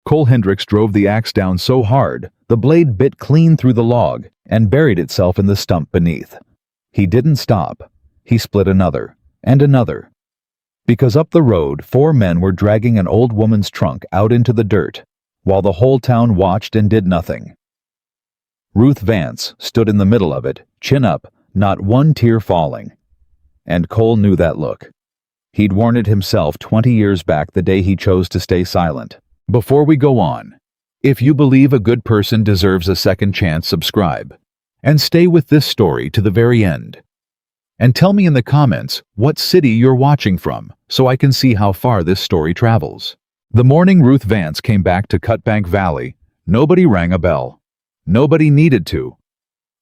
Cole Hendricks drove the axe down so hard, the blade bit clean through the log and buried itself in the stump beneath. He didn't stop. He split another, and another. Because up the road, 4 men were dragging an old woman's trunk out into the dirt, while the whole town watched and did nothing. Ruth Vance stood in the middle of it, chin up, not one tear falling. And Cole knew that look. He'd worn it himself 20 years back the day he chose to stay silent. Before we go on, if you believe a good person deserves a second chance, subscribe. And stay with this story to the very end. And tell me in the comments what city you're watching from, so I can see how far this story travels. The morning Ruth Vance came back to Cutbank Valley, nobody rang a bell. Nobody needed to.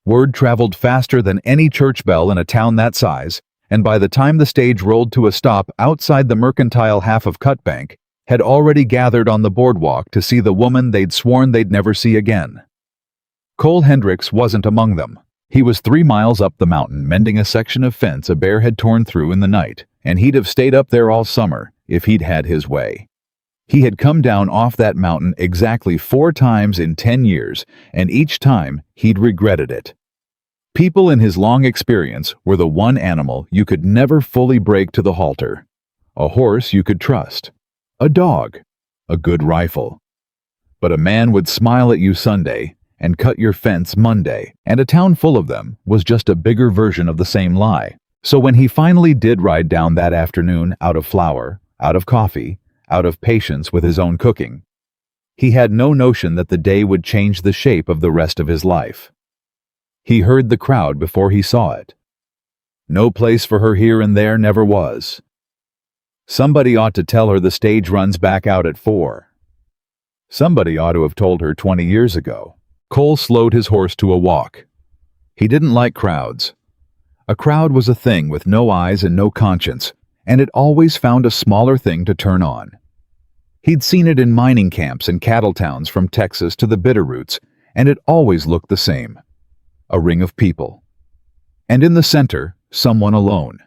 Word traveled faster than any church bell in a town that size, and by the time the stage rolled to a stop outside the mercantile half of Cutbank, had already gathered on the boardwalk to see the woman they'd sworn they'd never see again. Cole Hendricks wasn't among them. He was 3 miles up the mountain mending a section of fence a bear had torn through in the night, and he'd have stayed up there all summer if he'd had his way. He had come down off that mountain exactly 4 times in 10 years, and each time he'd regretted it. People in his long experience were the one animal you could never fully break to the halter. A horse you could trust. A dog. A good rifle. But a man would smile at you Sunday and cut your fence Monday, and a town full of them was just a bigger version of the same lie. So when he finally did ride down that afternoon out of flour, out of coffee, out of patience with his own cooking, he had no notion that the day would change the shape of the rest of his life. He heard the crowd before he saw it. No place for her here and there never was. Somebody ought to tell her the stage runs back out at 4. Somebody ought to have told her 20 years ago. Cole slowed his horse to a walk. He didn't like crowds. A crowd was a thing with no eyes and no conscience, and it always found a smaller thing to turn on. He'd seen it in mining camps and cattle towns from Texas to the Bitterroots, and it always looked the same. A ring of people. And in the center, someone alone.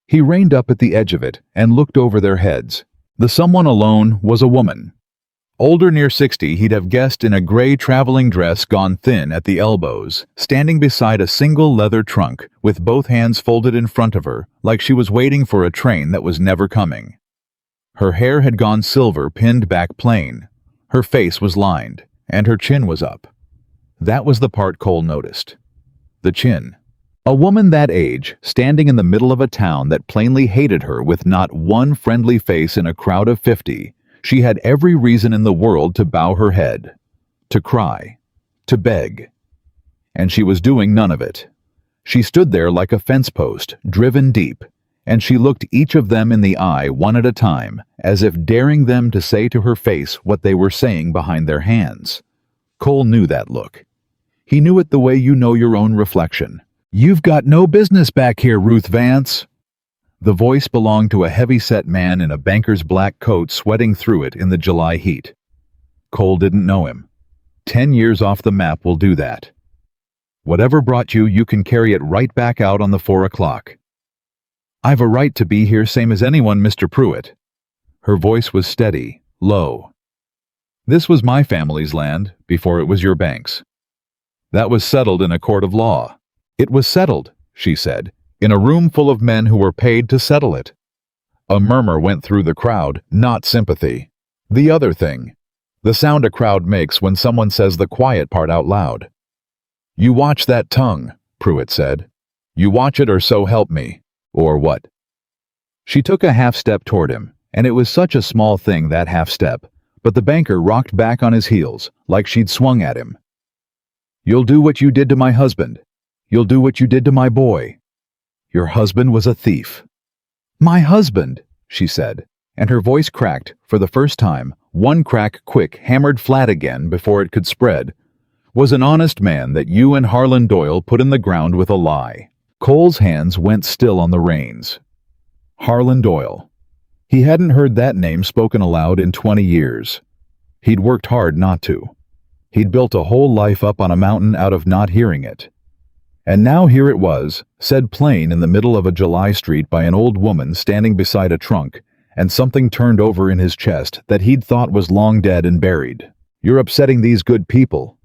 He reined up at the edge of it and looked over their heads. The someone alone was a woman. Older, near 60, he'd have guessed, in a gray traveling dress gone thin at the elbows, standing beside a single leather trunk with both hands folded in front of her like she was waiting for a train that was never coming. Her hair had gone silver, pinned back plain. Her face was lined, and her chin was up. That was the part Cole noticed. The chin. A woman that age, standing in the middle of a town that plainly hated her with not one friendly face in a crowd of 50, she had every reason in the world to bow her head, to cry, to beg. And she was doing none of it. She stood there like a fence post, driven deep, and she looked each of them in the eye one at a time, as if daring them to say to her face what they were saying behind their hands. Cole knew that look. He knew it the way you know your own reflection. "You've got no business back here, Ruth Vance." The voice belonged to a heavy-set man in a banker's black coat sweating through it in the July heat. Cole didn't know him. 10 years off the map will do that. "Whatever brought you, you can carry it right back out on the 4 o'clock. "I've a right to be here same as anyone, Mr. Pruitt." Her voice was steady, low. "This was my family's land before it was your bank's. That was settled in a court of law." "It was settled," she said, "in a room full of men who were paid to settle it." A murmur went through the crowd, not sympathy. The other thing. The sound a crowd makes when someone says the quiet part out loud. "You watch that tongue," Pruitt said. "You watch it, or so help me." "Or what?" She took a half step toward him, and it was such a small thing, that half step, but the banker rocked back on his heels, like she'd swung at him. "You'll do what you did to my husband. You'll do what you did to my boy. Your husband was a thief." "My husband," she said, and her voice cracked for the first time, one crack quick, hammered flat again before it could spread, "was an honest man that you and Harlan Doyle put in the ground with a lie." Cole's hands went still on the reins. Harlan Doyle. He hadn't heard that name spoken aloud in 20 years. He'd worked hard not to. He'd built a whole life up on a mountain out of not hearing it. And now here it was, said plain in the middle of a July street by an old woman standing beside a trunk, and something turned over in his chest that he'd thought was long dead and buried. "You're upsetting these good people,"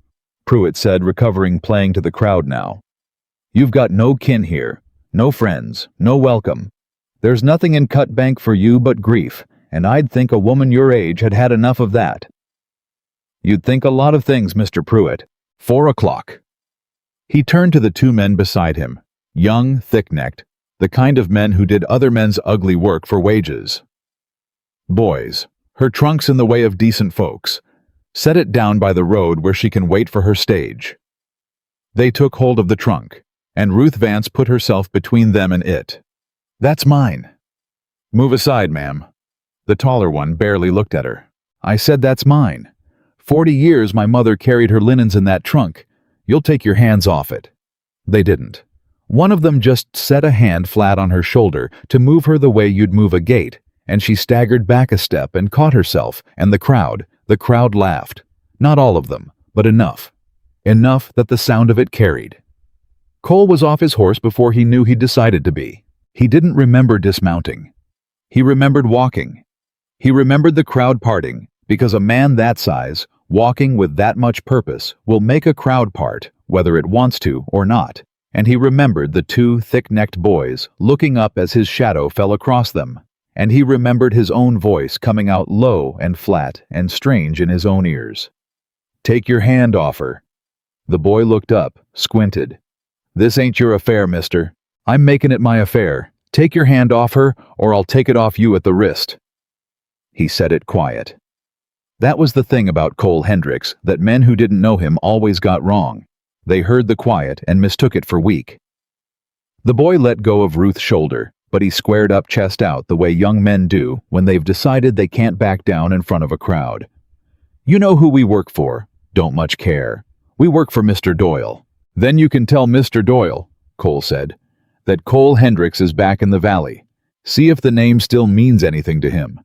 Pruitt said, recovering, playing to the crowd now. "You've got no kin here, no friends, no welcome. There's nothing in Cut Bank for you but grief, and I'd think a woman your age had had enough of that." "You'd think a lot of things, Mr. Pruitt. 4 o'clock. He turned to the two men beside him, young, thick-necked, the kind of men who did other men's ugly work for wages. "Boys, her trunk's in the way of decent folks. Set it down by the road where she can wait for her stage." They took hold of the trunk, and Ruth Vance put herself between them and it. "That's mine." "Move aside, ma'am." The taller one barely looked at her. "I said that's mine. 40 years my mother carried her linens in that trunk. You'll take your hands off it." They didn't. One of them just set a hand flat on her shoulder to move her the way you'd move a gate, and she staggered back a step and caught herself, and the crowd laughed. Not all of them, but enough. Enough that the sound of it carried. Cole was off his horse before he knew he'd decided to be. He didn't remember dismounting. He remembered walking. He remembered the crowd parting, because a man that size, walking with that much purpose, will make a crowd part, whether it wants to or not. And he remembered the two thick-necked boys looking up as his shadow fell across them. And he remembered his own voice coming out low and flat and strange in his own ears. "Take your hand off her." The boy looked up, squinted. "This ain't your affair, mister. I'm making it my affair. Take your hand off her, or I'll take it off you at the wrist." He said it quiet. That was the thing about Cole Hendricks that men who didn't know him always got wrong. They heard the quiet and mistook it for weak. The boy let go of Ruth's shoulder, but he squared up, chest out, the way young men do when they've decided they can't back down in front of a crowd. "You know who we work for. Don't much care. We work for Mr. Doyle." "Then you can tell Mr. Doyle," Cole said, "that Cole Hendricks is back in the valley. See if the name still means anything to him."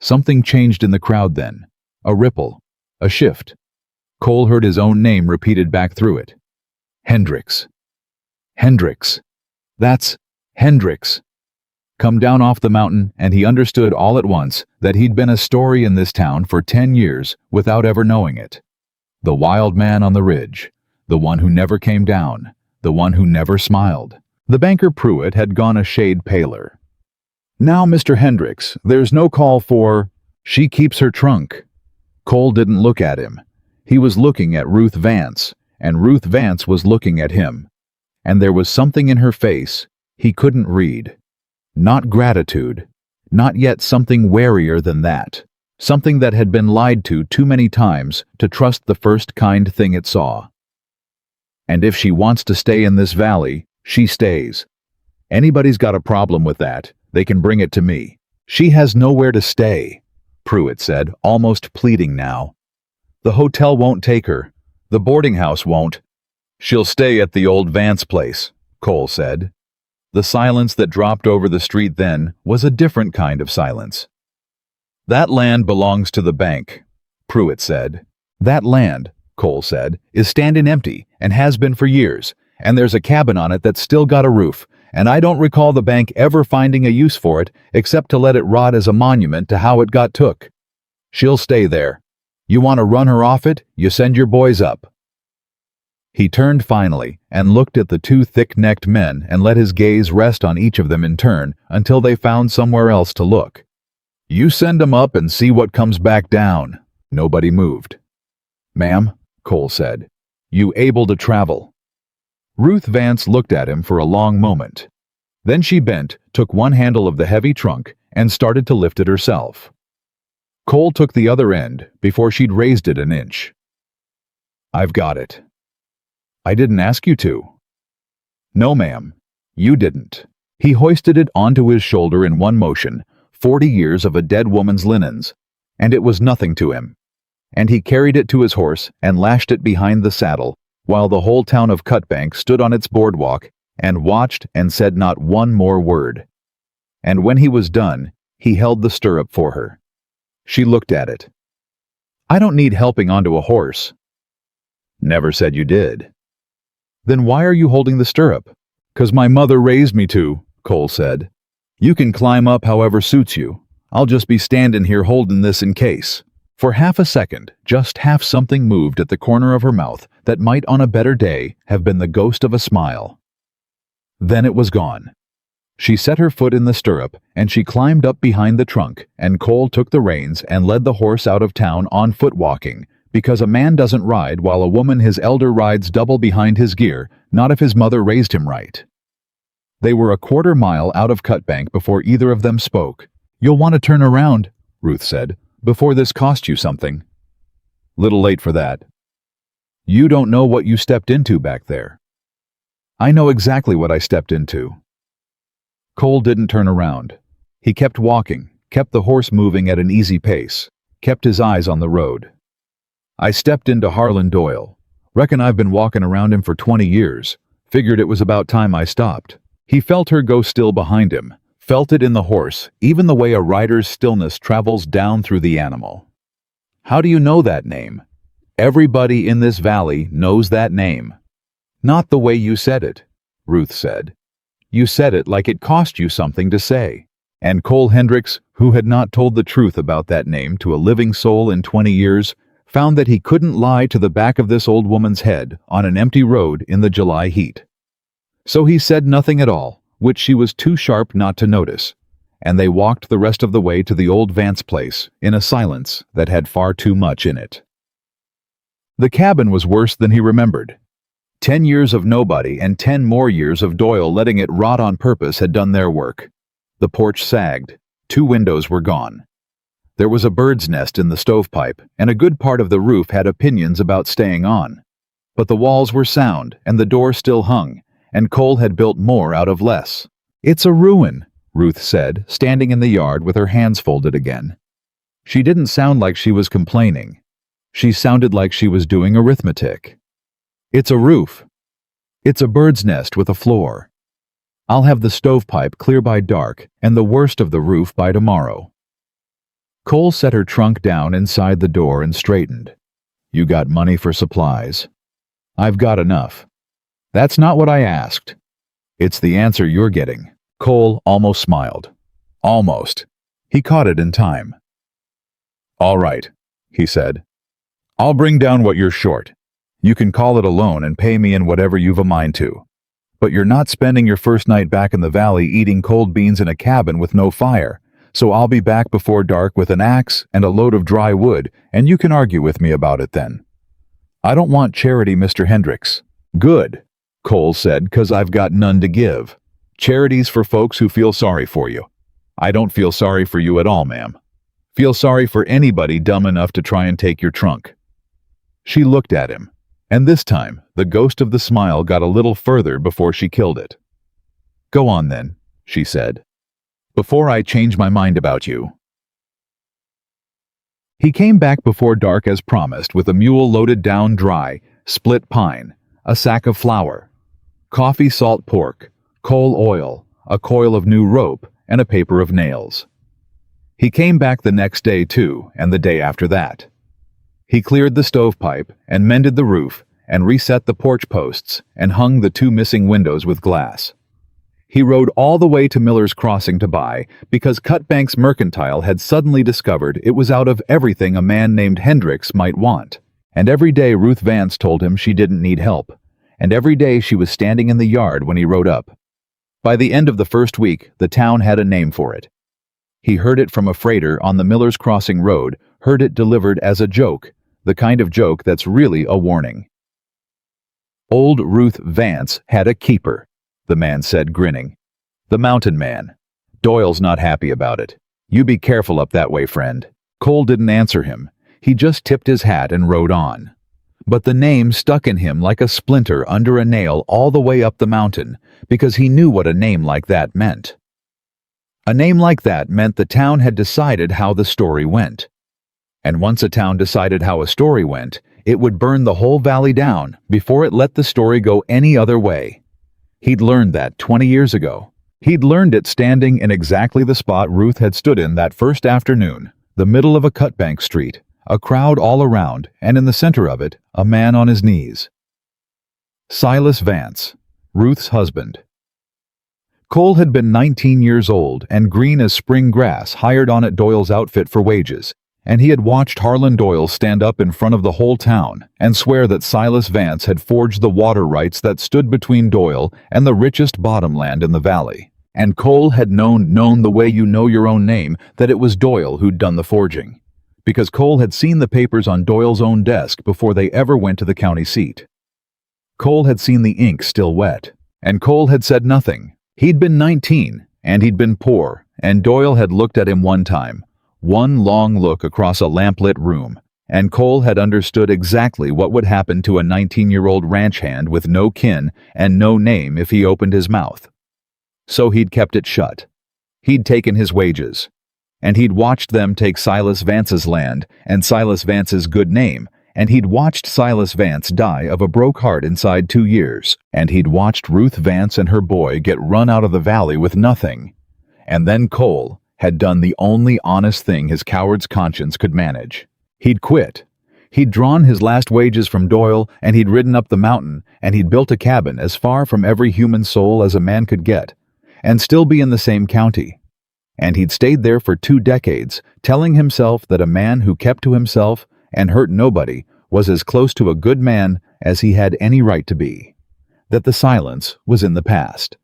Something changed in the crowd then. A ripple. A shift. Cole heard his own name repeated back through it. "Hendricks. Hendricks. That's Hendricks." Come down off the mountain, and he understood all at once that he'd been a story in this town for 10 years without ever knowing it. The wild man on the ridge. The one who never came down. The one who never smiled. The banker Pruitt had gone a shade paler. "Now, Mr. Hendricks, there's no call for... She keeps her trunk." Cole didn't look at him. He was looking at Ruth Vance, and Ruth Vance was looking at him. And there was something in her face he couldn't read. Not gratitude. Not yet something warier than that. Something that had been lied to too many times to trust the first kind thing it saw. "And if she wants to stay in this valley, she stays. Anybody's got a problem with that. They can bring it to me. She has nowhere to stay," Pruitt said, almost pleading now. "The hotel won't take her. The boarding house won't." "She'll stay at the old Vance place," Cole said. The silence that dropped over the street then was a different kind of silence. "That land belongs to the bank," Pruitt said. "That land," Cole said, "is standing empty and has been for years, and there's a cabin on it that's still got a roof, and I don't recall the bank ever finding a use for it except to let it rot as a monument to how it got took. She'll stay there. You want to run her off it, you send your boys up." He turned finally and looked at the two thick-necked men and let his gaze rest on each of them in turn until they found somewhere else to look. "You send 'em up and see what comes back down." Nobody moved. "Ma'am," Cole said, "you able to travel?" Ruth Vance looked at him for a long moment. Then she bent, took one handle of the heavy trunk, and started to lift it herself. Cole took the other end before she'd raised it an inch. "I've got it." "I didn't ask you to." "No, ma'am, you didn't." He hoisted it onto his shoulder in one motion, 40 years of a dead woman's linens, and it was nothing to him. And he carried it to his horse and lashed it behind the saddle, while the whole town of Cutbank stood on its boardwalk and watched and said not one more word. And when he was done, he held the stirrup for her. She looked at it. "I don't need helping onto a horse." "Never said you did." "Then why are you holding the stirrup?" "'Cause my mother raised me to," Cole said. You can climb up however suits you. I'll just be standing here holding this in case." For half a second, just half, something moved at the corner of her mouth that might on a better day have been the ghost of a smile. Then it was gone. She set her foot in the stirrup, and she climbed up behind the trunk, and Cole took the reins and led the horse out of town on foot walking, because a man doesn't ride while a woman his elder rides double behind his gear, not if his mother raised him right. They were a quarter mile out of Cutbank before either of them spoke. "You'll want to turn around," Ruth said, "before this costs you something." "Little late for that." "You don't know what you stepped into back there." "I know exactly what I stepped into." Cole didn't turn around. He kept walking, kept the horse moving at an easy pace, kept his eyes on the road. "I stepped into Harlan Doyle. Reckon I've been walking around him for 20 years. Figured it was about time I stopped." He felt her go still behind him, felt it in the horse, even the way a rider's stillness travels down through the animal. "How do you know that name?" "Everybody in this valley knows that name." "Not the way you said it," Ruth said. "You said it like it cost you something to say." And Cole Hendricks, who had not told the truth about that name to a living soul in 20 years, found that he couldn't lie to the back of this old woman's head on an empty road in the July heat. So he said nothing at all, which she was too sharp not to notice, and they walked the rest of the way to the old Vance place in a silence that had far too much in it. The cabin was worse than he remembered. 10 years of nobody and 10 more years of Doyle letting it rot on purpose had done their work. The porch sagged. 2 windows were gone. There was a bird's nest in the stovepipe, and a good part of the roof had opinions about staying on. But the walls were sound, and the door still hung, and Cole had built more out of less. "It's a ruin," Ruth said, standing in the yard with her hands folded again. She didn't sound like she was complaining. She sounded like she was doing arithmetic. "It's a roof. It's a bird's nest with a floor. I'll have the stovepipe clear by dark and the worst of the roof by tomorrow." Cole set her trunk down inside the door and straightened. "You got money for supplies?" "I've got enough." "That's not what I asked." "It's the answer you're getting." Cole almost smiled. Almost. He caught it in time. "All right," he said. "I'll bring down what you're short. You can call it a loan and pay me in whatever you've a mind to. But you're not spending your first night back in the valley eating cold beans in a cabin with no fire, so I'll be back before dark with an axe and a load of dry wood, and you can argue with me about it then." "I don't want charity, Mr. Hendricks." "Good," Cole said, "'cause I've got none to give. Charity's for folks who feel sorry for you. I don't feel sorry for you at all, ma'am. Feel sorry for anybody dumb enough to try and take your trunk." She looked at him, and this time the ghost of the smile got a little further before she killed it. "Go on then," she said, "before I change my mind about you." He came back before dark as promised with a mule loaded down dry, split pine, a sack of flour, coffee, salt pork, coal oil, a coil of new rope, and a paper of nails. He came back the next day too, and the day after that. He cleared the stovepipe and mended the roof and reset the porch posts and hung the 2 missing windows with glass. He rode all the way to Miller's Crossing to buy, because Cutbank's Mercantile had suddenly discovered it was out of everything a man named Hendricks might want. And every day Ruth Vance told him she didn't need help, and every day she was standing in the yard when he rode up. By the end of the first week, the town had a name for it. He heard it from a freighter on the Miller's Crossing road, heard it delivered as a joke, the kind of joke that's really a warning. "Old Ruth Vance had a keeper," the man said, grinning. "The mountain man. Doyle's not happy about it. You be careful up that way, friend." Cole didn't answer him. He just tipped his hat and rode on. But the name stuck in him like a splinter under a nail all the way up the mountain, because he knew what a name like that meant. A name like that meant the town had decided how the story went. And once a town decided how a story went, it would burn the whole valley down before it let the story go any other way. He'd learned that 20 years ago. He'd learned it standing in exactly the spot Ruth had stood in that first afternoon, the middle of a Cutbank street, a crowd all around, and in the center of it, a man on his knees. Silas Vance, Ruth's husband. Cole had been 19 years old and green as spring grass, hired on at Doyle's outfit for wages, and he had watched Harlan Doyle stand up in front of the whole town and swear that Silas Vance had forged the water rights that stood between Doyle and the richest bottomland in the valley. And Cole had known the way you know your own name that it was Doyle who'd done the forging, because Cole had seen the papers on Doyle's own desk before they ever went to the county seat. Cole had seen the ink still wet, and Cole had said nothing. He'd been 19, and he'd been poor, and Doyle had looked at him one time, one long look across a lamplit room, and Cole had understood exactly what would happen to a 19-year-old ranch hand with no kin and no name if he opened his mouth. So he'd kept it shut. He'd taken his wages, and he'd watched them take Silas Vance's land and Silas Vance's good name, and he'd watched Silas Vance die of a broke heart inside 2 years, and he'd watched Ruth Vance and her boy get run out of the valley with nothing. And then Cole had done the only honest thing his coward's conscience could manage. He'd quit. He'd drawn his last wages from Doyle, and he'd ridden up the mountain, and he'd built a cabin as far from every human soul as a man could get, and still be in the same county. And he'd stayed there for 2 decades, telling himself that a man who kept to himself and hurt nobody was as close to a good man as he had any right to be. That the silence was in the past.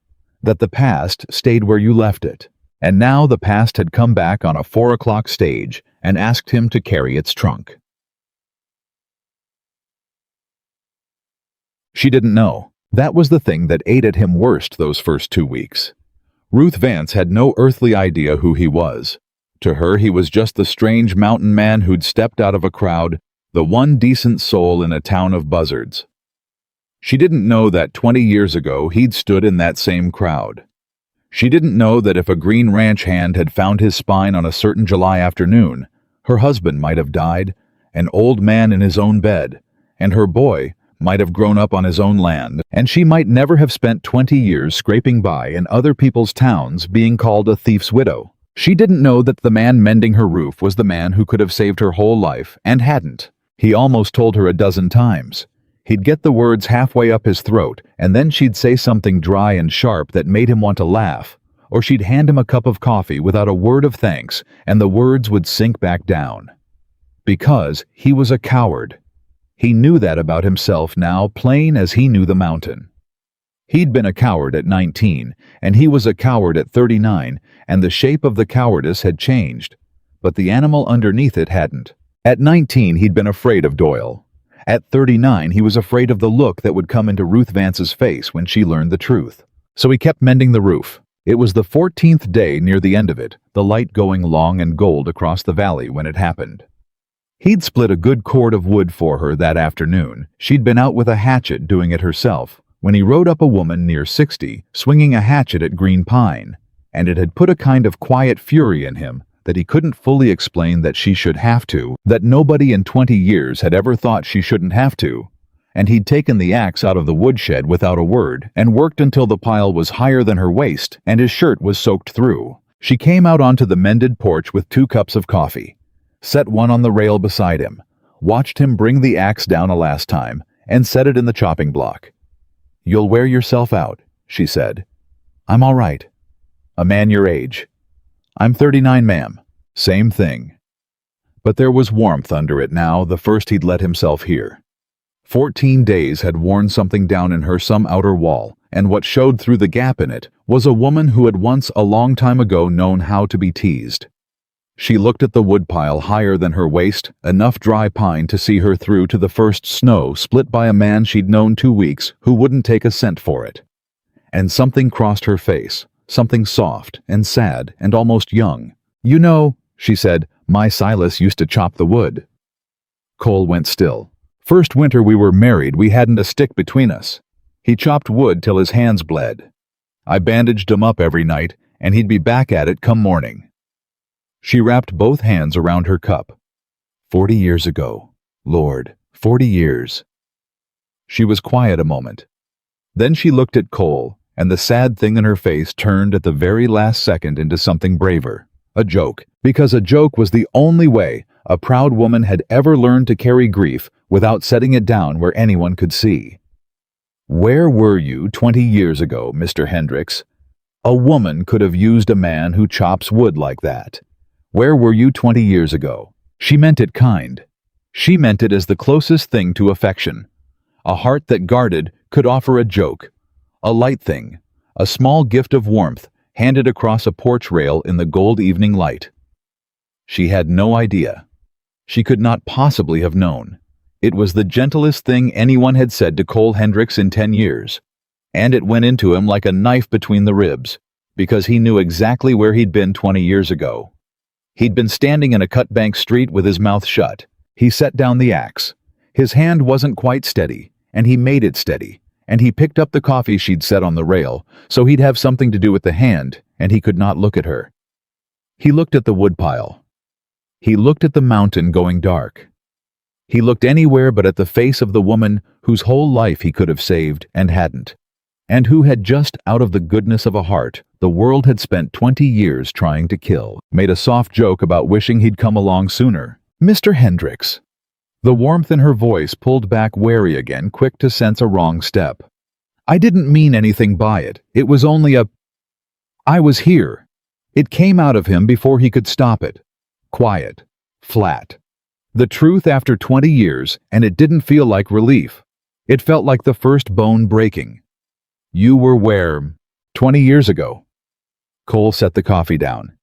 That the past stayed where you left it. And now the past had come back on a 4 o'clock stage and asked him to carry its trunk. She didn't know. That was the thing that ate at him worst those first 2 weeks. Ruth Vance had no earthly idea who he was. To her, he was just the strange mountain man who'd stepped out of a crowd, the one decent soul in a town of buzzards. She didn't know that 20 years ago he'd stood in that same crowd. She didn't know that if a green ranch hand had found his spine on a certain July afternoon, her husband might have died, an old man in his own bed, and her boy might have grown up on his own land, and she might never have spent 20 years scraping by in other people's towns being called a thief's widow. She didn't know that the man mending her roof was the man who could have saved her whole life and hadn't. He almost told her a dozen times. He'd get the words halfway up his throat, and then she'd say something dry and sharp that made him want to laugh, or she'd hand him a cup of coffee without a word of thanks, and the words would sink back down. Because he was a coward. He knew that about himself now, plain as he knew the mountain. He'd been a coward at 19, and he was a coward at 39, and the shape of the cowardice had changed, but the animal underneath it hadn't. At 19, he'd been afraid of Doyle. At 39, he was afraid of the look that would come into Ruth Vance's face when she learned the truth. So he kept mending the roof. It was the 14th day near the end of it, the light going long and gold across the valley when it happened. He'd split a good cord of wood for her that afternoon. She'd been out with a hatchet doing it herself, when he rode up a woman near 60, swinging a hatchet at green pine, and it had put a kind of quiet fury in him that he couldn't fully explain that she should have to, that nobody in 20 years had ever thought she shouldn't have to, and he'd taken the axe out of the woodshed without a word and worked until the pile was higher than her waist and his shirt was soaked through. She came out onto the mended porch with 2 cups of coffee, set one on the rail beside him, watched him bring the axe down a last time, and set it in the chopping block. "You'll wear yourself out," she said. "I'm all right. A man your age." "I'm 39, ma'am." Same thing. But there was warmth under it now, the first he'd let himself hear. 14 days had worn something down in her, some outer wall, and what showed through the gap in it was a woman who had once a long time ago known how to be teased. She looked at the woodpile higher than her waist, enough dry pine to see her through to the first snow split by a man she'd known 2 weeks who wouldn't take a cent for it. And something crossed her face, something soft and sad and almost young. "You know," she said, "my Silas used to chop the wood." Cole went still. "First winter we were married, we hadn't a stick between us. He chopped wood till his hands bled. I bandaged him up every night, and he'd be back at it come morning." She wrapped both hands around her cup. 40 years ago. Lord, 40 years. She was quiet a moment. Then she looked at Cole, and the sad thing in her face turned at the very last second into something braver. A joke, because a joke was the only way a proud woman had ever learned to carry grief without setting it down where anyone could see. "Where were you 20 years ago, Mr. Hendricks?" A woman could have used a man who chops wood like that. Where were you 20 years ago? She meant it kind. She meant it as the closest thing to affection. A heart that guarded could offer a joke, a light thing, a small gift of warmth handed across a porch rail in the gold evening light. She had no idea. She could not possibly have known. It was the gentlest thing anyone had said to Cole Hendricks in 10 years. And it went into him like a knife between the ribs, because he knew exactly where he'd been 20 years ago. He'd been standing in a cut-bank street with his mouth shut. He set down the axe. His hand wasn't quite steady, and he made it steady, and he picked up the coffee she'd set on the rail, so he'd have something to do with the hand, and he could not look at her. He looked at the woodpile. He looked at the mountain going dark. He looked anywhere but at the face of the woman whose whole life he could have saved and hadn't, and who had just out of the goodness of a heart the world had spent 20 years trying to kill, made a soft joke about wishing he'd come along sooner. Mr. Hendricks. The warmth in her voice pulled back wary again, quick to sense a wrong step. I didn't mean anything by it. It was only I was here. It came out of him before he could stop it. Quiet. Flat. The truth after 20 years, and it didn't feel like relief. It felt like the first bone breaking. You were where? 20 years ago. Cole set the coffee down.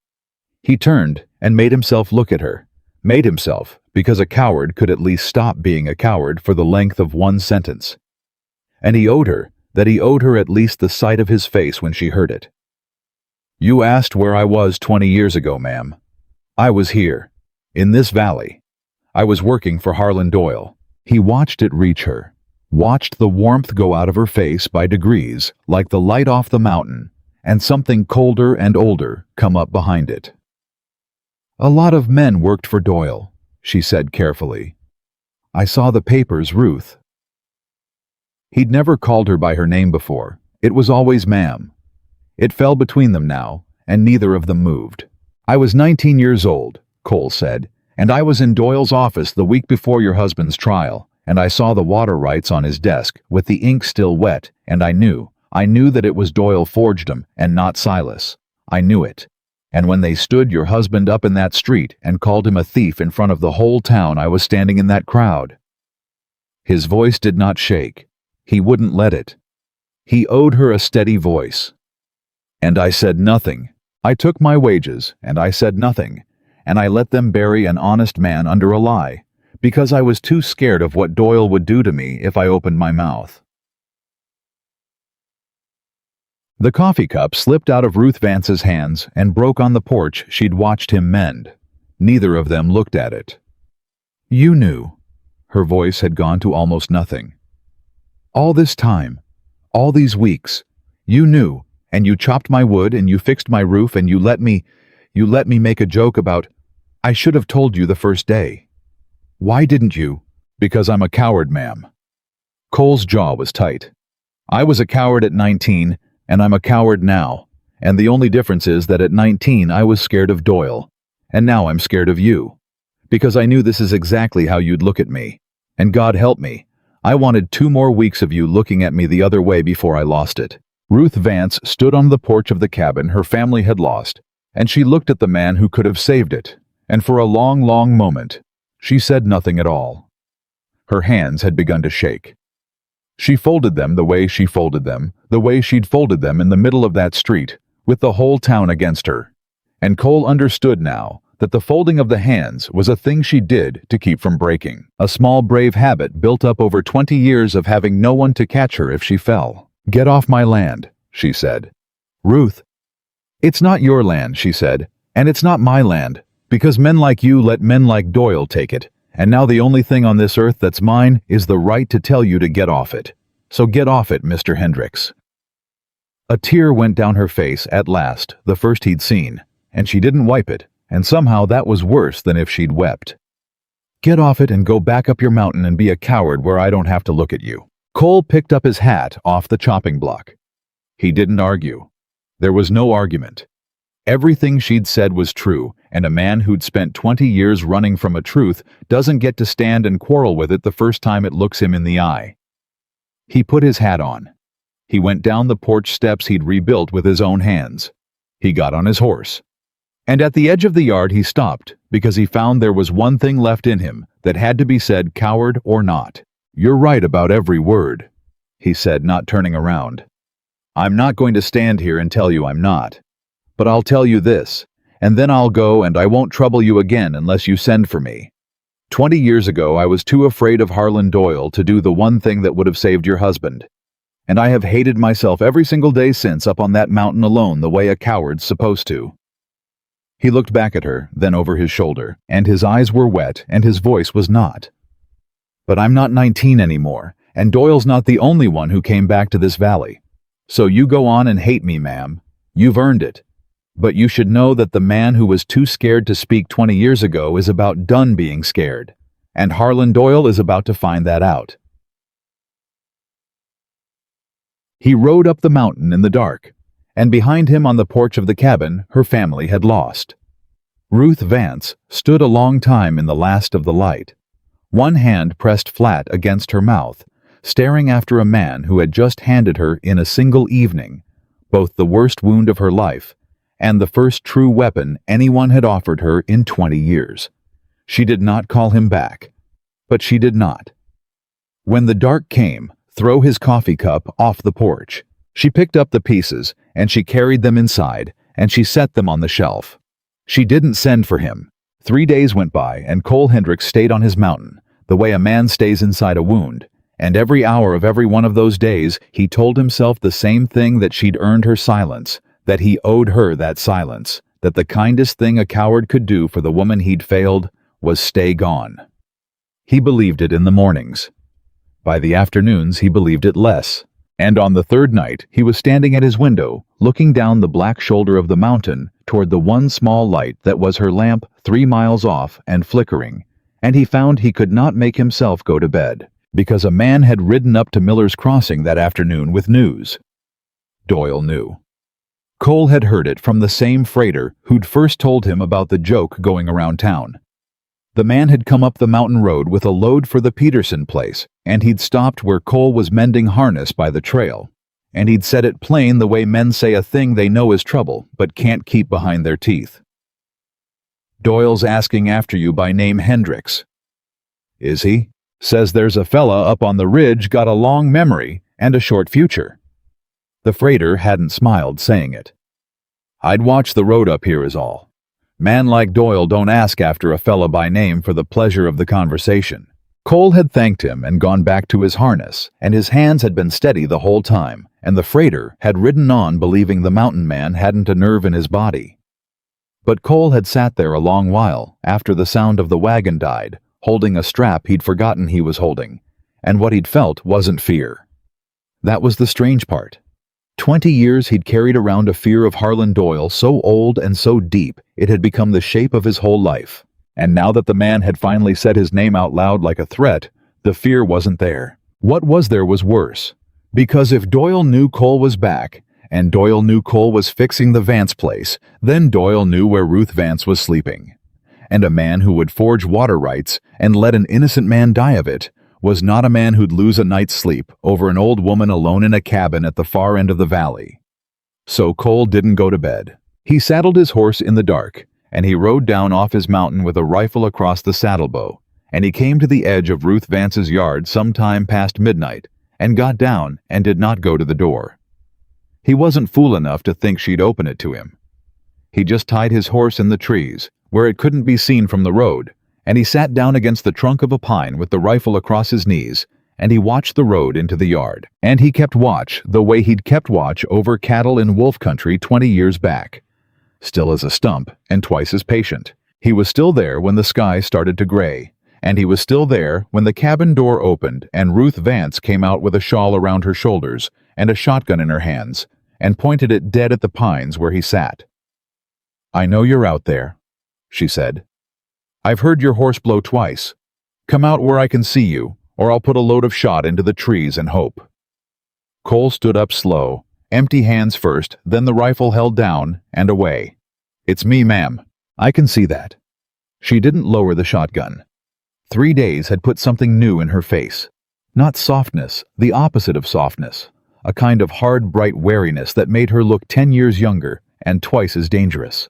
He turned and made himself look at her. Made himself, because a coward could at least stop being a coward for the length of one sentence. And he owed her at least the sight of his face when she heard it. You asked where I was 20 years ago, ma'am. I was here, in this valley. I was working for Harlan Doyle. He watched it reach her, watched the warmth go out of her face by degrees, like the light off the mountain, and something colder and older come up behind it. A lot of men worked for Doyle, she said carefully. I saw the papers, Ruth. He'd never called her by her name before. It was always ma'am. It fell between them now, and neither of them moved. I was 19 years old, Cole said, and I was in Doyle's office the week before your husband's trial, and I saw the water rights on his desk with the ink still wet, and I knew that it was Doyle forged them and not Silas. I knew it. And when they stood your husband up in that street and called him a thief in front of the whole town, I was standing in that crowd. His voice did not shake. He wouldn't let it. He owed her a steady voice. And I said nothing. I took my wages, and I said nothing, and I let them bury an honest man under a lie, because I was too scared of what Doyle would do to me if I opened my mouth. The coffee cup slipped out of Ruth Vance's hands and broke on the porch she'd watched him mend. Neither of them looked at it. You knew. Her voice had gone to almost nothing. All this time, all these weeks, you knew, and you chopped my wood and you fixed my roof and you let me make a joke about, I should have told you the first day. Why didn't you? Because I'm a coward, ma'am. Cole's jaw was tight. I was a coward at 19, and I'm a coward now, and the only difference is that at 19 I was scared of Doyle, and now I'm scared of you. Because I knew this is exactly how you'd look at me. And God help me, I wanted 2 more weeks of you looking at me the other way before I lost it. Ruth Vance stood on the porch of the cabin her family had lost, and she looked at the man who could have saved it, and for a long, long moment, she said nothing at all. Her hands had begun to shake. She folded them the way she folded them, the way she'd folded them in the middle of that street, with the whole town against her. And Cole understood now that the folding of the hands was a thing she did to keep from breaking, a small brave habit built up over 20 years of having no one to catch her if she fell. Get off my land, she said. Ruth. It's not your land, she said, and it's not my land, because men like you let men like Doyle take it. And now the only thing on this earth that's mine is the right to tell you to get off it. So get off it, Mr. Hendricks. A tear went down her face at last, the first he'd seen, and she didn't wipe it, and somehow that was worse than if she'd wept. Get off it and go back up your mountain and be a coward where I don't have to look at you. Cole picked up his hat off the chopping block. He didn't argue. There was no argument. Everything she'd said was true, and a man who'd spent 20 years running from a truth doesn't get to stand and quarrel with it the first time it looks him in the eye. He put his hat on. He went down the porch steps he'd rebuilt with his own hands. He got on his horse. And at the edge of the yard he stopped, because he found there was one thing left in him that had to be said, coward or not. "You're right about every word," he said, not turning around. "I'm not going to stand here and tell you I'm not. But I'll tell you this, and then I'll go and I won't trouble you again unless you send for me. 20 years ago I was too afraid of Harlan Doyle to do the one thing that would have saved your husband. And I have hated myself every single day since up on that mountain alone the way a coward's supposed to." He looked back at her, then over his shoulder, and his eyes were wet and his voice was not. "But I'm not 19 anymore, and Doyle's not the only one who came back to this valley. So you go on and hate me, ma'am. You've earned it. But you should know that the man who was too scared to speak 20 years ago is about done being scared, and Harlan Doyle is about to find that out." He rode up the mountain in the dark, and behind him on the porch of the cabin her family had lost. Ruth Vance stood a long time in the last of the light, one hand pressed flat against her mouth, staring after a man who had just handed her in a single evening both the worst wound of her life and the first true weapon anyone had offered her in 20 years. She did not call him back, but she did not. When the dark came, throw his coffee cup off the porch. She picked up the pieces, and she carried them inside, and she set them on the shelf. She didn't send for him. 3 days went by, and Cole Hendricks stayed on his mountain, the way a man stays inside a wound, and every hour of every one of those days he told himself the same thing, that she'd earned her silence, that he owed her that silence, that the kindest thing a coward could do for the woman he'd failed was stay gone. He believed it in the mornings. By the afternoons he believed it less. And on the third night he was standing at his window, looking down the black shoulder of the mountain toward the one small light that was her lamp 3 miles off and flickering, and he found he could not make himself go to bed, because a man had ridden up to Miller's Crossing that afternoon with news. Doyle knew. Cole had heard it from the same freighter who'd first told him about the joke going around town. The man had come up the mountain road with a load for the Peterson place, and he'd stopped where Cole was mending harness by the trail, and he'd said it plain the way men say a thing they know is trouble but can't keep behind their teeth. "Doyle's asking after you by name Hendricks." "Is he? Says there's a fella up on the ridge got a long memory and a short future." The freighter hadn't smiled saying it. "I'd watch the road up here is all. Man like Doyle don't ask after a fella by name for the pleasure of the conversation." Cole had thanked him and gone back to his harness, and his hands had been steady the whole time, and the freighter had ridden on believing the mountain man hadn't a nerve in his body. But Cole had sat there a long while after the sound of the wagon died, holding a strap he'd forgotten he was holding, and what he'd felt wasn't fear. That was the strange part. 20 years he'd carried around a fear of Harlan Doyle so old and so deep it had become the shape of his whole life. And now that the man had finally said his name out loud like a threat, the fear wasn't there. What was there was worse. Because if Doyle knew Cole was back, and Doyle knew Cole was fixing the Vance place, then Doyle knew where Ruth Vance was sleeping. And a man who would forge water rights and let an innocent man die of it was not a man who'd lose a night's sleep over an old woman alone in a cabin at the far end of the valley. So Cole didn't go to bed. He saddled his horse in the dark, and he rode down off his mountain with a rifle across the saddlebow, and he came to the edge of Ruth Vance's yard sometime past midnight, and got down and did not go to the door. He wasn't fool enough to think she'd open it to him. He just tied his horse in the trees, where it couldn't be seen from the road, and he sat down against the trunk of a pine with the rifle across his knees, and he watched the road into the yard. And he kept watch the way he'd kept watch over cattle in wolf country 20 years back. Still as a stump and twice as patient. He was still there when the sky started to gray, and he was still there when the cabin door opened and Ruth Vance came out with a shawl around her shoulders and a shotgun in her hands, and pointed it dead at the pines where he sat. "I know you're out there," she said. "I've heard your horse blow twice. Come out where I can see you, or I'll put a load of shot into the trees and hope." Cole stood up slow, empty hands first, then the rifle held down and away. "It's me, ma'am. I can see that." She didn't lower the shotgun. 3 days had put something new in her face. Not softness, the opposite of softness. a kind of hard, bright wariness that made her look 10 years younger and twice as dangerous.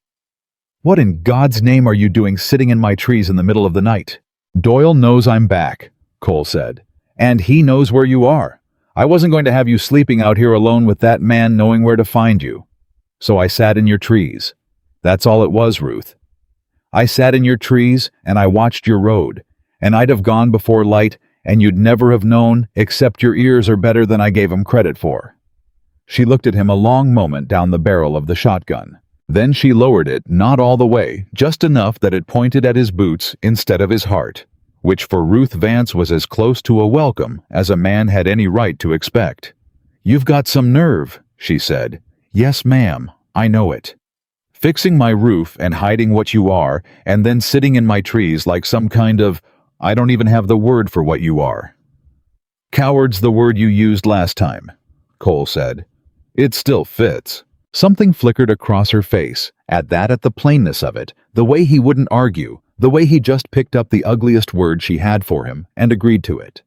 "What in God's name are you doing sitting in my trees in the middle of the night?" "Doyle knows I'm back," Cole said. "And he knows where you are. I wasn't going to have you sleeping out here alone with that man knowing where to find you. So I sat in your trees. That's all it was, Ruth. I sat in your trees and I watched your road, and I'd have gone before light and you'd never have known, except your ears are better than I gave 'em credit for." She looked at him a long moment down the barrel of the shotgun. Then she lowered it, not all the way, just enough that it pointed at his boots instead of his heart, which for Ruth Vance was as close to a welcome as a man had any right to expect. "You've got some nerve," she said. "Yes, ma'am, I know it. Fixing my roof and hiding what you are, and then sitting in my trees like some kind of, I don't even have the word for what you are." "Coward's the word you used last time," Cole said. "It still fits." Something flickered across her face, at the plainness of it, the way he wouldn't argue, the way he just picked up the ugliest word she had for him and agreed to it.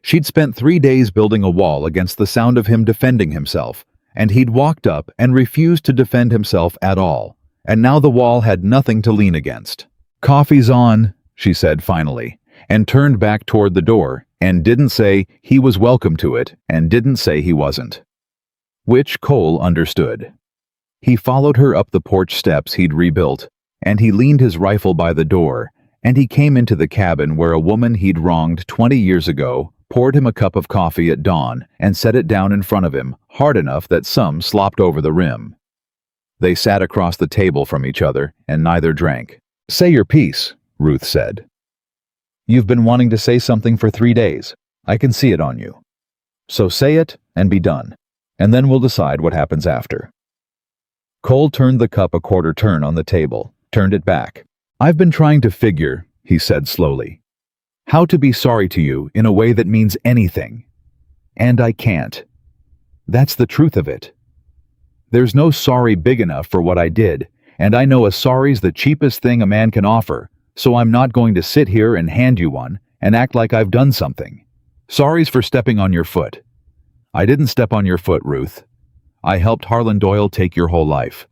She'd spent 3 days building a wall against the sound of him defending himself, and he'd walked up and refused to defend himself at all, and now the wall had nothing to lean against. "Coffee's on," she said finally, and turned back toward the door, and didn't say he was welcome to it, and didn't say he wasn't. Which Cole understood. He followed her up the porch steps he'd rebuilt, and he leaned his rifle by the door, and he came into the cabin where a woman he'd wronged 20 years ago poured him a cup of coffee at dawn and set it down in front of him, hard enough that some slopped over the rim. They sat across the table from each other, and neither drank. "Say your piece," Ruth said. "You've been wanting to say something for 3 days. I can see it on you. So say it and be done, and then we'll decide what happens after." Cole turned the cup a quarter turn on the table, turned it back. "I've been trying to figure," he said slowly, "how to be sorry to you in a way that means anything. And I can't. That's the truth of it. There's no sorry big enough for what I did, and I know a sorry's the cheapest thing a man can offer, so I'm not going to sit here and hand you one and act like I've done something. Sorry's for stepping on your foot. I didn't step on your foot, Ruth. I helped Harlan Doyle take your whole life."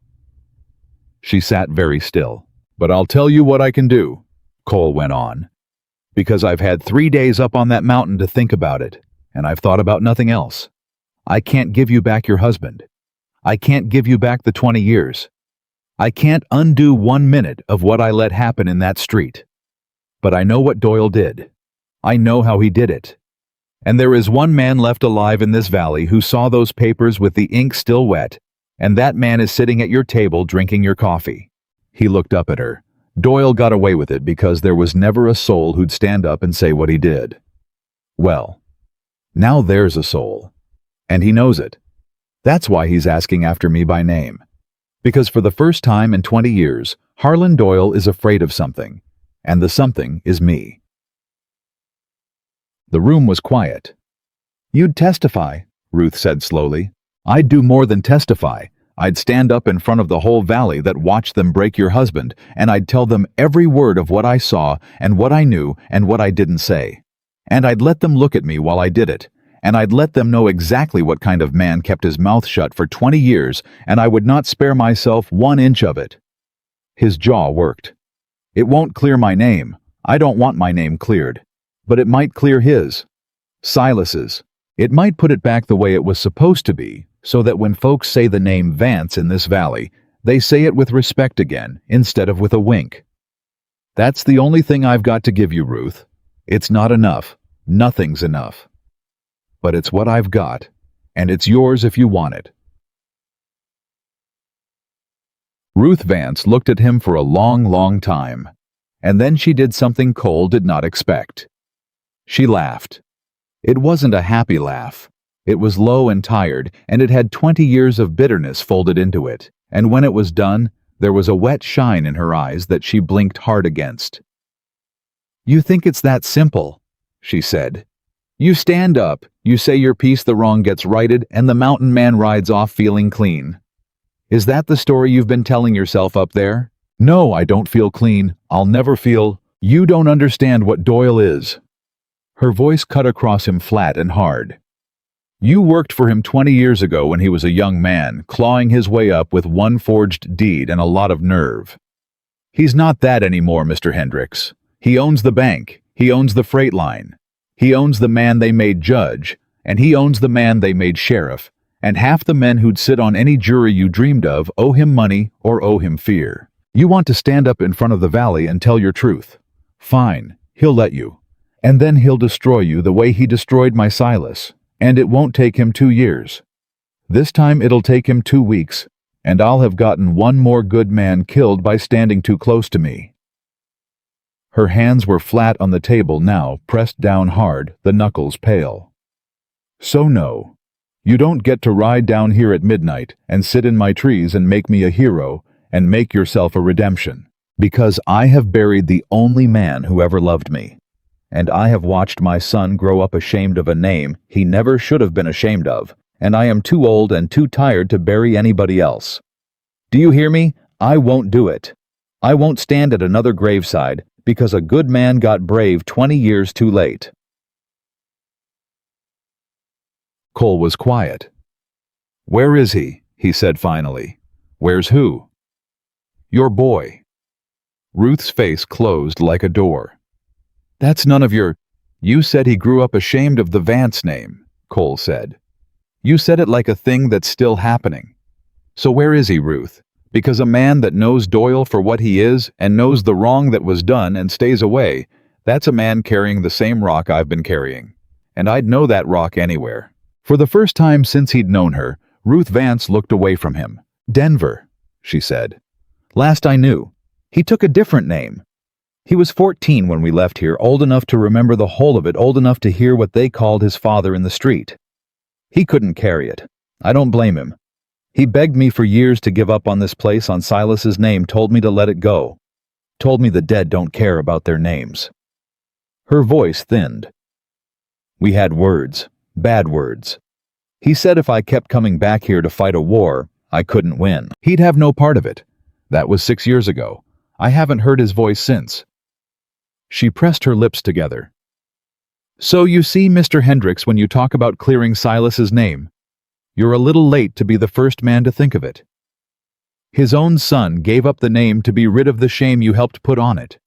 She sat very still. "But I'll tell you what I can do," Cole went on, "because I've had 3 days up on that mountain to think about it, and I've thought about nothing else. I can't give you back your husband. I can't give you back the 20 years. I can't undo 1 minute of what I let happen in that street. But I know what Doyle did. I know how he did it. And there is one man left alive in this valley who saw those papers with the ink still wet, and that man is sitting at your table drinking your coffee." He looked up at her. "Doyle got away with it because there was never a soul who'd stand up and say what he did. Well, now there's a soul. And he knows it. That's why he's asking after me by name. Because for the first time in 20 years, Harlan Doyle is afraid of something, and the something is me." The room was quiet. "You'd testify," Ruth said slowly. "I'd do more than testify. I'd stand up in front of the whole valley that watched them break your husband, and I'd tell them every word of what I saw and what I knew and what I didn't say. And I'd let them look at me while I did it, and I'd let them know exactly what kind of man kept his mouth shut for 20 years, and I would not spare myself 1 inch of it." His jaw worked. "It won't clear my name. I don't want my name cleared. But it might clear his. Silas's. It might put it back the way it was supposed to be, so that when folks say the name Vance in this valley, they say it with respect again, instead of with a wink. That's the only thing I've got to give you, Ruth. It's not enough. Nothing's enough. But it's what I've got, and it's yours if you want it." Ruth Vance looked at him for a long, long time, and then she did something Cole did not expect. She laughed. It wasn't a happy laugh. It was low and tired, and it had 20 years of bitterness folded into it, and when it was done, there was a wet shine in her eyes that she blinked hard against. "You think it's that simple," she said. "You stand up, you say your piece, the wrong gets righted, and the mountain man rides off feeling clean. Is that the story you've been telling yourself up there? No, I don't feel clean. I'll never feel. You don't understand what Doyle is." Her voice cut across him flat and hard. You worked for him 20 years ago when he was a young man, clawing his way up with one forged deed and a lot of nerve. He's not that anymore, Mr. Hendricks. He owns the bank, he owns the freight line, he owns the man they made judge, and he owns the man they made sheriff, and half the men who'd sit on any jury you dreamed of owe him money or owe him fear. You want to stand up in front of the valley and tell your truth. Fine, he'll let you. And then he'll destroy you the way he destroyed my Silas. And it won't take him 2 years. This time it'll take him 2 weeks, and I'll have gotten one more good man killed by standing too close to me. Her hands were flat on the table now, pressed down hard, the knuckles pale. So no, you don't get to ride down here at midnight and sit in my trees and make me a hero and make yourself a redemption, because I have buried the only man who ever loved me. And I have watched my son grow up ashamed of a name he never should have been ashamed of, and I am too old and too tired to bury anybody else. Do you hear me? I won't do it. I won't stand at another graveside because a good man got brave 20 years too late. Cole was quiet. Where is he said finally. Where's who? Your boy. Ruth's face closed like a door. That's none of your... You said he grew up ashamed of the Vance name, Cole said. You said it like a thing that's still happening. So where is he, Ruth? Because a man that knows Doyle for what he is and knows the wrong that was done and stays away, that's a man carrying the same rock I've been carrying. And I'd know that rock anywhere. For the first time since he'd known her, Ruth Vance looked away from him. Denver, she said. Last I knew, he took a different name. He was 14 when we left here, old enough to remember the whole of it, old enough to hear what they called his father in the street. He couldn't carry it. I don't blame him. He begged me for years to give up on this place on Silas's name, told me to let it go. Told me the dead don't care about their names. Her voice thinned. We had words, bad words. He said if I kept coming back here to fight a war, I couldn't win. He'd have no part of it. That was 6 years ago. I haven't heard his voice since. She pressed her lips together. So you see, Mr. Hendricks, when you talk about clearing Silas's name, you're a little late to be the first man to think of it. His own son gave up the name to be rid of the shame you helped put on it.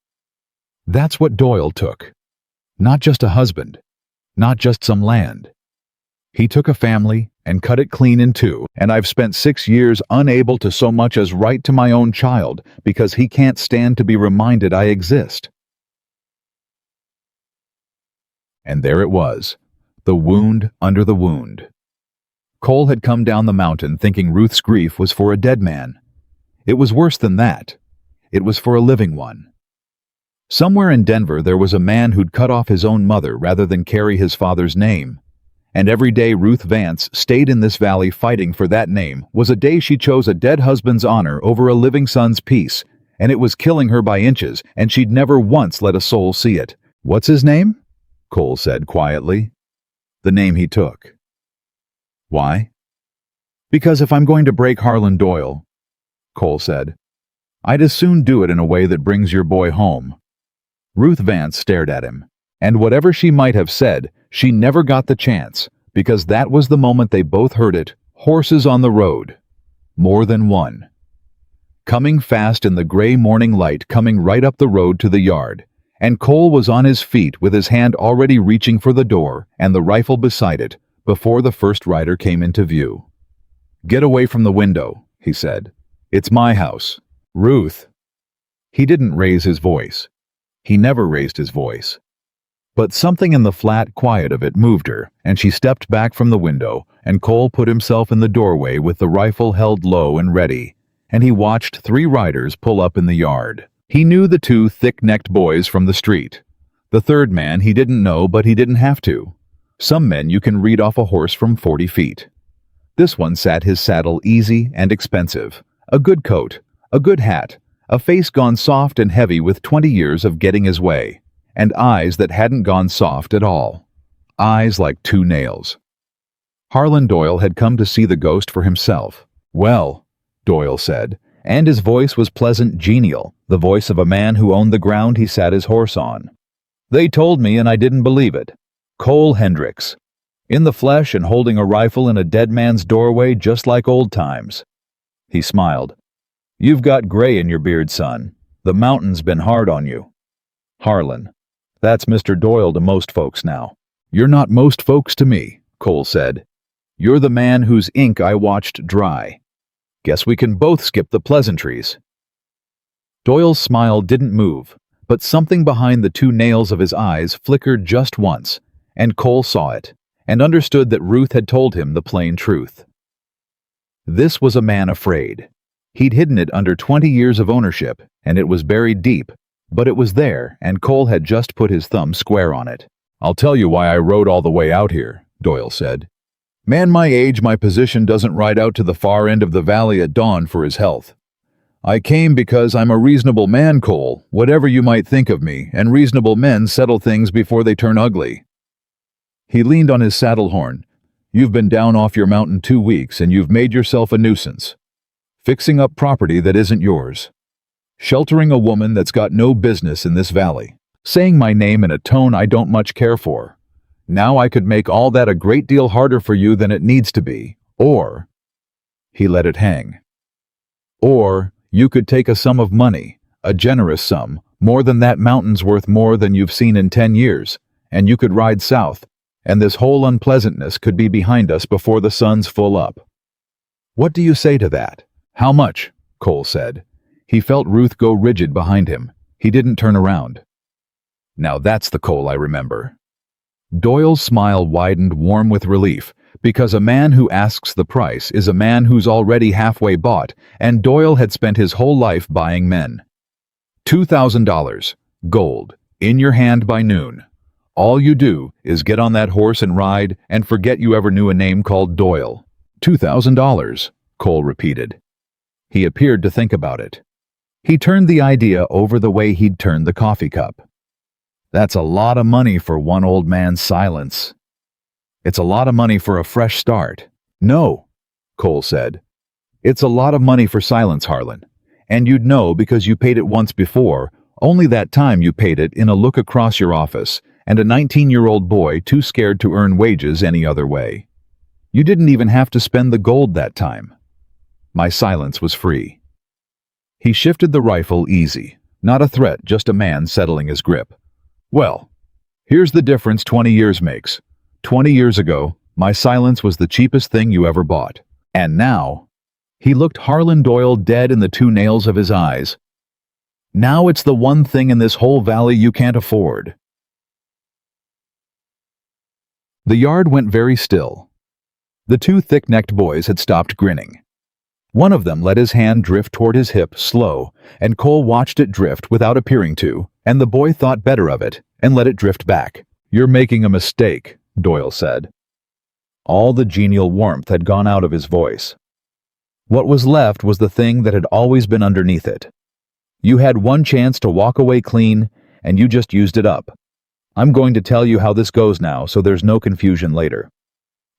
That's what Doyle took. Not just a husband, not just some land. He took a family and cut it clean in two, and I've spent 6 years unable to so much as write to my own child because he can't stand to be reminded I exist. And there it was, the wound under the wound. Cole had come down the mountain thinking Ruth's grief was for a dead man. It was worse than that. It was for a living one. Somewhere in Denver there was a man who'd cut off his own mother rather than carry his father's name. And every day Ruth Vance stayed in this valley fighting for that name was a day she chose a dead husband's honor over a living son's peace, and it was killing her by inches, and she'd never once let a soul see it. What's his name? Cole said quietly. The name he took. Why? Because if I'm going to break Harlan Doyle, Cole said, I'd as soon do it in a way that brings your boy home. Ruth Vance stared at him, and whatever she might have said, she never got the chance, because that was the moment they both heard it, horses on the road. More than one. Coming fast in the gray morning light, coming right up the road to the yard, and Cole was on his feet with his hand already reaching for the door and the rifle beside it before the first rider came into view. Get away from the window, he said. It's my house. Ruth. He didn't raise his voice. He never raised his voice. But something in the flat quiet of it moved her, and she stepped back from the window, and Cole put himself in the doorway with the rifle held low and ready, and he watched 3 riders pull up in the yard. He knew the 2 thick-necked boys from the street. The third man he didn't know, but he didn't have to. Some men you can read off a horse from 40 feet. This one sat his saddle easy and expensive. A good coat, a good hat, a face gone soft and heavy with 20 years of getting his way, and eyes that hadn't gone soft at all. Eyes like 2 nails. Harlan Doyle had come to see the ghost for himself. Well, Doyle said, and his voice was pleasant, genial, the voice of a man who owned the ground he sat his horse on. They told me and I didn't believe it. Cole Hendricks. In the flesh and holding a rifle in a dead man's doorway just like old times. He smiled. You've got gray in your beard, son. The mountain's been hard on you. Harlan. That's Mr. Doyle to most folks now. You're not most folks to me, Cole said. You're the man whose ink I watched dry. Guess we can both skip the pleasantries. Doyle's smile didn't move, but something behind the two nails of his eyes flickered just once, and Cole saw it, and understood that Ruth had told him the plain truth. This was a man afraid. He'd hidden it under 20 years of ownership, and it was buried deep, but it was there, and Cole had just put his thumb square on it. I'll tell you why I rode all the way out here, Doyle said. Man my age, my position doesn't ride out to the far end of the valley at dawn for his health. I came because I'm a reasonable man, Cole, whatever you might think of me, and reasonable men settle things before they turn ugly. He leaned on his saddle horn. You've been down off your mountain 2 weeks, and you've made yourself a nuisance. Fixing up property that isn't yours. Sheltering a woman that's got no business in this valley. Saying my name in a tone I don't much care for. Now I could make all that a great deal harder for you than it needs to be. Or, he let it hang. Or, you could take a sum of money, a generous sum, more than that mountain's worth more than you've seen in 10 years, and you could ride south, and this whole unpleasantness could be behind us before the sun's full up. What do you say to that? How much? Cole said. He felt Ruth go rigid behind him. He didn't turn around. Now that's the Cole I remember. Doyle's smile widened, warm with relief, because a man who asks the price is a man who's already halfway bought, and Doyle had spent his whole life buying men. $2,000, gold, in your hand by noon. All you do is get on that horse and ride and forget you ever knew a name called Doyle. $2,000, Cole repeated. He appeared to think about it. He turned the idea over the way he'd turned the coffee cup. That's a lot of money for one old man's silence. It's a lot of money for a fresh start. No, Cole said. It's a lot of money for silence, Harlan. And you'd know because you paid it once before, only that time you paid it in a look across your office and a 19-year-old boy too scared to earn wages any other way. You didn't even have to spend the gold that time. My silence was free. He shifted the rifle easy, not a threat, just a man settling his grip. Well, here's the difference 20 years makes. 20 years ago, my silence was the cheapest thing you ever bought. And now, he looked Harlan Doyle dead in the two nails of his eyes. Now it's the one thing in this whole valley you can't afford. The yard went very still. The two thick-necked boys had stopped grinning. One of them let his hand drift toward his hip, slow, and Cole watched it drift without appearing to, and the boy thought better of it and let it drift back. You're making a mistake, Doyle said. All the genial warmth had gone out of his voice. What was left was the thing that had always been underneath it. You had one chance to walk away clean, and you just used it up. I'm going to tell you how this goes now so there's no confusion later.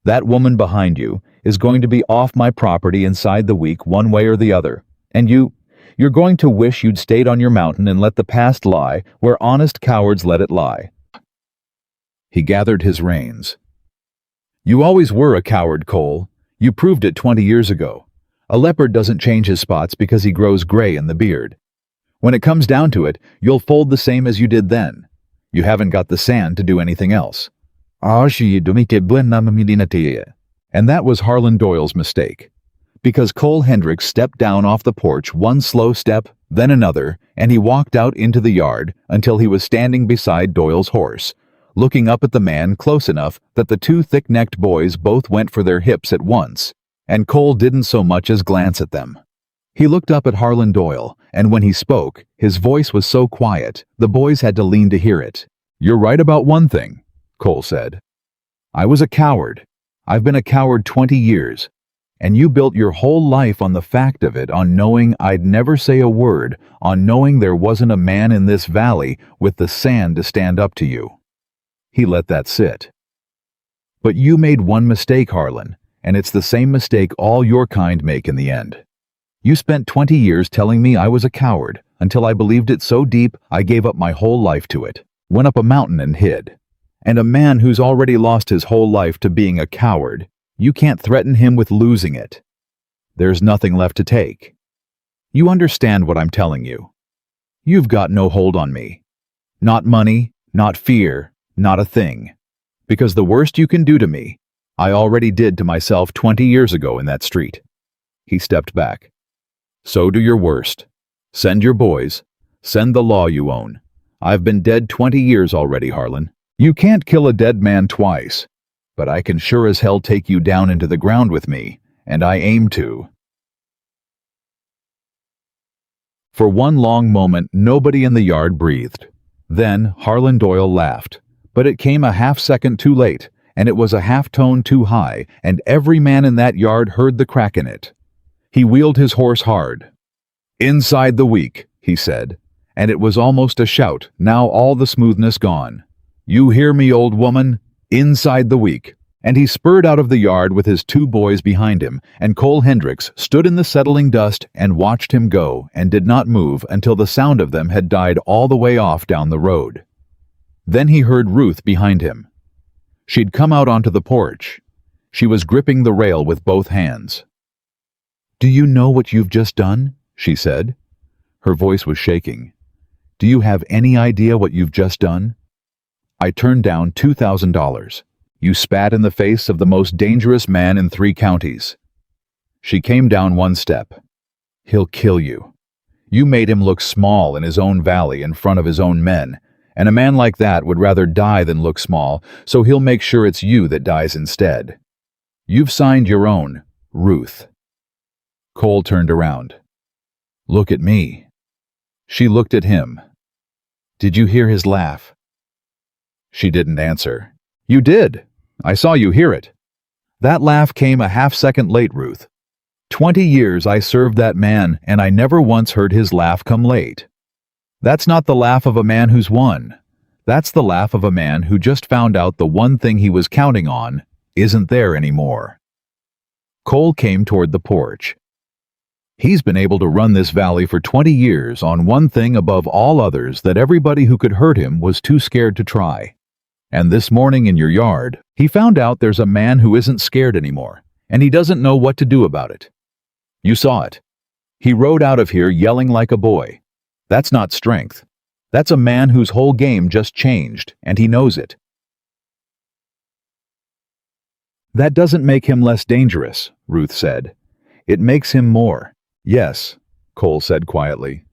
That woman behind you is going to be off my property inside the week one way or the other, and you're going to wish you'd stayed on your mountain and let the past lie where honest cowards let it lie. He gathered his reins. You always were a coward, Cole. You proved it 20 years ago. A leopard doesn't change his spots because he grows gray in the beard. When it comes down to it, you'll fold the same as you did then. You haven't got the sand to do anything else. And that was Harlan Doyle's mistake. Because Cole Hendricks stepped down off the porch one slow step, then another, and he walked out into the yard until he was standing beside Doyle's horse, looking up at the man close enough that the two thick-necked boys both went for their hips at once, and Cole didn't so much as glance at them. He looked up at Harlan Doyle, and when he spoke, his voice was so quiet, the boys had to lean to hear it. You're right about one thing, Cole said. I was a coward. I've been a coward 20 years. And you built your whole life on the fact of it, on knowing I'd never say a word, on knowing there wasn't a man in this valley with the sand to stand up to you. He let that sit. But you made one mistake, Harlan, and it's the same mistake all your kind make in the end. You spent 20 years telling me I was a coward, until I believed it so deep I gave up my whole life to it, went up a mountain and hid. And a man who's already lost his whole life to being a coward, you can't threaten him with losing it. There's nothing left to take. You understand what I'm telling you. You've got no hold on me. Not money, not fear, not a thing. Because the worst you can do to me, I already did to myself 20 years ago in that street. He stepped back. So do your worst. Send your boys. Send the law you own. I've been dead 20 years already, Harlan. You can't kill a dead man twice. But I can sure as hell take you down into the ground with me, and I aim to. For one long moment, nobody in the yard breathed. Then Harlan Doyle laughed, but it came a half-second too late, and it was a half-tone too high, and every man in that yard heard the crack in it. He wheeled his horse hard. "Inside the week," he said, and it was almost a shout, now all the smoothness gone. "You hear me, old woman? Inside the week." And he spurred out of the yard with his two boys behind him, and Cole Hendricks stood in the settling dust and watched him go and did not move until the sound of them had died all the way off down the road. Then he heard Ruth behind him. She'd come out onto the porch. She was gripping the rail with both hands. "Do you know what you've just done?" she said. Her voice was shaking. "Do you have any idea what you've just done? I turned down $2,000. You spat in the face of the most dangerous man in 3 counties. She came down one step. "He'll kill you. You made him look small in his own valley in front of his own men, and a man like that would rather die than look small, so he'll make sure it's you that dies instead. You've signed your own, Ruth." Cole turned around. "Look at me." She looked at him. "Did you hear his laugh?" She didn't answer. "You did. I saw you hear it. That laugh came a half-second late, Ruth. 20 years I served that man, and I never once heard his laugh come late. That's not the laugh of a man who's won. That's the laugh of a man who just found out the one thing he was counting on isn't there anymore." Cole came toward the porch. He's been able to run this valley for 20 years on one thing above all others that everybody who could hurt him was too scared to try. And this morning in your yard, he found out there's a man who isn't scared anymore, and he doesn't know what to do about it. You saw it. He rode out of here yelling like a boy. That's not strength. That's a man whose whole game just changed, and he knows it. "That doesn't make him less dangerous," Ruth said. "It makes him more." "Yes," Cole said quietly.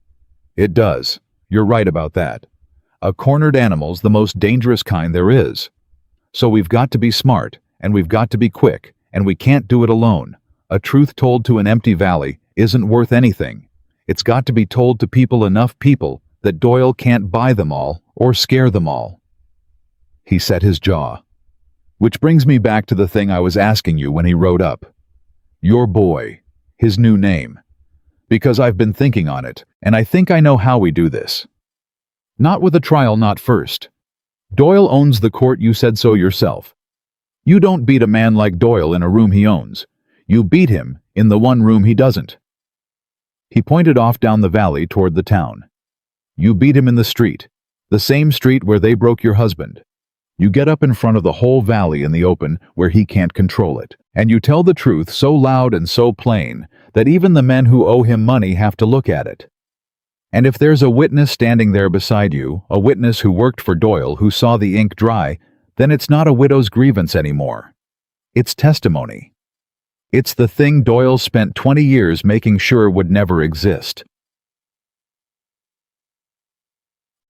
"It does. You're right about that. A cornered animal's the most dangerous kind there is. So we've got to be smart, and we've got to be quick, and we can't do it alone. A truth told to an empty valley isn't worth anything. It's got to be told to enough people that Doyle can't buy them all or scare them all." He set his jaw. "Which brings me back to the thing I was asking you when he rode up. Your boy, his new name. Because I've been thinking on it, and I think I know how we do this. Not with a trial, not first. Doyle owns the court, you said so yourself. You don't beat a man like Doyle in a room he owns. You beat him in the one room he doesn't." He pointed off down the valley toward the town. "You beat him in the street, the same street where they broke your husband. You get up in front of the whole valley in the open where he can't control it, and you tell the truth so loud and so plain that even the men who owe him money have to look at it. And if there's a witness standing there beside you, a witness who worked for Doyle who saw the ink dry, then it's not a widow's grievance anymore. It's testimony. It's the thing Doyle spent 20 years making sure would never exist."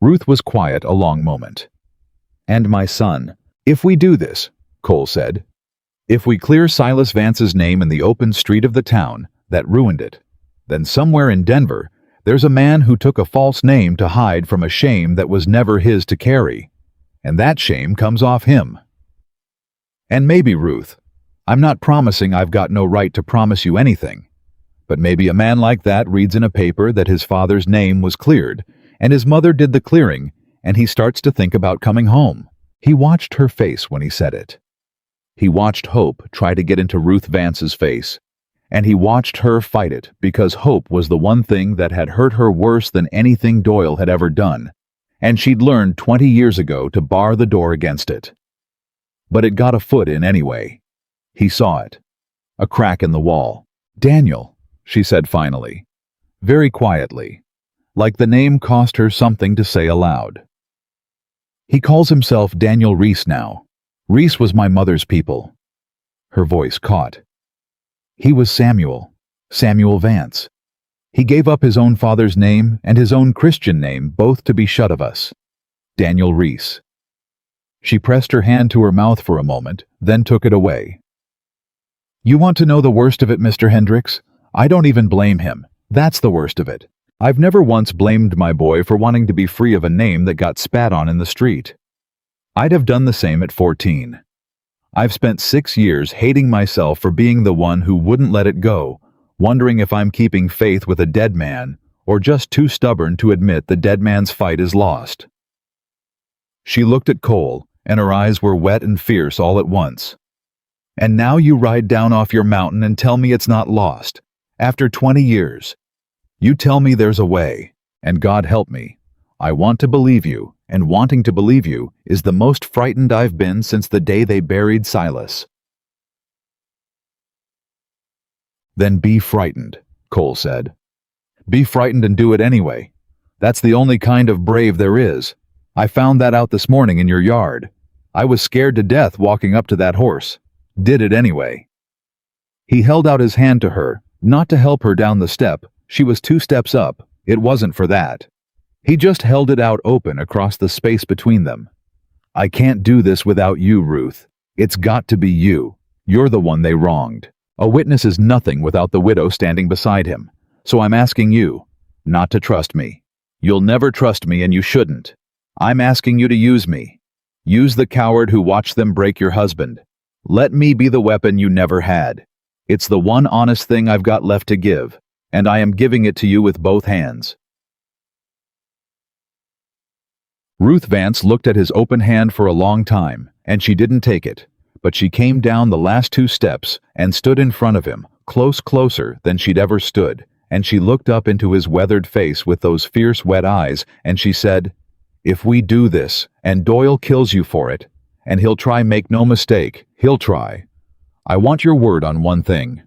Ruth was quiet a long moment. "And my son, if we do this," Cole said, "if we clear Silas Vance's name in the open street of the town that ruined it, then somewhere in Denver, there's a man who took a false name to hide from a shame that was never his to carry, and that shame comes off him. And maybe, Ruth, I'm not promising I've got no right to promise you anything, but maybe a man like that reads in a paper that his father's name was cleared, and his mother did the clearing, and he starts to think about coming home." He watched her face when he said it. He watched hope try to get into Ruth Vance's face, and he watched her fight it because hope was the one thing that had hurt her worse than anything Doyle had ever done, and she'd learned 20 years ago to bar the door against it. But it got a foot in anyway. He saw it. A crack in the wall. "Daniel," she said finally, very quietly, like the name cost her something to say aloud. "He calls himself Daniel Reese now. Reese was my mother's people." Her voice caught. "He was Samuel Vance. He gave up his own father's name and his own Christian name, both to be shut of us. Daniel Reese." She pressed her hand to her mouth for a moment, then took it away. "You want to know the worst of it, Mr. Hendricks? I don't even blame him. That's the worst of it. I've never once blamed my boy for wanting to be free of a name that got spat on in the street. I'd have done the same at 14. I've spent 6 years hating myself for being the one who wouldn't let it go, wondering if I'm keeping faith with a dead man, or just too stubborn to admit the dead man's fight is lost." She looked at Cole, and her eyes were wet and fierce all at once. "And now you ride down off your mountain and tell me it's not lost. After 20 years. You tell me there's a way, and God help me. I want to believe you, and wanting to believe you is the most frightened I've been since the day they buried Silas." "Then be frightened," Cole said. "Be frightened and do it anyway. That's the only kind of brave there is. I found that out this morning in your yard. I was scared to death walking up to that horse. Did it anyway." He held out his hand to her, not to help her down the step. She was 2 steps up. It wasn't for that. He just held it out open across the space between them. "I can't do this without you, Ruth. It's got to be you. You're the one they wronged. A witness is nothing without the widow standing beside him. So I'm asking you not to trust me. You'll never trust me, and you shouldn't. I'm asking you to use me. Use the coward who watched them break your husband. Let me be the weapon you never had. It's the one honest thing I've got left to give, and I am giving it to you with both hands." Ruth Vance looked at his open hand for a long time, and she didn't take it, but she came down the last 2 steps and stood in front of him, closer than she'd ever stood, and she looked up into his weathered face with those fierce wet eyes, and she said, "If we do this, and Doyle kills you for it, and he'll try, make no mistake, he'll try. I want your word on one thing.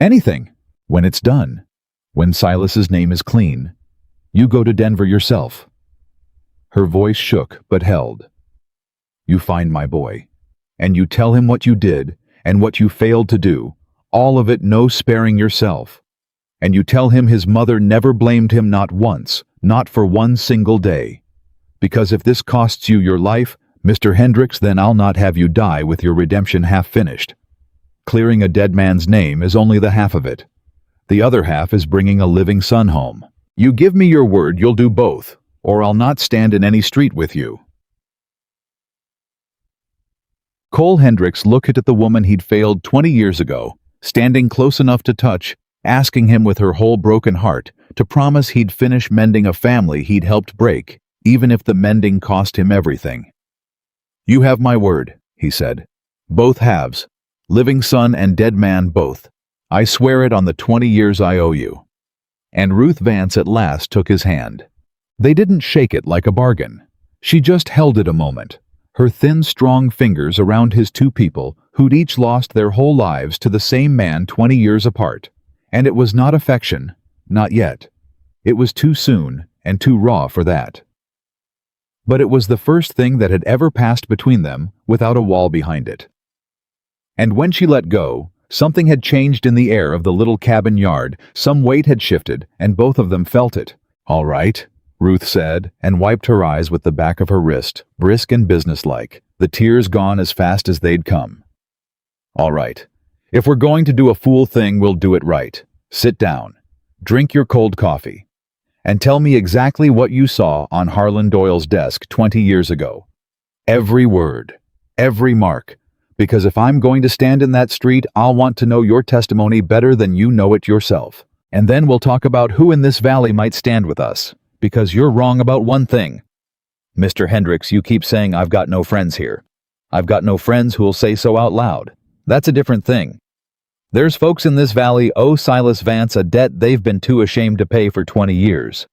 Anything. When it's done, when Silas's name is clean, you go to Denver yourself." Her voice shook but held. "You find my boy, and you tell him what you did and what you failed to do, all of it, no sparing yourself. And you tell him his mother never blamed him, not once, not for one single day. Because if this costs you your life, Mr. Hendricks, then I'll not have you die with your redemption half finished. Clearing a dead man's name is only the half of it. The other half is bringing a living son home. You give me your word you'll do both, or I'll not stand in any street with you." Cole Hendricks looked at the woman he'd failed 20 years ago, standing close enough to touch, asking him with her whole broken heart to promise he'd finish mending a family he'd helped break, even if the mending cost him everything. "You have my word," he said. "Both halves. Living son and dead man both. I swear it on the 20 years I owe you." And Ruth Vance at last took his hand. They didn't shake it like a bargain. She just held it a moment, her thin, strong fingers around his 2 people who'd each lost their whole lives to the same man 20 years apart. And it was not affection, not yet. It was too soon and too raw for that. But it was the first thing that had ever passed between them without a wall behind it. And when she let go, something had changed in the air of the little cabin yard. Some weight had shifted, and both of them felt it. "All right," Ruth said, and wiped her eyes with the back of her wrist, brisk and businesslike, the tears gone as fast as they'd come. "All right. If we're going to do a fool thing, we'll do it right. Sit down. Drink your cold coffee. And tell me exactly what you saw on Harlan Doyle's desk 20 years ago. Every word. Every mark. Because if I'm going to stand in that street, I'll want to know your testimony better than you know it yourself. And then we'll talk about who in this valley might stand with us. Because you're wrong about one thing. Mr. Hendricks, you keep saying I've got no friends here. I've got no friends who'll say so out loud. That's a different thing. There's folks in this valley owe Silas Vance a debt they've been too ashamed to pay for 20 years.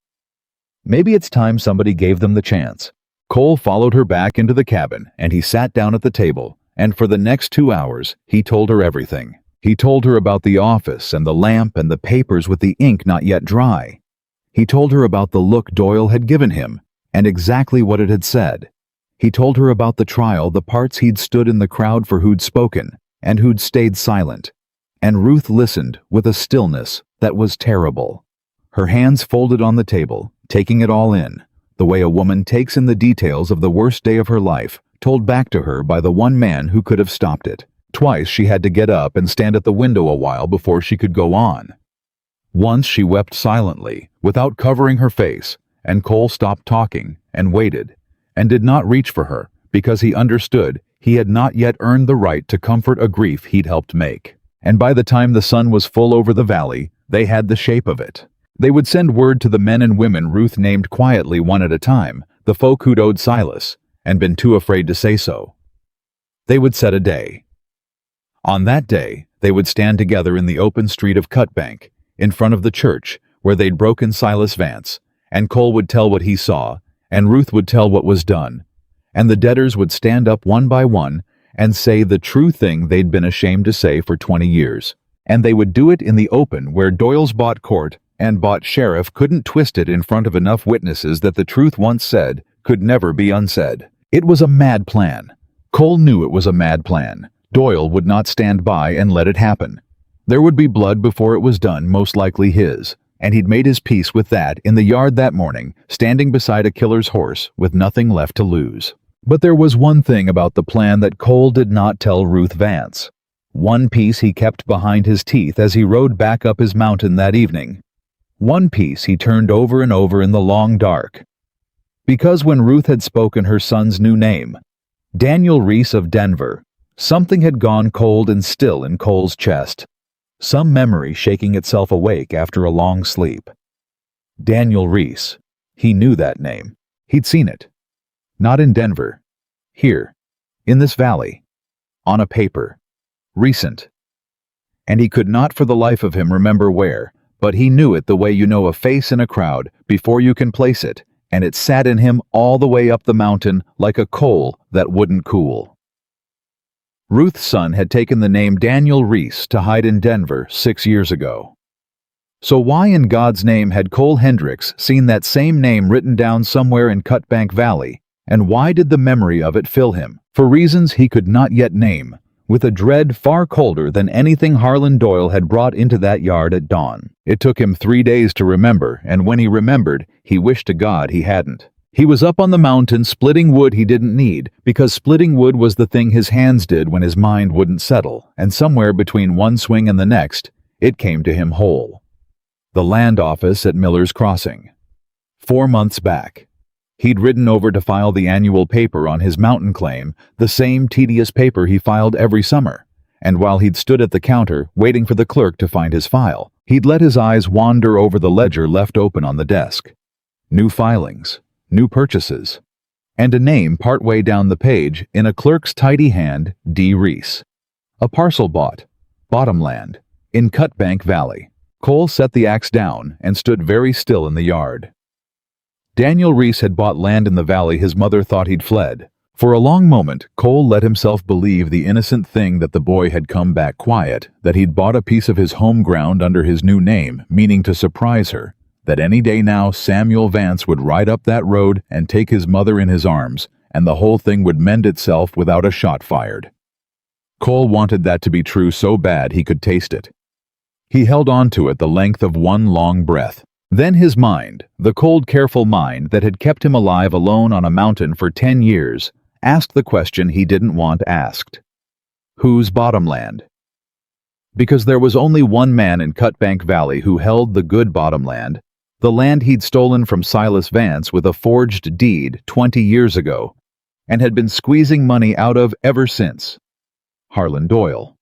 Maybe it's time somebody gave them the chance. Cole followed her back into the cabin, and he sat down at the table, and for the next 2 hours, he told her everything. He told her about the office and the lamp and the papers with the ink not yet dry. He told her about the look Doyle had given him, and exactly what it had said. He told her about the trial, the parts he'd stood in the crowd for who'd spoken, and who'd stayed silent. And Ruth listened with a stillness that was terrible. Her hands folded on the table, taking it all in, the way a woman takes in the details of the worst day of her life, told back to her by the one man who could have stopped it. Twice she had to get up and stand at the window a while before she could go on. Once she wept silently, without covering her face, and Cole stopped talking and waited, and did not reach for her, because he understood he had not yet earned the right to comfort a grief he'd helped make. And by the time the sun was full over the valley, they had the shape of it. They would send word to the men and women Ruth named quietly one at a time, the folk who'd owed Silas, and been too afraid to say so. They would set a day. On that day, they would stand together in the open street of Cutbank, in front of the church, where they'd broken Silas Vance, and Cole would tell what he saw, and Ruth would tell what was done, and the debtors would stand up one by one and say the true thing they'd been ashamed to say for 20 years. And they would do it in the open, where Doyle's bought court and bought sheriff couldn't twist it in front of enough witnesses that the truth once said could never be unsaid. It was a mad plan. Cole knew it was a mad plan. Doyle would not stand by and let it happen. There would be blood before it was done, most likely his, and he'd made his peace with that in the yard that morning, standing beside a killer's horse with nothing left to lose. But there was one thing about the plan that Cole did not tell Ruth Vance. One piece he kept behind his teeth as he rode back up his mountain that evening. One piece he turned over and over in the long dark. Because when Ruth had spoken her son's new name, Daniel Reese of Denver, something had gone cold and still in Cole's chest. Some memory shaking itself awake after a long sleep. Daniel Reese. He knew that name. He'd seen it. Not in Denver. Here. In this valley. On a paper. Recent. And he could not for the life of him remember where, but he knew it the way you know a face in a crowd before you can place it, and it sat in him all the way up the mountain like a coal that wouldn't cool. Ruth's son had taken the name Daniel Reese to hide in Denver 6 years ago. So why in God's name had Cole Hendricks seen that same name written down somewhere in Cutbank Valley, and why did the memory of it fill him, for reasons he could not yet name, with a dread far colder than anything Harlan Doyle had brought into that yard at dawn? It took him 3 days to remember, and when he remembered, he wished to God he hadn't. He was up on the mountain splitting wood he didn't need, because splitting wood was the thing his hands did when his mind wouldn't settle, and somewhere between one swing and the next, it came to him whole. The land office at Miller's Crossing. 4 months back. He'd ridden over to file the annual paper on his mountain claim, the same tedious paper he filed every summer, and while he'd stood at the counter, waiting for the clerk to find his file, he'd let his eyes wander over the ledger left open on the desk. New filings. New purchases, and a name partway down the page in a clerk's tidy hand, D. Reese. A parcel bought, bottomland, in Cutbank Valley. Cole set the axe down and stood very still in the yard. Daniel Reese had bought land in the valley his mother thought he'd fled. For a long moment, Cole let himself believe the innocent thing that the boy had come back quiet, that he'd bought a piece of his home ground under his new name, meaning to surprise her, that any day now Samuel Vance would ride up that road and take his mother in his arms, and the whole thing would mend itself without a shot fired. Cole wanted that to be true so bad he could taste it. He held on to it the length of one long breath. Then his mind, the cold, careful mind that had kept him alive alone on a mountain for 10 years, asked the question he didn't want asked. Whose bottomland? Because there was only one man in Cutbank Valley who held the good bottomland, the land he'd stolen from Silas Vance with a forged deed 20 years ago, and had been squeezing money out of ever since. Harlan Doyle.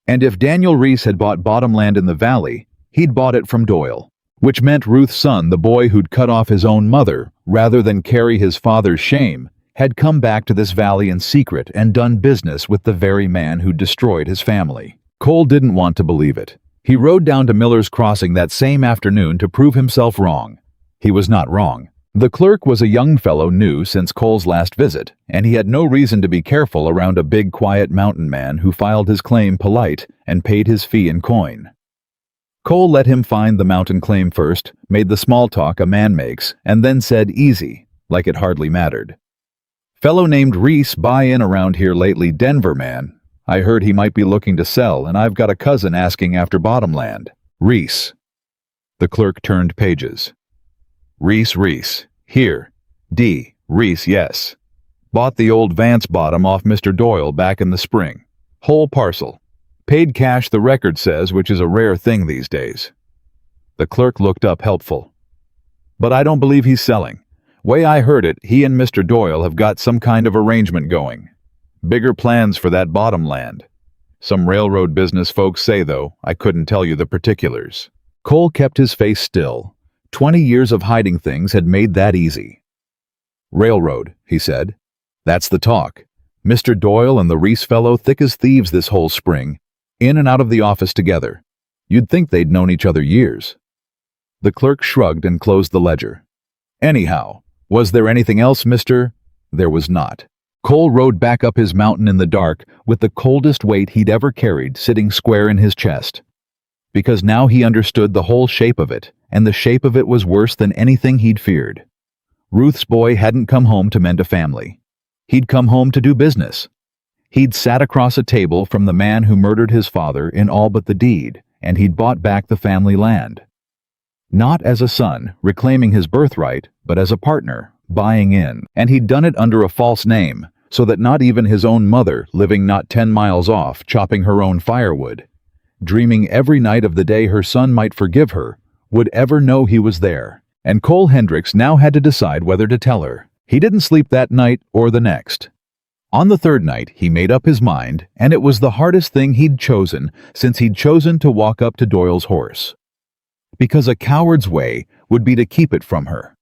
And if Daniel Reese had bought bottomland in the valley, he'd bought it from Doyle, which meant Ruth's son, the boy who'd cut off his own mother, rather than carry his father's shame, had come back to this valley in secret and done business with the very man who'd destroyed his family. Cole didn't want to believe it. He rode down to Miller's Crossing that same afternoon to prove himself wrong. He was not wrong. The clerk was a young fellow new since Cole's last visit, and he had no reason to be careful around a big, quiet mountain man who filed his claim polite and paid his fee in coin. Cole let him find the mountain claim first, made the small talk a man makes, and then said easy, like it hardly mattered. Fellow named Reese buy in around here lately, Denver man. I heard he might be looking to sell, and I've got a cousin asking after bottomland. Reese. The clerk turned pages. Reese. Here. D. Reese, yes. Bought the old Vance bottom off Mr. Doyle back in the spring. Whole parcel. Paid cash, the record says, which is a rare thing these days. The clerk looked up helpful. But I don't believe he's selling. Way I heard it, he and Mr. Doyle have got some kind of arrangement going. Bigger plans for that bottom land. Some railroad business folks say, though. I couldn't tell you the particulars. Cole kept his face still. 20 years of hiding things had made that easy. Railroad, he said. That's the talk. Mr. Doyle and the Reese fellow thick as thieves this whole spring, in and out of the office together. You'd think they'd known each other years. The clerk shrugged and closed the ledger. Anyhow, was there anything else, Mr.? There was not. Cole rode back up his mountain in the dark with the coldest weight he'd ever carried sitting square in his chest. Because now he understood the whole shape of it, and the shape of it was worse than anything he'd feared. Ruth's boy hadn't come home to mend a family. He'd come home to do business. He'd sat across a table from the man who murdered his father in all but the deed, and he'd bought back the family land. Not as a son, reclaiming his birthright, but as a partner, buying in. And he'd done it under a false name, so that not even his own mother, living not 10 miles off, chopping her own firewood, dreaming every night of the day her son might forgive her, would ever know he was there. And Cole Hendricks now had to decide whether to tell her. He didn't sleep that night or the next. On the third night, he made up his mind, and it was the hardest thing he'd chosen since he'd chosen to walk up to Doyle's horse. Because a coward's way would be to keep it from her,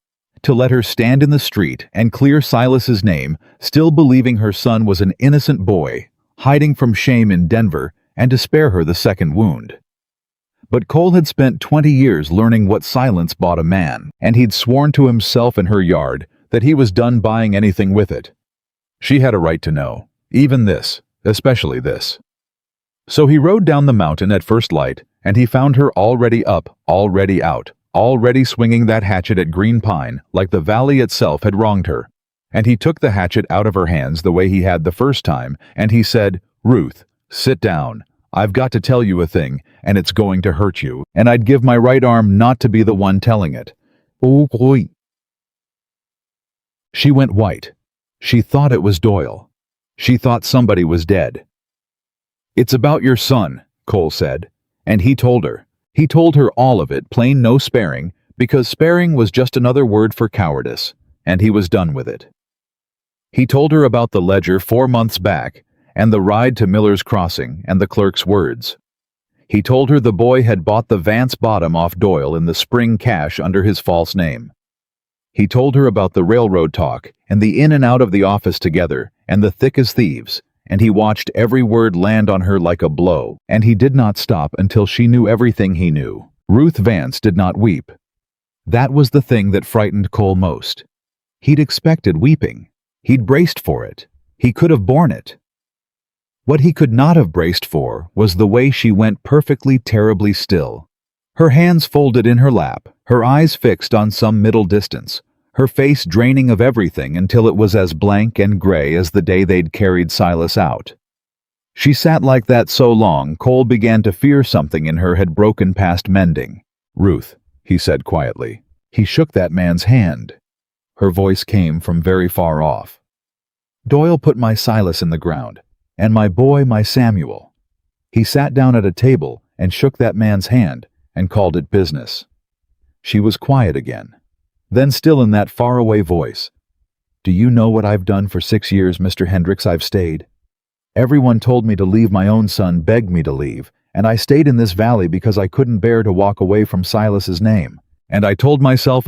to let her stand in the street and clear Silas's name, still believing her son was an innocent boy, hiding from shame in Denver, and to spare her the second wound. But Cole had spent 20 years learning what silence bought a man, and he'd sworn to himself in her yard that he was done buying anything with it. She had a right to know, even this, especially this. So he rode down the mountain at first light, and he found her already up, already out, already swinging that hatchet at Green Pine like the valley itself had wronged her. And he took the hatchet out of her hands the way he had the first time, and he said, "Ruth, sit down. I've got to tell you a thing, and it's going to hurt you, and I'd give my right arm not to be the one telling it." Oh. She went white. She thought it was Doyle. She thought somebody was dead. "It's about your son," Cole said, and he told her. He told her all of it, plain no sparing, because sparing was just another word for cowardice, and he was done with it. He told her about the ledger 4 months back, and the ride to Miller's Crossing, and the clerk's words. He told her the boy had bought the Vance bottom off Doyle in the spring cash under his false name. He told her about the railroad talk, and the in and out of the office together, and the thick as thieves, and he watched every word land on her like a blow, and he did not stop until she knew everything he knew. Ruth Vance did not weep. That was the thing that frightened Cole most. He'd expected weeping. He'd braced for it. He could have borne it. What he could not have braced for was the way she went perfectly terribly still. Her hands folded in her lap, her eyes fixed on some middle distance, her face draining of everything until it was as blank and gray as the day they'd carried Silas out. She sat like that so long, Cole began to fear something in her had broken past mending. "Ruth," he said quietly. He shook that man's hand. Her voice came from very far off. "Doyle put my Silas in the ground, and my boy my Samuel." He sat down at a table and shook that man's hand and called it business. She was quiet again. Then still in that faraway voice, "Do you know what I've done for 6 years, Mr. Hendricks? I've stayed. Everyone told me to leave, my own son begged me to leave, and I stayed in this valley because I couldn't bear to walk away from Silas's name. And I told myself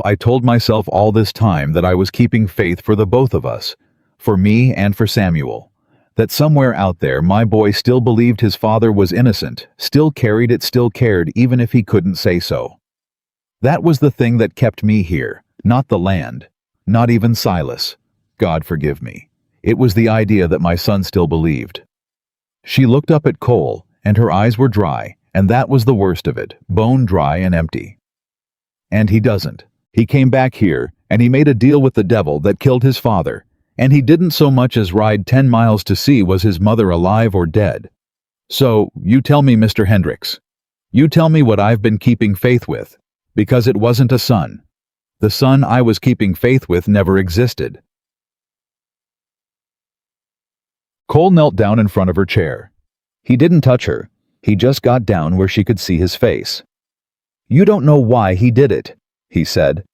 all this time that I was keeping faith for the both of us, for me and for Samuel. That somewhere out there my boy still believed his father was innocent, still carried it, still cared even if he couldn't say so. That was the thing that kept me here, not the land, not even Silas. God forgive me. It was the idea that my son still believed. She looked up at Cole, and her eyes were dry, and that was the worst of it, bone dry and empty. And he doesn't. He came back here, and he made a deal with the devil that killed his father, and he didn't so much as ride 10 miles to see was his mother alive or dead. So, you tell me, Mr. Hendricks. You tell me what I've been keeping faith with, because it wasn't a son. The son I was keeping faith with never existed. Cole knelt down in front of her chair. He didn't touch her. He just got down where she could see his face. You don't know why he did it, he said.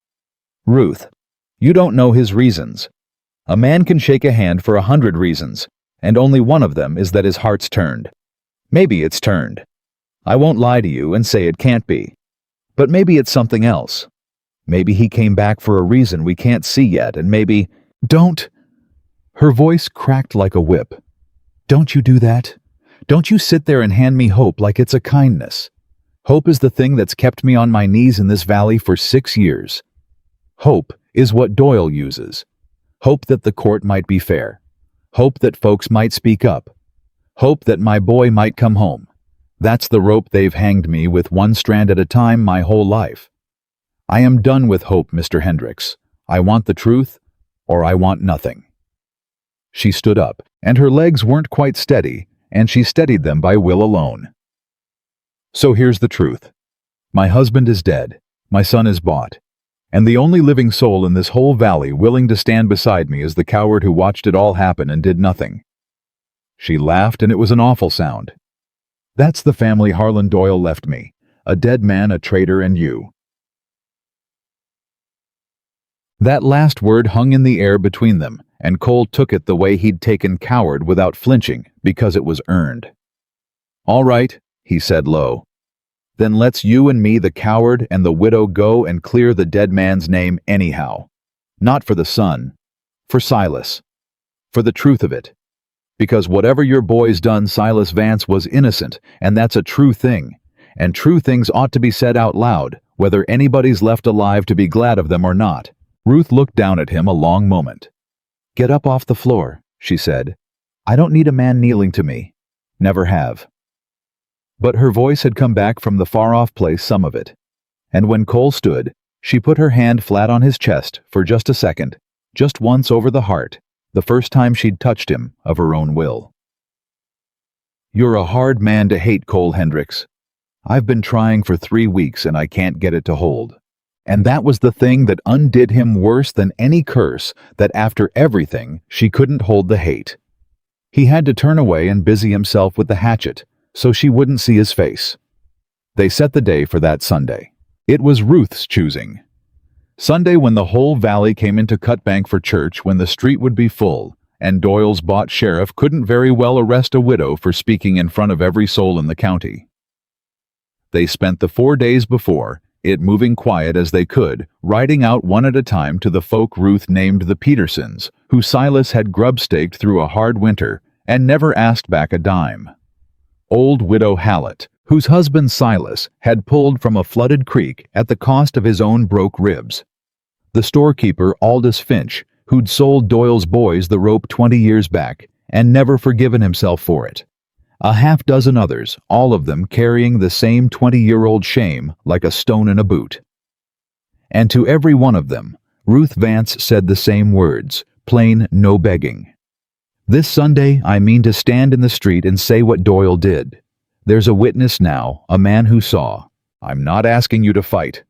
Ruth, you don't know his reasons. A man can shake a hand for 100 reasons, and only one of them is that his heart's turned. Maybe it's turned. I won't lie to you and say it can't be. But maybe it's something else. Maybe he came back for a reason we can't see yet, and maybe... Don't! Her voice cracked like a whip. Don't you do that. Don't you sit there and hand me hope like it's a kindness. Hope is the thing that's kept me on my knees in this valley for 6 years. Hope is what Doyle uses. Hope that the court might be fair. Hope that folks might speak up. Hope that my boy might come home. That's the rope they've hanged me with, one strand at a time, my whole life. I am done with hope, Mr. Hendricks. I want the truth, or I want nothing. She stood up, and her legs weren't quite steady, and she steadied them by will alone. So here's the truth. My husband is dead, my son is bought, and the only living soul in this whole valley willing to stand beside me is the coward who watched it all happen and did nothing. She laughed, and it was an awful sound. That's the family Harlan Doyle left me, a dead man, a traitor, and you. That last word hung in the air between them, and Cole took it the way he'd taken coward without flinching, because it was earned. All right, he said low. Then let's you and me, the coward and the widow, go and clear the dead man's name anyhow. Not for the son, for Silas, for the truth of it. Because whatever your boy's done, Silas Vance was innocent, and that's a true thing. And true things ought to be said out loud, whether anybody's left alive to be glad of them or not. Ruth looked down at him a long moment. Get up off the floor, she said. I don't need a man kneeling to me. Never have. But her voice had come back from the far-off place, some of it. And when Cole stood, she put her hand flat on his chest for just a second, just once over the heart, the first time she'd touched him of her own will. You're a hard man to hate, Cole Hendricks. I've been trying for 3 weeks and I can't get it to hold. And that was the thing that undid him worse than any curse, that after everything, she couldn't hold the hate. He had to turn away and busy himself with the hatchet, so she wouldn't see his face. They set the day for that Sunday. It was Ruth's choosing. Sunday, when the whole valley came into Cutbank for church, when the street would be full, and Doyle's bought sheriff couldn't very well arrest a widow for speaking in front of every soul in the county. They spent the 4 days before, it moving quiet as they could, riding out one at a time to the folk Ruth named the Petersons, who Silas had grub-staked through a hard winter and never asked back a dime. Old widow Hallett, whose husband Silas had pulled from a flooded creek at the cost of his own broke ribs. The storekeeper Aldous Finch, who'd sold Doyle's boys the rope 20 years back and never forgiven himself for it. A half-dozen others, all of them carrying the same 20-year-old shame like a stone in a boot. And to every one of them, Ruth Vance said the same words, plain no begging. This Sunday I mean to stand in the street and say what Doyle did. There's a witness now, a man who saw. I'm not asking you to fight.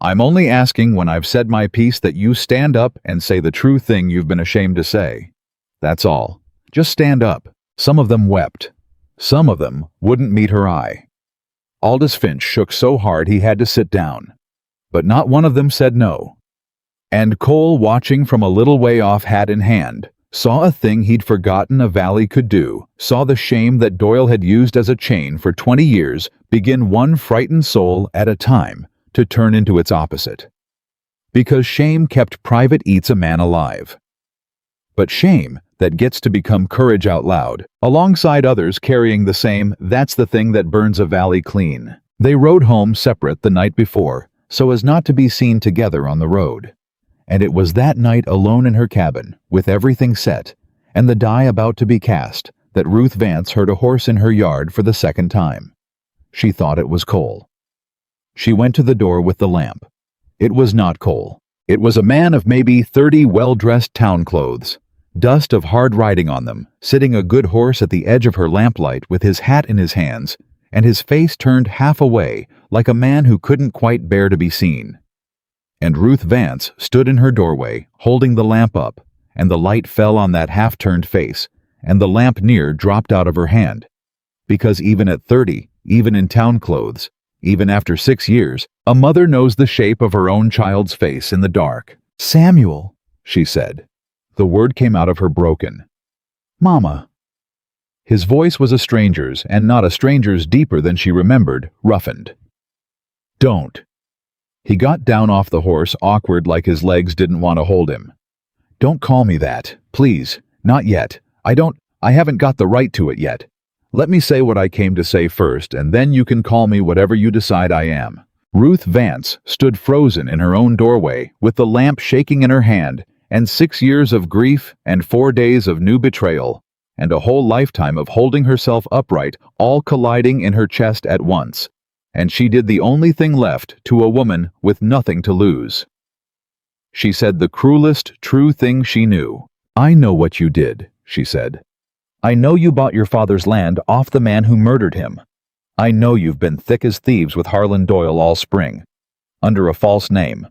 I'm only asking, when I've said my piece, that you stand up and say the true thing you've been ashamed to say. That's all. Just stand up. Some of them wept. Some of them wouldn't meet her eye. Aldous Finch shook so hard he had to sit down. But not one of them said no. And Cole, watching from a little way off hat in hand, saw a thing he'd forgotten a valley could do, saw the shame that Doyle had used as a chain for 20 years begin one frightened soul at a time to turn into its opposite. Because shame kept Private Eats a man alive. But shame that gets to become courage out loud, alongside others carrying the same, that's the thing that burns a valley clean. They rode home separate the night before, so as not to be seen together on the road. And it was that night alone in her cabin, with everything set, and the die about to be cast, that Ruth Vance heard a horse in her yard for the second time. She thought it was Cole. She went to the door with the lamp. It was not Cole. It was a man of maybe 30 well-dressed town clothes, dust of hard riding on them, sitting a good horse at the edge of her lamplight with his hat in his hands, and his face turned half away, like a man who couldn't quite bear to be seen. And Ruth Vance stood in her doorway, holding the lamp up, and the light fell on that half-turned face, and the lamp near dropped out of her hand. Because even at 30, even in town clothes, even after 6 years, a mother knows the shape of her own child's face in the dark. "Samuel," she said. The word came out of her broken. "Mama." His voice was a stranger's, and not a stranger's deeper than she remembered, roughened. "Don't." He got down off the horse, awkward like his legs didn't want to hold him. "Don't call me that, please. Not yet. I haven't got the right to it yet. Let me say what I came to say first, and then you can call me whatever you decide I am." Ruth Vance stood frozen in her own doorway, with the lamp shaking in her hand, and 6 years of grief and 4 days of new betrayal, and a whole lifetime of holding herself upright, all colliding in her chest at once. And she did the only thing left to a woman with nothing to lose. She said the cruelest, true thing she knew. "I know what you did," she said. "I know you bought your father's land off the man who murdered him. I know you've been thick as thieves with Harlan Doyle all spring, under a false name,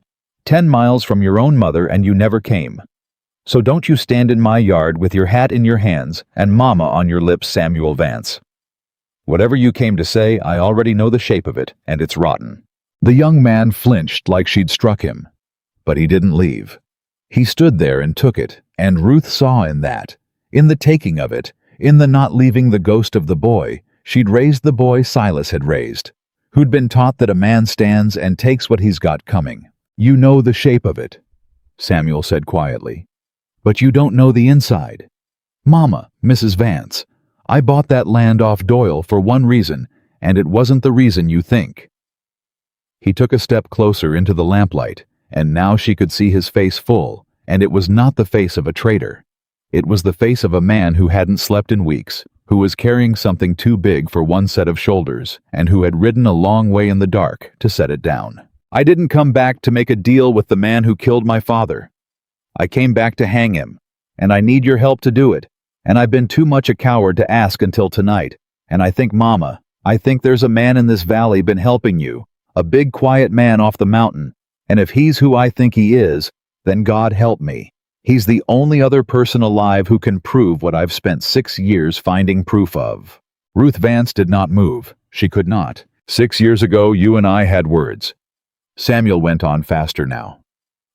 10 miles from your own mother, and you never came. So don't you stand in my yard with your hat in your hands and mama on your lips, Samuel Vance. Whatever you came to say, I already know the shape of it, and it's rotten." The young man flinched like she'd struck him, but he didn't leave. He stood there and took it, and Ruth saw in that, in the taking of it, in the not leaving the ghost of the boy, she'd raised the boy Silas had raised, who'd been taught that a man stands and takes what he's got coming. "You know the shape of it," Samuel said quietly, "but you don't know the inside. Mama, Mrs. Vance, I bought that land off Doyle for one reason, and it wasn't the reason you think." He took a step closer into the lamplight, and now she could see his face full, and it was not the face of a traitor. It was the face of a man who hadn't slept in weeks, who was carrying something too big for one set of shoulders, and who had ridden a long way in the dark to set it down. "I didn't come back to make a deal with the man who killed my father. I came back to hang him, and I need your help to do it. And I've been too much a coward to ask until tonight. And I think, Mama, I think there's a man in this valley been helping you, a big quiet man off the mountain. And if he's who I think he is, then God help me. He's the only other person alive who can prove what I've spent 6 years finding proof of." Ruth Vance did not move. She could not. "6 years ago, you and I had words." Samuel went on faster now.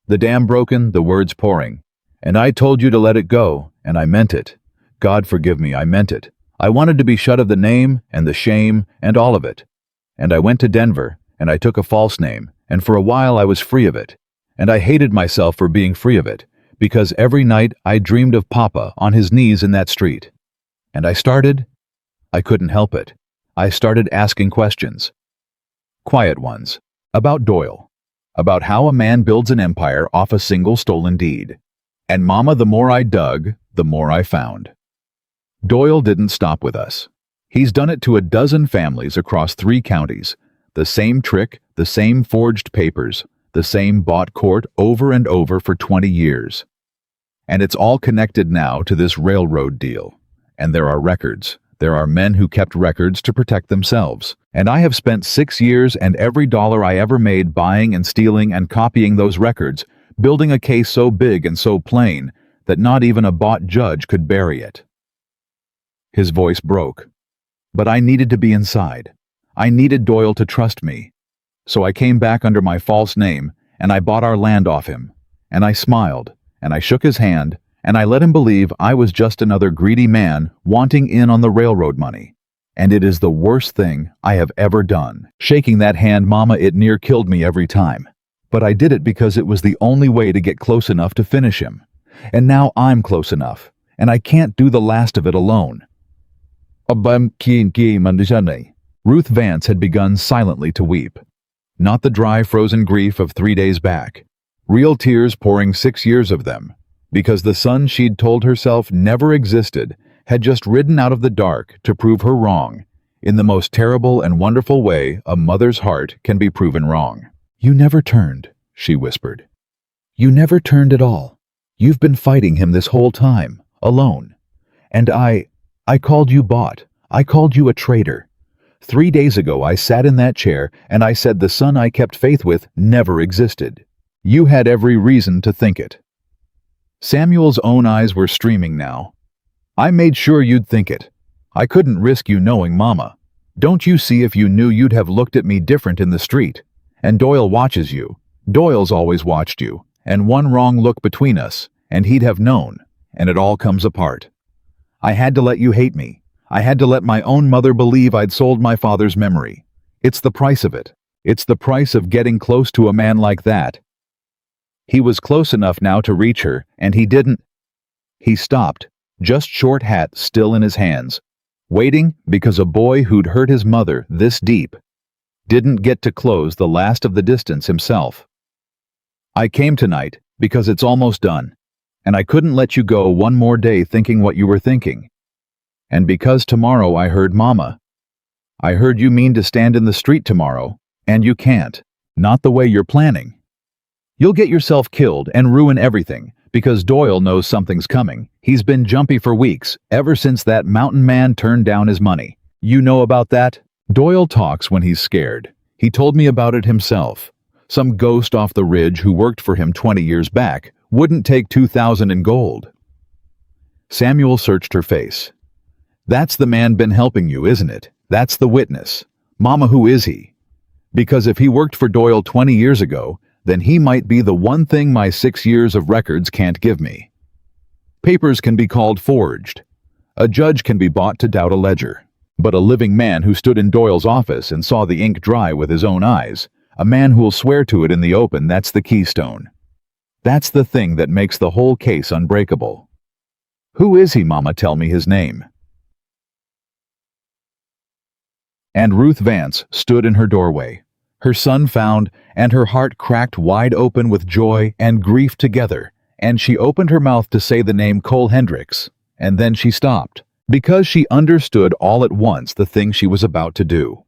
"The dam broken, the words pouring. And I told you to let it go, and I meant it. God forgive me, I meant it. I wanted to be shut of the name and the shame and all of it. And I went to Denver, and I took a false name, and for a while I was free of it. And I hated myself for being free of it, because every night I dreamed of Papa on his knees in that street. And I couldn't help it. I started asking questions. Quiet ones. About Doyle. About how a man builds an empire off a single stolen deed. And Mama, the more I dug, the more I found. Doyle didn't stop with us. He's done it to a dozen families across 3 counties. The same trick, the same forged papers, the same bought court over and over for 20 years. And it's all connected now to this railroad deal. And there are records. There are men who kept records to protect themselves. And I have spent 6 years and every dollar I ever made buying and stealing and copying those records, building a case so big and so plain that not even a bought judge could bury it." His voice broke. "But I needed to be inside. I needed Doyle to trust me. So I came back under my false name, and I bought our land off him. And I smiled, and I shook his hand, and I let him believe I was just another greedy man wanting in on the railroad money. And it is the worst thing I have ever done. Shaking that hand, Mama, it near killed me every time. But I did it because it was the only way to get close enough to finish him. And now I'm close enough, and I can't do the last of it alone." Ruth Vance had begun silently to weep. Not the dry, frozen grief of 3 days back. Real tears pouring 6 years of them, because the son she'd told herself never existed had just ridden out of the dark to prove her wrong, in the most terrible and wonderful way a mother's heart can be proven wrong. "You never turned," she whispered. "You never turned at all. You've been fighting him this whole time, alone. And I called you bought. I called you a traitor. 3 days ago I sat in that chair and I said the son I kept faith with never existed. You had every reason to think it." Samuel's own eyes were streaming now. "I made sure you'd think it. I couldn't risk you knowing, Mama. Don't you see, if you knew, you'd have looked at me different in the street. And Doyle watches you. Doyle's always watched you. And one wrong look between us, and he'd have known, and it all comes apart. I had to let you hate me. I had to let my own mother believe I'd sold my father's memory. It's the price of it. It's the price of getting close to a man like that." He was close enough now to reach her, and he didn't. He stopped, just short hat still in his hands, waiting because a boy who'd hurt his mother this deep didn't get to close the last of the distance himself. "I came tonight because it's almost done, and I couldn't let you go one more day thinking what you were thinking. And because tomorrow I heard Mama. I heard you mean to stand in the street tomorrow, and you can't. Not the way you're planning. You'll get yourself killed and ruin everything, because Doyle knows something's coming. He's been jumpy for weeks, ever since that mountain man turned down his money. You know about that? Doyle talks when he's scared. He told me about it himself. Some ghost off the ridge who worked for him 20 years back wouldn't take 2,000 in gold." Samuel searched her face. "That's the man been helping you, isn't it? That's the witness. Mama, who is he? Because if he worked for Doyle 20 years ago, then he might be the one thing my 6 years of records can't give me. Papers can be called forged. A judge can be bought to doubt a ledger. But a living man who stood in Doyle's office and saw the ink dry with his own eyes, a man who'll swear to it in the open, that's the keystone. That's the thing that makes the whole case unbreakable. Who is he, Mama? Tell me his name." And Ruth Vance stood in her doorway, her son found, and her heart cracked wide open with joy and grief together, and she opened her mouth to say the name Cole Hendricks, and then she stopped, because she understood all at once the thing she was about to do.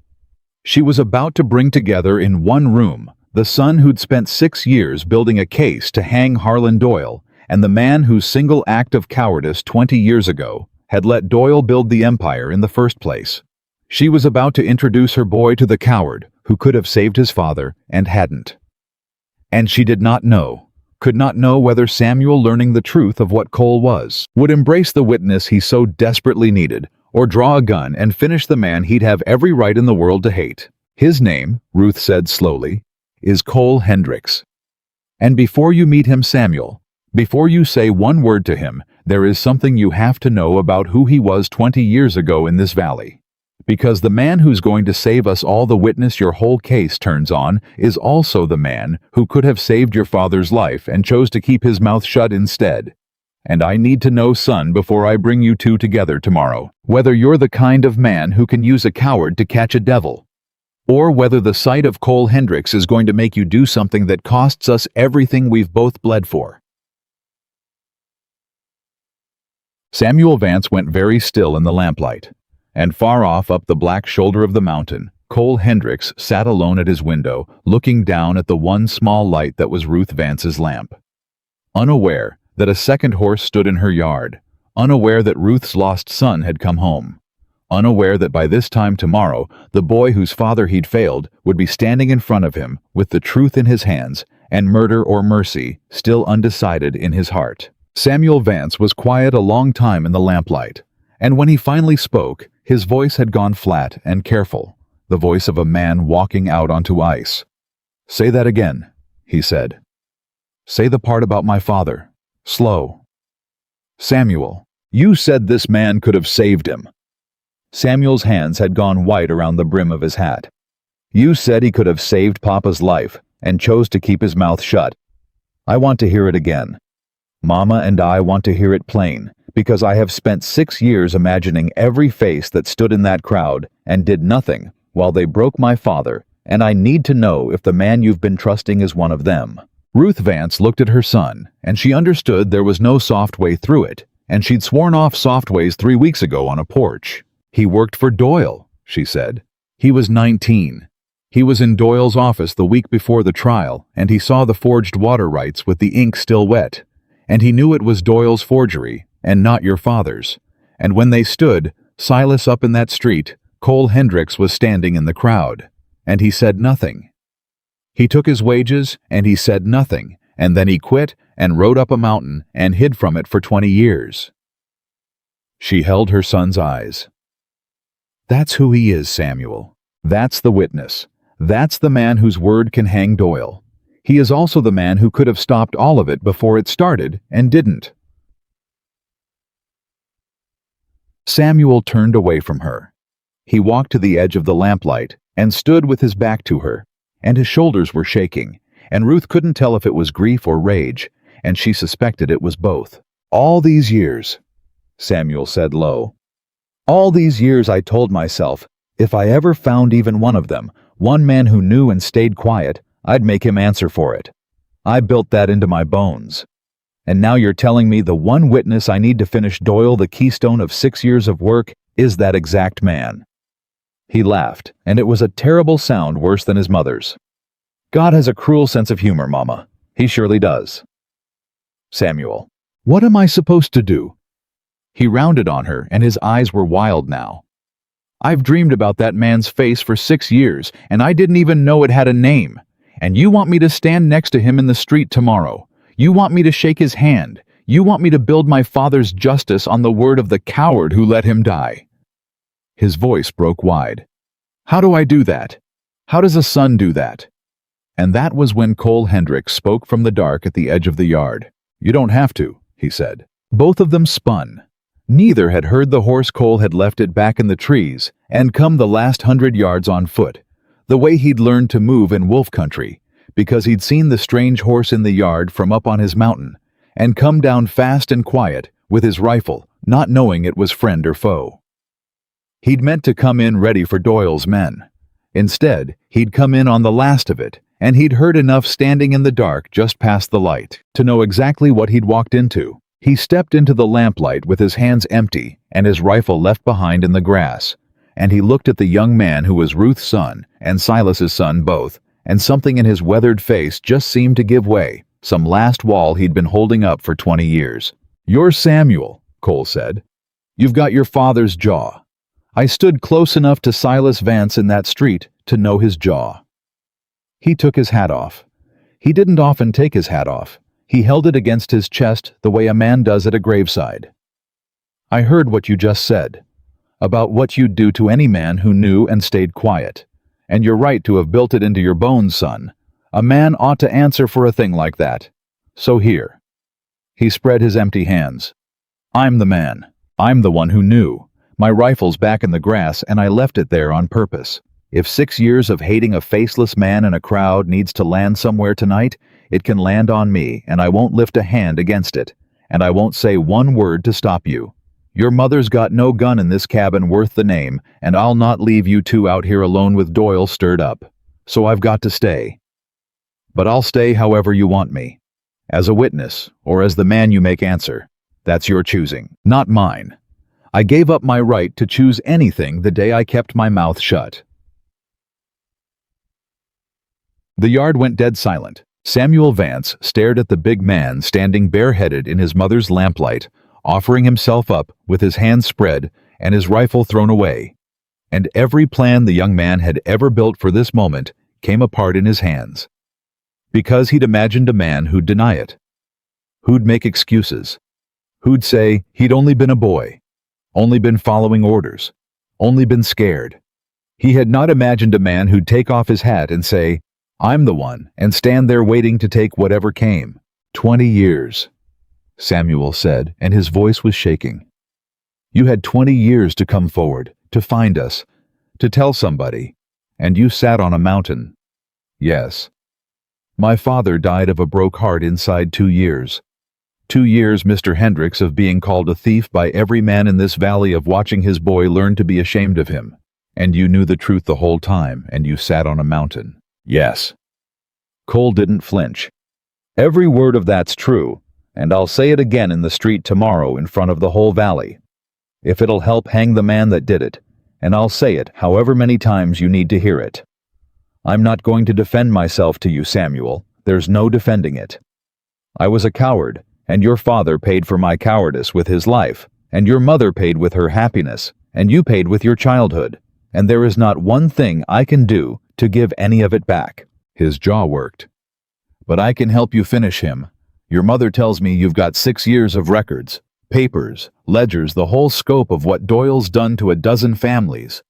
She was about to bring together in one room the son who'd spent 6 years building a case to hang Harlan Doyle, and the man whose single act of cowardice 20 years ago had let Doyle build the empire in the first place. She was about to introduce her boy to the coward who could have saved his father and hadn't. And she did not know, could not know whether Samuel, learning the truth of what Cole was, would embrace the witness he so desperately needed, or draw a gun and finish the man he'd have every right in the world to hate. "His name," Ruth said slowly, "is Cole Hendricks. And before you meet him, Samuel, before you say one word to him, there is something you have to know about who he was 20 years ago in this valley. Because the man who's going to save us all, the witness your whole case turns on, is also the man who could have saved your father's life and chose to keep his mouth shut instead. And I need to know, son, before I bring you two together tomorrow, whether you're the kind of man who can use a coward to catch a devil, or whether the sight of Cole Hendricks is going to make you do something that costs us everything we've both bled for." Samuel Vance went very still in the lamplight, and far off up the black shoulder of the mountain, Cole Hendricks sat alone at his window, looking down at the one small light that was Ruth Vance's lamp. Unaware that a second horse stood in her yard, unaware that Ruth's lost son had come home, unaware that by this time tomorrow the boy whose father he'd failed would be standing in front of him with the truth in his hands and murder or mercy still undecided in his heart. Samuel Vance was quiet a long time in the lamplight, and when he finally spoke, his voice had gone flat and careful, the voice of a man walking out onto ice. "Say that again," he said. "Say the part about my father. Slow." "Samuel, you said this man could have saved him." Samuel's hands had gone white around the brim of his hat. "You said he could have saved Papa's life and chose to keep his mouth shut. I want to hear it again. Mama and I want to hear it plain, because I have spent 6 years imagining every face that stood in that crowd and did nothing while they broke my father and I need to know if the man you've been trusting is one of them." Ruth Vance looked at her son, and she understood there was no soft way through it, and she'd sworn off soft ways 3 weeks ago on a porch. "He worked for Doyle," she said. "He was 19. He was in Doyle's office the week before the trial, and he saw the forged water rights with the ink still wet, and he knew it was Doyle's forgery, and not your father's. And when they stood, Silas up in that street, Cole Hendricks was standing in the crowd, and he said nothing. He took his wages, and he said nothing, and then he quit and rode up a mountain and hid from it for 20 years. She held her son's eyes. "That's who he is, Samuel. That's the witness. That's the man whose word can hang Doyle. He is also the man who could have stopped all of it before it started and didn't." Samuel turned away from her. He walked to the edge of the lamplight and stood with his back to her, and his shoulders were shaking, and Ruth couldn't tell if it was grief or rage, and she suspected it was both. "All these years," Samuel said low, "all these years I told myself, if I ever found even one of them, one man who knew and stayed quiet, I'd make him answer for it. I built that into my bones. And now you're telling me the one witness I need to finish Doyle the keystone of 6 years of work is that exact man." He laughed, and it was a terrible sound, worse than his mother's. "God has a cruel sense of humor, Mama. He surely does." "Samuel, what am I supposed to do?" He rounded on her, and his eyes were wild now. "I've dreamed about that man's face for 6 years, and I didn't even know it had a name. And you want me to stand next to him in the street tomorrow. You want me to shake his hand. You want me to build my father's justice on the word of the coward who let him die." His voice broke wide. "How do I do that? How does a son do that?" And that was when Cole Hendricks spoke from the dark at the edge of the yard. "You don't have to," he said. Both of them spun. Neither had heard the horse Cole had left it back in the trees and come the last 100 yards on foot, the way he'd learned to move in wolf country, because he'd seen the strange horse in the yard from up on his mountain, and come down fast and quiet with his rifle, not knowing it was friend or foe. He'd meant to come in ready for Doyle's men. Instead, he'd come in on the last of it, and he'd heard enough standing in the dark just past the light to know exactly what he'd walked into. He stepped into the lamplight with his hands empty and his rifle left behind in the grass, and he looked at the young man who was Ruth's son and Silas's son both, and something in his weathered face just seemed to give way, some last wall he'd been holding up for 20 years. "You're Samuel," Cole said. "You've got your father's jaw. I stood close enough to Silas Vance in that street to know his jaw." He took his hat off. He didn't often take his hat off. He held it against his chest the way a man does at a graveside. "I heard what you just said, about what you'd do to any man who knew and stayed quiet. And you're right to have built it into your bones, son. A man ought to answer for a thing like that. So here." He spread his empty hands. "I'm the man. I'm the one who knew. My rifle's back in the grass, and I left it there on purpose. If 6 years of hating a faceless man in a crowd needs to land somewhere tonight, it can land on me, and I won't lift a hand against it, and I won't say one word to stop you. Your mother's got no gun in this cabin worth the name, and I'll not leave you two out here alone with Doyle stirred up. So I've got to stay. But I'll stay however you want me. As a witness, or as the man you make answer. That's your choosing, not mine. I gave up my right to choose anything the day I kept my mouth shut." The yard went dead silent. Samuel Vance stared at the big man standing bareheaded in his mother's lamplight, offering himself up with his hands spread and his rifle thrown away. And every plan the young man had ever built for this moment came apart in his hands. Because he'd imagined a man who'd deny it, who'd make excuses, who'd say he'd only been a boy, only been following orders, only been scared. He had not imagined a man who'd take off his hat and say, "I'm the one," and stand there waiting to take whatever came. 20 years, Samuel said, and his voice was shaking. "You had 20 years to come forward, to find us, to tell somebody, and you sat on a mountain." "Yes. My father died of a broke heart inside 2 years. 2 years, Mr. Hendricks, of being called a thief by every man in this valley, of watching his boy learn to be ashamed of him. And you knew the truth the whole time, and you sat on a mountain. Yes. Cole didn't flinch. Every word of that's true, and I'll say it again in the street tomorrow in front of the whole valley. If it'll help hang the man that did it, and I'll say it however many times you need to hear it. I'm not going to defend myself to you, Samuel. There's no defending it. I was a coward, and your father paid for my cowardice with his life, and your mother paid with her happiness, and you paid with your childhood, and there is not one thing I can do to give any of it back. His jaw worked. But I can help you finish him. Your mother tells me you've got 6 years of records, papers, ledgers, the whole scope of what Doyle's done to a dozen families.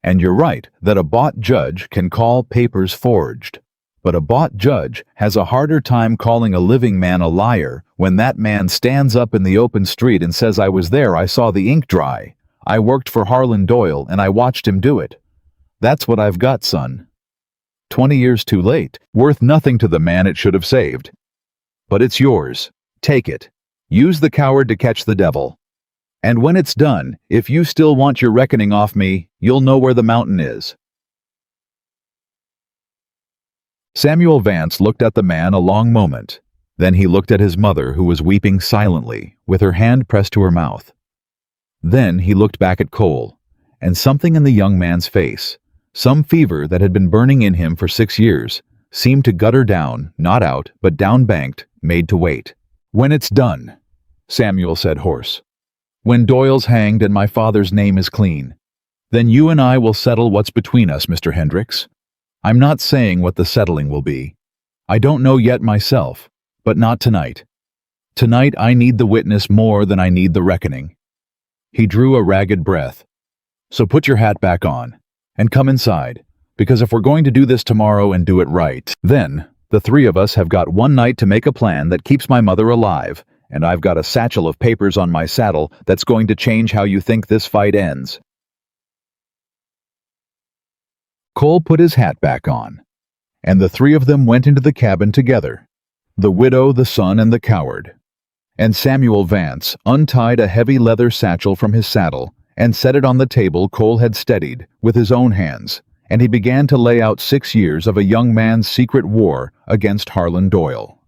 And you're right that a bought judge can call papers forged. But a bought judge has a harder time calling a living man a liar when that man stands up in the open street and says, I was there, I saw the ink dry. I worked for Harlan Doyle and I watched him do it. That's what I've got, son. 20 years too late, worth nothing to the man it should have saved. But it's yours. Take it. Use the coward to catch the devil. And when it's done, if you still want your reckoning off me, you'll know where the mountain is. Samuel Vance looked at the man a long moment. Then he looked at his mother, who was weeping silently, with her hand pressed to her mouth. Then he looked back at Cole, and something in the young man's face, some fever that had been burning in him for 6 years, seemed to gutter down, not out, but down-banked, made to wait. When it's done, Samuel said hoarse. When Doyle's hanged and my father's name is clean, then you and I will settle what's between us, Mr. Hendricks. I'm not saying what the settling will be. I don't know yet myself, but not tonight. Tonight I need the witness more than I need the reckoning. He drew a ragged breath. So put your hat back on, and come inside, because if we're going to do this tomorrow and do it right, then the 3 of us have got one night to make a plan that keeps my mother alive, and I've got a satchel of papers on my saddle that's going to change how you think this fight ends. Cole put his hat back on, and the 3 of them went into the cabin together, the widow, the son, and the coward. And Samuel Vance untied a heavy leather satchel from his saddle and set it on the table Cole had steadied with his own hands, and he began to lay out 6 years of a young man's secret war against Harlan Doyle,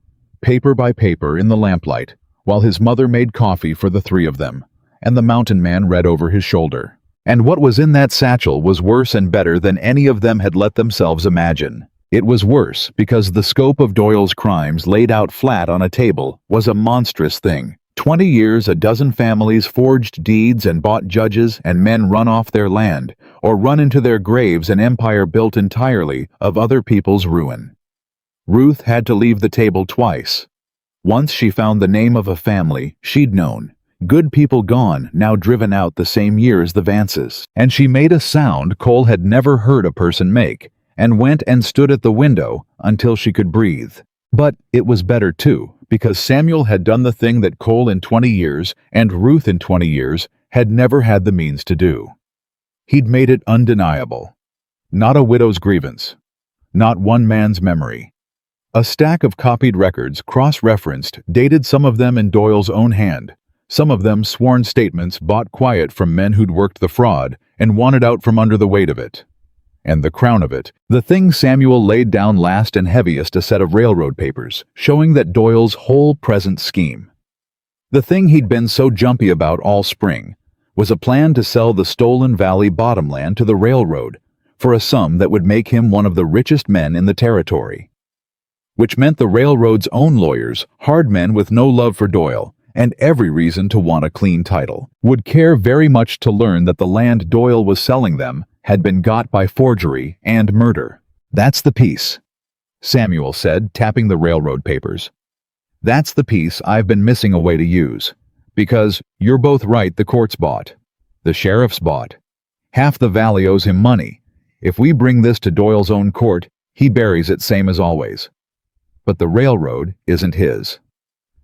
paper by paper in the lamplight, while his mother made coffee for the 3 of them, and the mountain man read over his shoulder. And what was in that satchel was worse and better than any of them had let themselves imagine. It was worse because the scope of Doyle's crimes laid out flat on a table was a monstrous thing. 20 years, a dozen families forged deeds and bought judges, and men run off their land, or run into their graves, an empire built entirely of other people's ruin. Ruth had to leave the table twice. Once she found the name of a family she'd known, good people gone, now driven out the same year as the Vances, and she made a sound Cole had never heard a person make, and went and stood at the window until she could breathe. But it was better too, because Samuel had done the thing that Cole in 20 years and Ruth in 20 years had never had the means to do. He'd made it undeniable. Not a widow's grievance. Not one man's memory. A stack of copied records, cross-referenced, dated some of them in Doyle's own hand, some of them sworn statements bought quiet from men who'd worked the fraud and wanted out from under the weight of it. And the crown of it, the thing Samuel laid down last and heaviest, a set of railroad papers, showing that Doyle's whole present scheme. The thing he'd been so jumpy about all spring was a plan to sell the Stolen Valley bottomland to the railroad for a sum that would make him one of the richest men in the territory. Which meant the railroad's own lawyers, hard men with no love for Doyle, and every reason to want a clean title, would care very much to learn that the land Doyle was selling them had been got by forgery and murder. That's the piece, Samuel said, tapping the railroad papers. That's the piece I've been missing a way to use. Because you're both right, the court's bought. The sheriff's bought. Half the valley owes him money. If we bring this to Doyle's own court, he buries it same as always. But the railroad isn't his.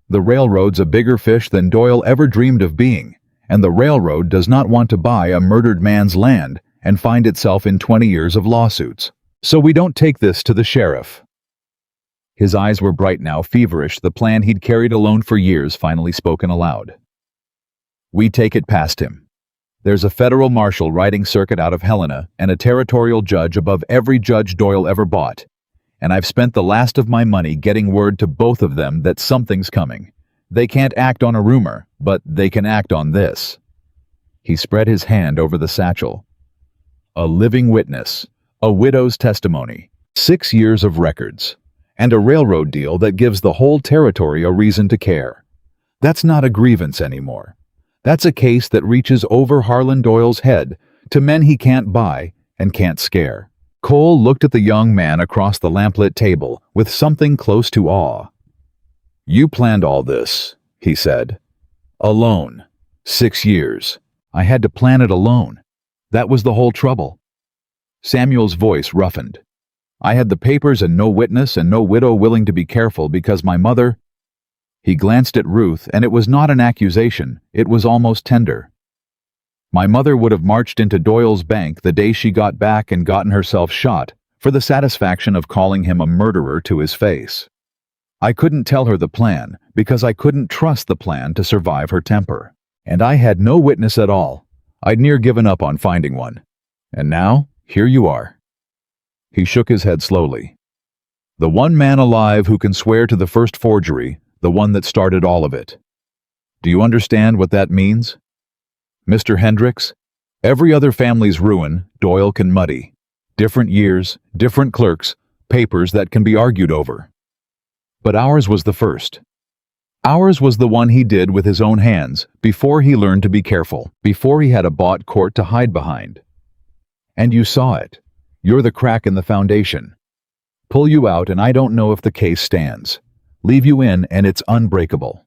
The railroad's a bigger fish than Doyle ever dreamed of being, and the railroad does not want to buy a murdered man's land and find itself in 20 years of lawsuits. So we don't take this to the sheriff. His eyes were bright now, feverish, the plan he'd carried alone for years finally spoken aloud. We take it past him. There's a federal marshal riding circuit out of Helena and a territorial judge above every judge Doyle ever bought. And I've spent the last of my money getting word to both of them that something's coming. They can't act on a rumor, but they can act on this. He spread his hand over the satchel. A living witness, a widow's testimony, 6 years of records, and a railroad deal that gives the whole territory a reason to care. That's not a grievance anymore. That's a case that reaches over Harlan Doyle's head to men he can't buy and can't scare. Cole looked at the young man across the lamplit table with something close to awe. "You planned all this," he said. "Alone. 6 years. I had to plan it alone. That was the whole trouble." Samuel's voice roughened. "I had the papers and no witness and no widow willing to be careful because my mother—" He glanced at Ruth, and it was not an accusation, it was almost tender. "My mother would have marched into Doyle's bank the day she got back and gotten herself shot for the satisfaction of calling him a murderer to his face. I couldn't tell her the plan because I couldn't trust the plan to survive her temper. And I had no witness at all. I'd near given up on finding one. And now, here you are." He shook his head slowly. "The one man alive who can swear to the first forgery, the one that started all of it. Do you understand what that means? Mr. Hendricks, every other family's ruin, Doyle can muddy. Different years, different clerks, papers that can be argued over. But ours was the first. Ours was the one he did with his own hands, before he learned to be careful, before he had a bought court to hide behind. And you saw it. You're the crack in the foundation. Pull you out and I don't know if the case stands. Leave you in and it's unbreakable."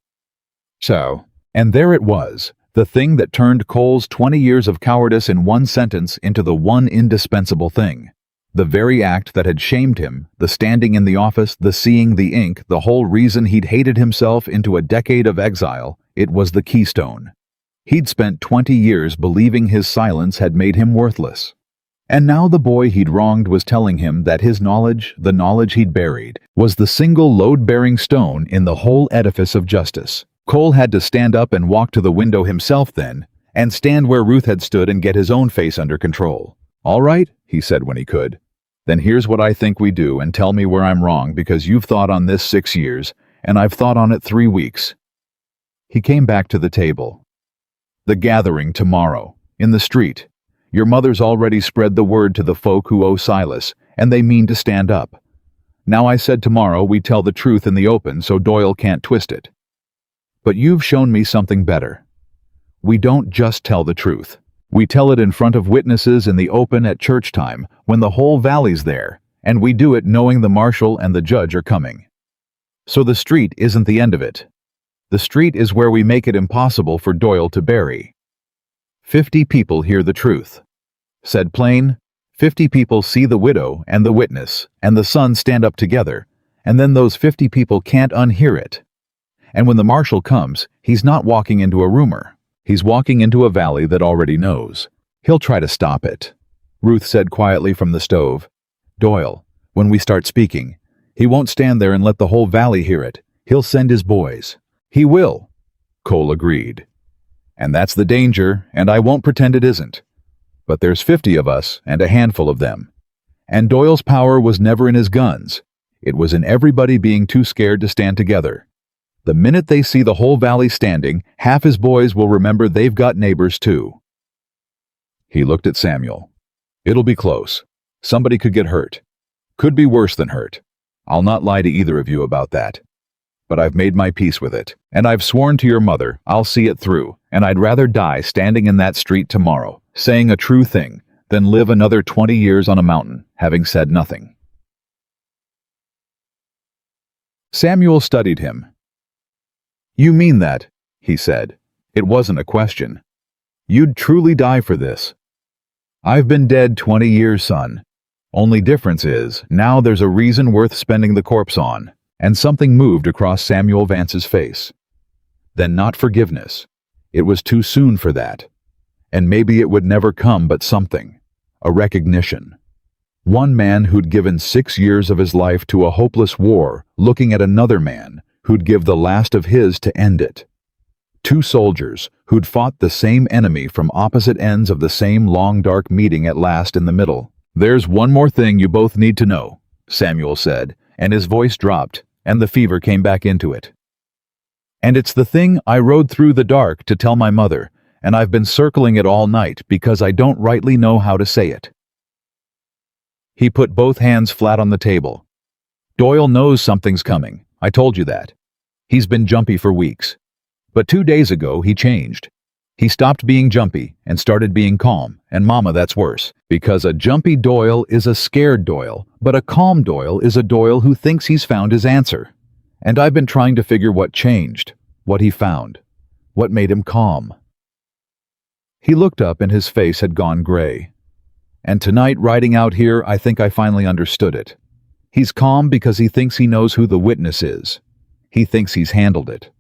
So, and there it was, the thing that turned Cole's 20 years of cowardice in one sentence into the one indispensable thing. The very act that had shamed him, the standing in the office, the seeing the ink, the whole reason he'd hated himself into a decade of exile, it was the keystone. He'd spent 20 years believing his silence had made him worthless. And now the boy he'd wronged was telling him that his knowledge, the knowledge he'd buried, was the single load-bearing stone in the whole edifice of justice. Cole had to stand up and walk to the window himself then, and stand where Ruth had stood and get his own face under control. "All right," he said when he could. "Then here's what I think we do, and tell me where I'm wrong, because you've thought on this 6 years, and I've thought on it 3 weeks. He came back to the table. "The gathering tomorrow, in the street. Your mother's already spread the word to the folk who owe Silas, and they mean to stand up. Now I said tomorrow we tell the truth in the open so Doyle can't twist it. But you've shown me something better. We don't just tell the truth. We tell it in front of witnesses in the open at church time when the whole valley's there, and we do it knowing the marshal and the judge are coming. So the street isn't the end of it. The street is where we make it impossible for Doyle to bury. 50 people hear the truth. Said plain, 50 people see the widow and the witness and the son stand up together, and then those 50 people can't unhear it. And when the marshal comes, he's not walking into a rumor. He's walking into a valley that already knows. He'll try to stop it." Ruth said quietly from the stove. "Doyle, when we start speaking, he won't stand there and let the whole valley hear it. He'll send his boys." "He will," Cole agreed. "And that's the danger, and I won't pretend it isn't. But there's 50 of us and a handful of them. And Doyle's power was never in his guns. It was in everybody being too scared to stand together. The minute they see the whole valley standing, half his boys will remember they've got neighbors too." He looked at Samuel. "It'll be close. Somebody could get hurt. Could be worse than hurt. I'll not lie to either of you about that. But I've made my peace with it, and I've sworn to your mother I'll see it through, and I'd rather die standing in that street tomorrow, saying a true thing, than live another 20 years on a mountain, having said nothing." Samuel studied him. "You mean that," he said. "It wasn't a question. You'd truly die for this." "I've been dead 20 years, son. Only difference is, now there's a reason worth spending the corpse on." And something moved across Samuel Vance's face. Then not forgiveness. It was too soon for that. And maybe it would never come, but something. A recognition. One man who'd given 6 years of his life to a hopeless war, looking at another man who'd give the last of his to end it. Two soldiers who'd fought the same enemy from opposite ends of the same long dark meeting at last in the middle. "There's one more thing you both need to know," Samuel said, and his voice dropped, and the fever came back into it. "And it's the thing I rode through the dark to tell my mother, and I've been circling it all night because I don't rightly know how to say it." He put both hands flat on the table. "Doyle knows something's coming. I told you that. He's been jumpy for weeks. But 2 days ago, he changed. He stopped being jumpy and started being calm, and Mama, that's worse, because a jumpy Doyle is a scared Doyle, but a calm Doyle is a Doyle who thinks he's found his answer. And I've been trying to figure what changed, what he found, what made him calm." He looked up and his face had gone gray. "And tonight, riding out here, I think I finally understood it. He's calm because he thinks he knows who the witness is. He thinks he's handled it.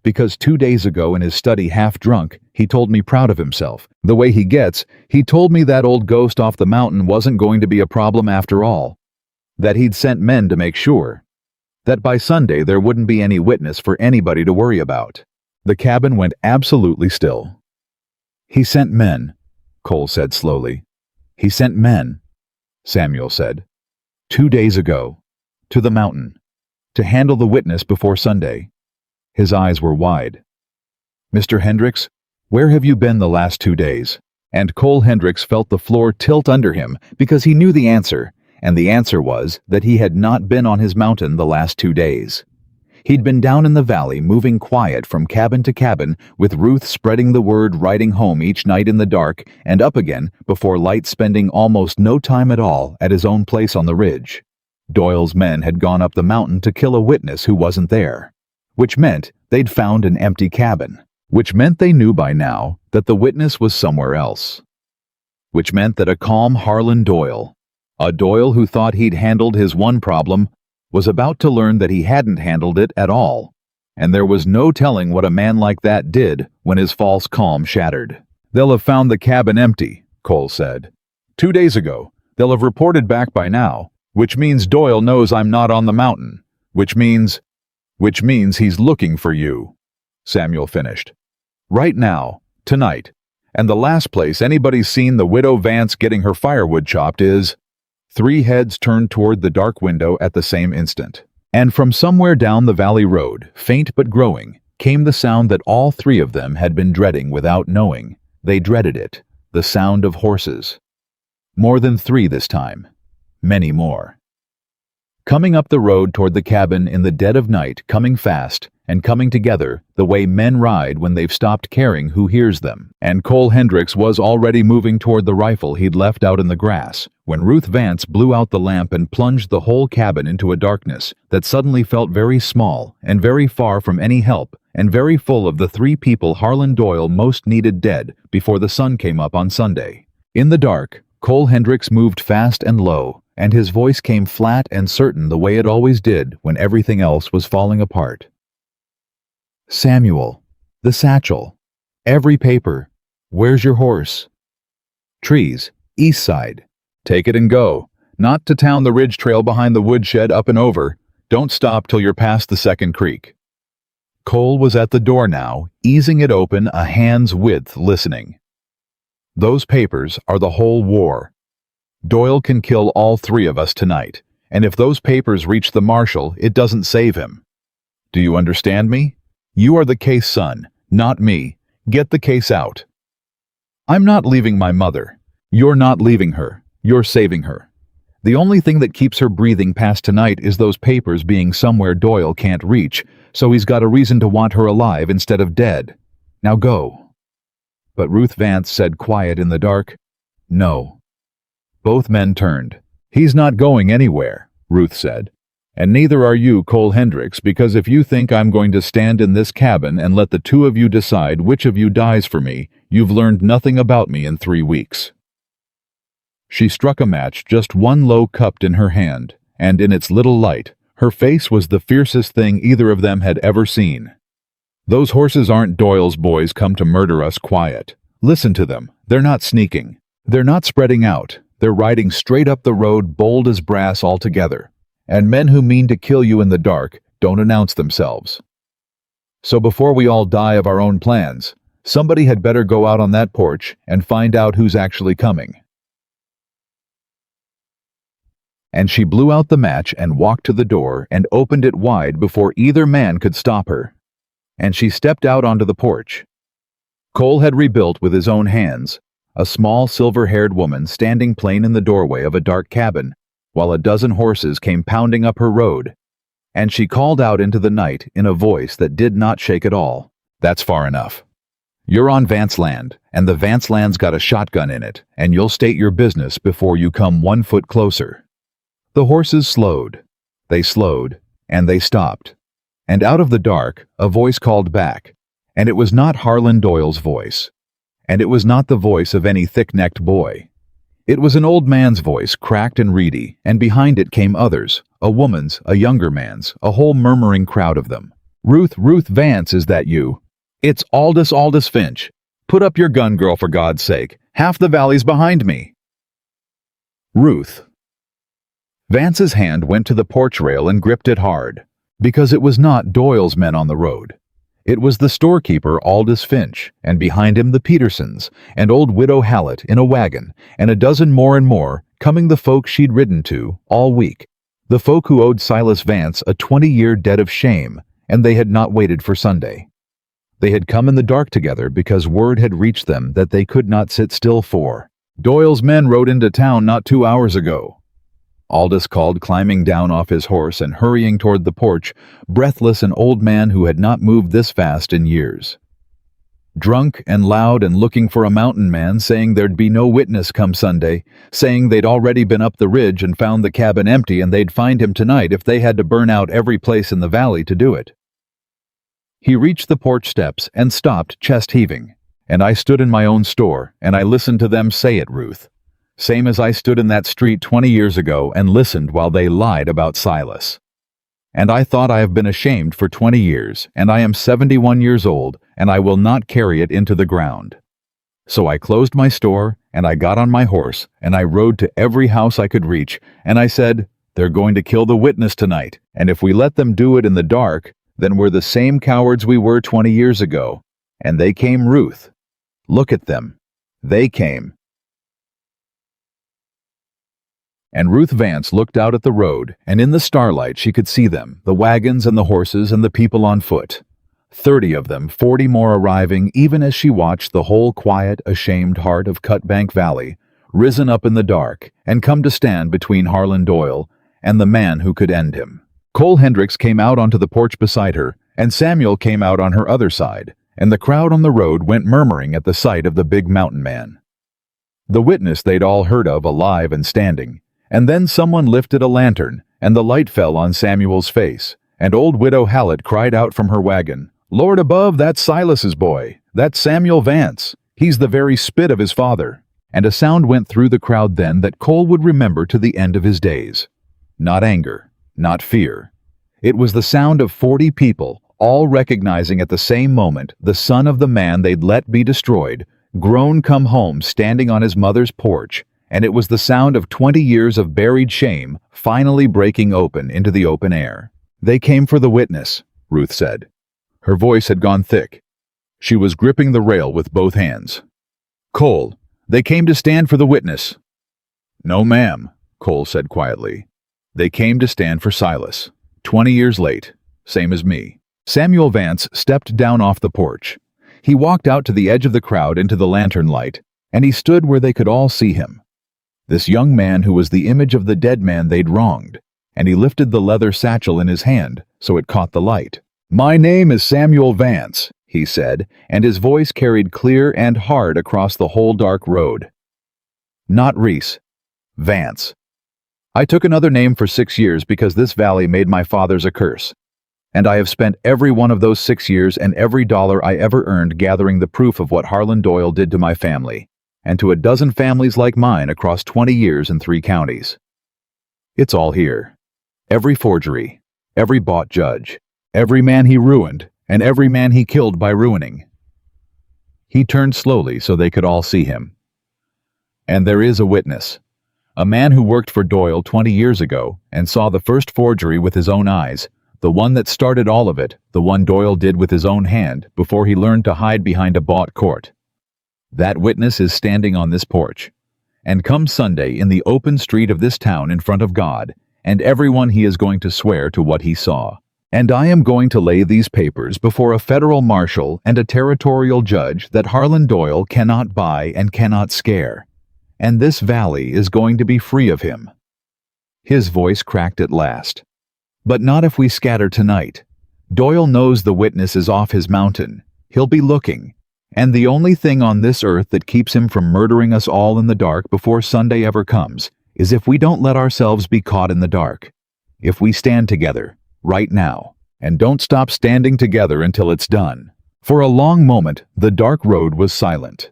Because 2 days ago in his study half drunk, he told me proud of himself. The way he gets, he told me that old ghost off the mountain wasn't going to be a problem after all. That he'd sent men to make sure. That by Sunday there wouldn't be any witness for anybody to worry about." The cabin went absolutely still. "He sent men," Cole said slowly. "He sent men," Samuel said. "2 days ago. To the mountain. To handle the witness before Sunday." His eyes were wide. "Mr. Hendricks, where have you been the last 2 days?" And Cole Hendricks felt the floor tilt under him because he knew the answer, and the answer was that he had not been on his mountain the last 2 days. He'd been down in the valley, moving quiet from cabin to cabin, with Ruth spreading the word, riding home each night in the dark, and up again before light, spending almost no time at all at his own place on the ridge. Doyle's men had gone up the mountain to kill a witness who wasn't there. Which meant they'd found an empty cabin. Which meant they knew by now that the witness was somewhere else. Which meant that a calm Harlan Doyle, a Doyle who thought he'd handled his one problem, was about to learn that he hadn't handled it at all. And there was no telling what a man like that did when his false calm shattered. "They'll have found the cabin empty," Cole said. "2 days ago. They'll have reported back by now, which means Doyle knows I'm not on the mountain, which means he's looking for you," Samuel finished. "Right now, tonight, and the last place anybody's seen the widow Vance getting her firewood chopped is—" 3 heads turned toward the dark window at the same instant. And from somewhere down the valley road, faint but growing, came the sound that all 3 of them had been dreading without knowing. They dreaded it, the sound of horses. More than 3 this time. Many more. Coming up the road toward the cabin in the dead of night, coming fast, and coming together, the way men ride when they've stopped caring who hears them. And Cole Hendricks was already moving toward the rifle he'd left out in the grass, when Ruth Vance blew out the lamp and plunged the whole cabin into a darkness that suddenly felt very small, and very far from any help, and very full of the 3 people Harlan Doyle most needed dead before the sun came up on Sunday. In the dark, Cole Hendricks moved fast and low, and his voice came flat and certain the way it always did when everything else was falling apart. "Samuel, the satchel, every paper, where's your horse? Trees, east side, take it and go, not to town the ridge trail behind the woodshed up and over, don't stop till you're past the second creek." Cole was at the door now, easing it open a hand's width, listening. "Those papers are the whole war. Doyle can kill all 3 of us tonight, and if those papers reach the marshal, it doesn't save him. Do you understand me? You are the case, son, not me. Get the case out. I'm not leaving my mother. You're not leaving her. You're saving her. The only thing that keeps her breathing past tonight is those papers being somewhere Doyle can't reach, so he's got a reason to want her alive instead of dead. Now go." But Ruth Vance said quiet in the dark, "No." Both men turned. "He's not going anywhere," Ruth said. "And neither are you, Cole Hendricks, because if you think I'm going to stand in this cabin and let the 2 of you decide which of you dies for me, you've learned nothing about me in 3 weeks." She struck a match, just one low cupped in her hand, and in its little light, her face was the fiercest thing either of them had ever seen. "Those horses aren't Doyle's boys come to murder us quiet. Listen to them. They're not sneaking. They're not spreading out. They're riding straight up the road, bold as brass altogether. And men who mean to kill you in the dark don't announce themselves." So before we all die of our own plans, somebody had better go out on that porch and find out who's actually coming." And she blew out the match and walked to the door and opened it wide before either man could stop her. And she stepped out onto the porch. Cole had rebuilt with his own hands, a small silver-haired woman standing plain in the doorway of a dark cabin, while a dozen horses came pounding up her road. And she called out into the night in a voice that did not shake at all. "That's far enough. You're on Vance land, and the Vance land's got a shotgun in it, and you'll state your business before you come 1 foot closer." The horses slowed. They slowed, and they stopped. And out of the dark, a voice called back, and it was not Harlan Doyle's voice. And it was not the voice of any thick-necked boy. It was an old man's voice, cracked and reedy, and behind it came others, a woman's, a younger man's, a whole murmuring crowd of them. "Ruth Vance, is that you? It's Aldous Finch. Put up your gun, girl, for God's sake. Half the valley's behind me." Ruth. Vance's hand went to the porch rail and gripped it hard, because it was not Doyle's men on the road. It was the storekeeper, Aldous Finch, and behind him the Petersons, and old Widow Hallett in a wagon, and a dozen more and more, coming the folk she'd ridden to all week, the folk who owed Silas Vance a 20-year debt of shame, and they had not waited for Sunday. They had come in the dark together because word had reached them that they could not sit still for. "Doyle's men rode into town not 2 hours ago," Aldous called, climbing down off his horse and hurrying toward the porch, breathless, an old man who had not moved this fast in years. Drunk and loud and looking for a mountain man, saying there'd be no witness come Sunday, saying they'd already been up the ridge and found the cabin empty and they'd find him tonight if they had to burn out every place in the valley to do it. He reached the porch steps and stopped, chest heaving. "And I stood in my own store, and I listened to them say it, Ruth. Same as I stood in that street 20 years ago and listened while they lied about Silas. And I thought I have been ashamed for 20 years, and I am 71 years old, and I will not carry it into the ground. So I closed my store, and I got on my horse, and I rode to every house I could reach, and I said, they're going to kill the witness tonight, and if we let them do it in the dark, then we're the same cowards we were 20 years ago. And they came, Ruth. Look at them. They came." And Ruth Vance looked out at the road, and in the starlight she could see them, the wagons and the horses and the people on foot. 30 of them, 40 more arriving, even as she watched the whole quiet, ashamed heart of Cutbank Valley, risen up in the dark, and come to stand between Harlan Doyle and the man who could end him. Cole Hendricks came out onto the porch beside her, and Samuel came out on her other side, and the crowd on the road went murmuring at the sight of the big mountain man. The witness they'd all heard of alive and standing. And then someone lifted a lantern, and the light fell on Samuel's face, and old Widow Hallett cried out from her wagon, "Lord above, that's Silas's boy. That's Samuel Vance. He's the very spit of his father." And a sound went through the crowd then that Cole would remember to the end of his days. Not anger, not fear. It was the sound of 40 people, all recognizing at the same moment the son of the man they'd let be destroyed, grown come home standing on his mother's porch, and it was the sound of 20 years of buried shame finally breaking open into the open air. "They came for the witness," Ruth said. Her voice had gone thick. She was gripping the rail with both hands. "Cole, they came to stand for the witness." "No, ma'am," Cole said quietly. "They came to stand for Silas. 20 years late, same as me." Samuel Vance stepped down off the porch. He walked out to the edge of the crowd into the lantern light, and he stood where they could all see him. This young man who was the image of the dead man they'd wronged, and he lifted the leather satchel in his hand so it caught the light. "My name is Samuel Vance," he said, and his voice carried clear and hard across the whole dark road. "Not Reese. Vance. I took another name for 6 years because this valley made my fathers a curse, and I have spent every one of those 6 years and every dollar I ever earned gathering the proof of what Harlan Doyle did to my family, and to a dozen families like mine across 20 years in 3 counties. It's all here. Every forgery, every bought judge, every man he ruined, and every man he killed by ruining." He turned slowly so they could all see him. "And there is a witness, a man who worked for Doyle 20 years ago and saw the first forgery with his own eyes, the one that started all of it, the one Doyle did with his own hand before he learned to hide behind a bought court. That witness is standing on this porch. And come Sunday, in the open street of this town in front of God, and everyone, he is going to swear to what he saw. And I am going to lay these papers before a federal marshal and a territorial judge that Harlan Doyle cannot buy and cannot scare. And this valley is going to be free of him. His voice cracked at last. But not if we scatter tonight. Doyle knows the witness is off his mountain. He'll be looking. And the only thing on this earth that keeps him from murdering us all in the dark before Sunday ever comes is if we don't let ourselves be caught in the dark. If we stand together, right now, and don't stop standing together until it's done. For a long moment, the dark road was silent.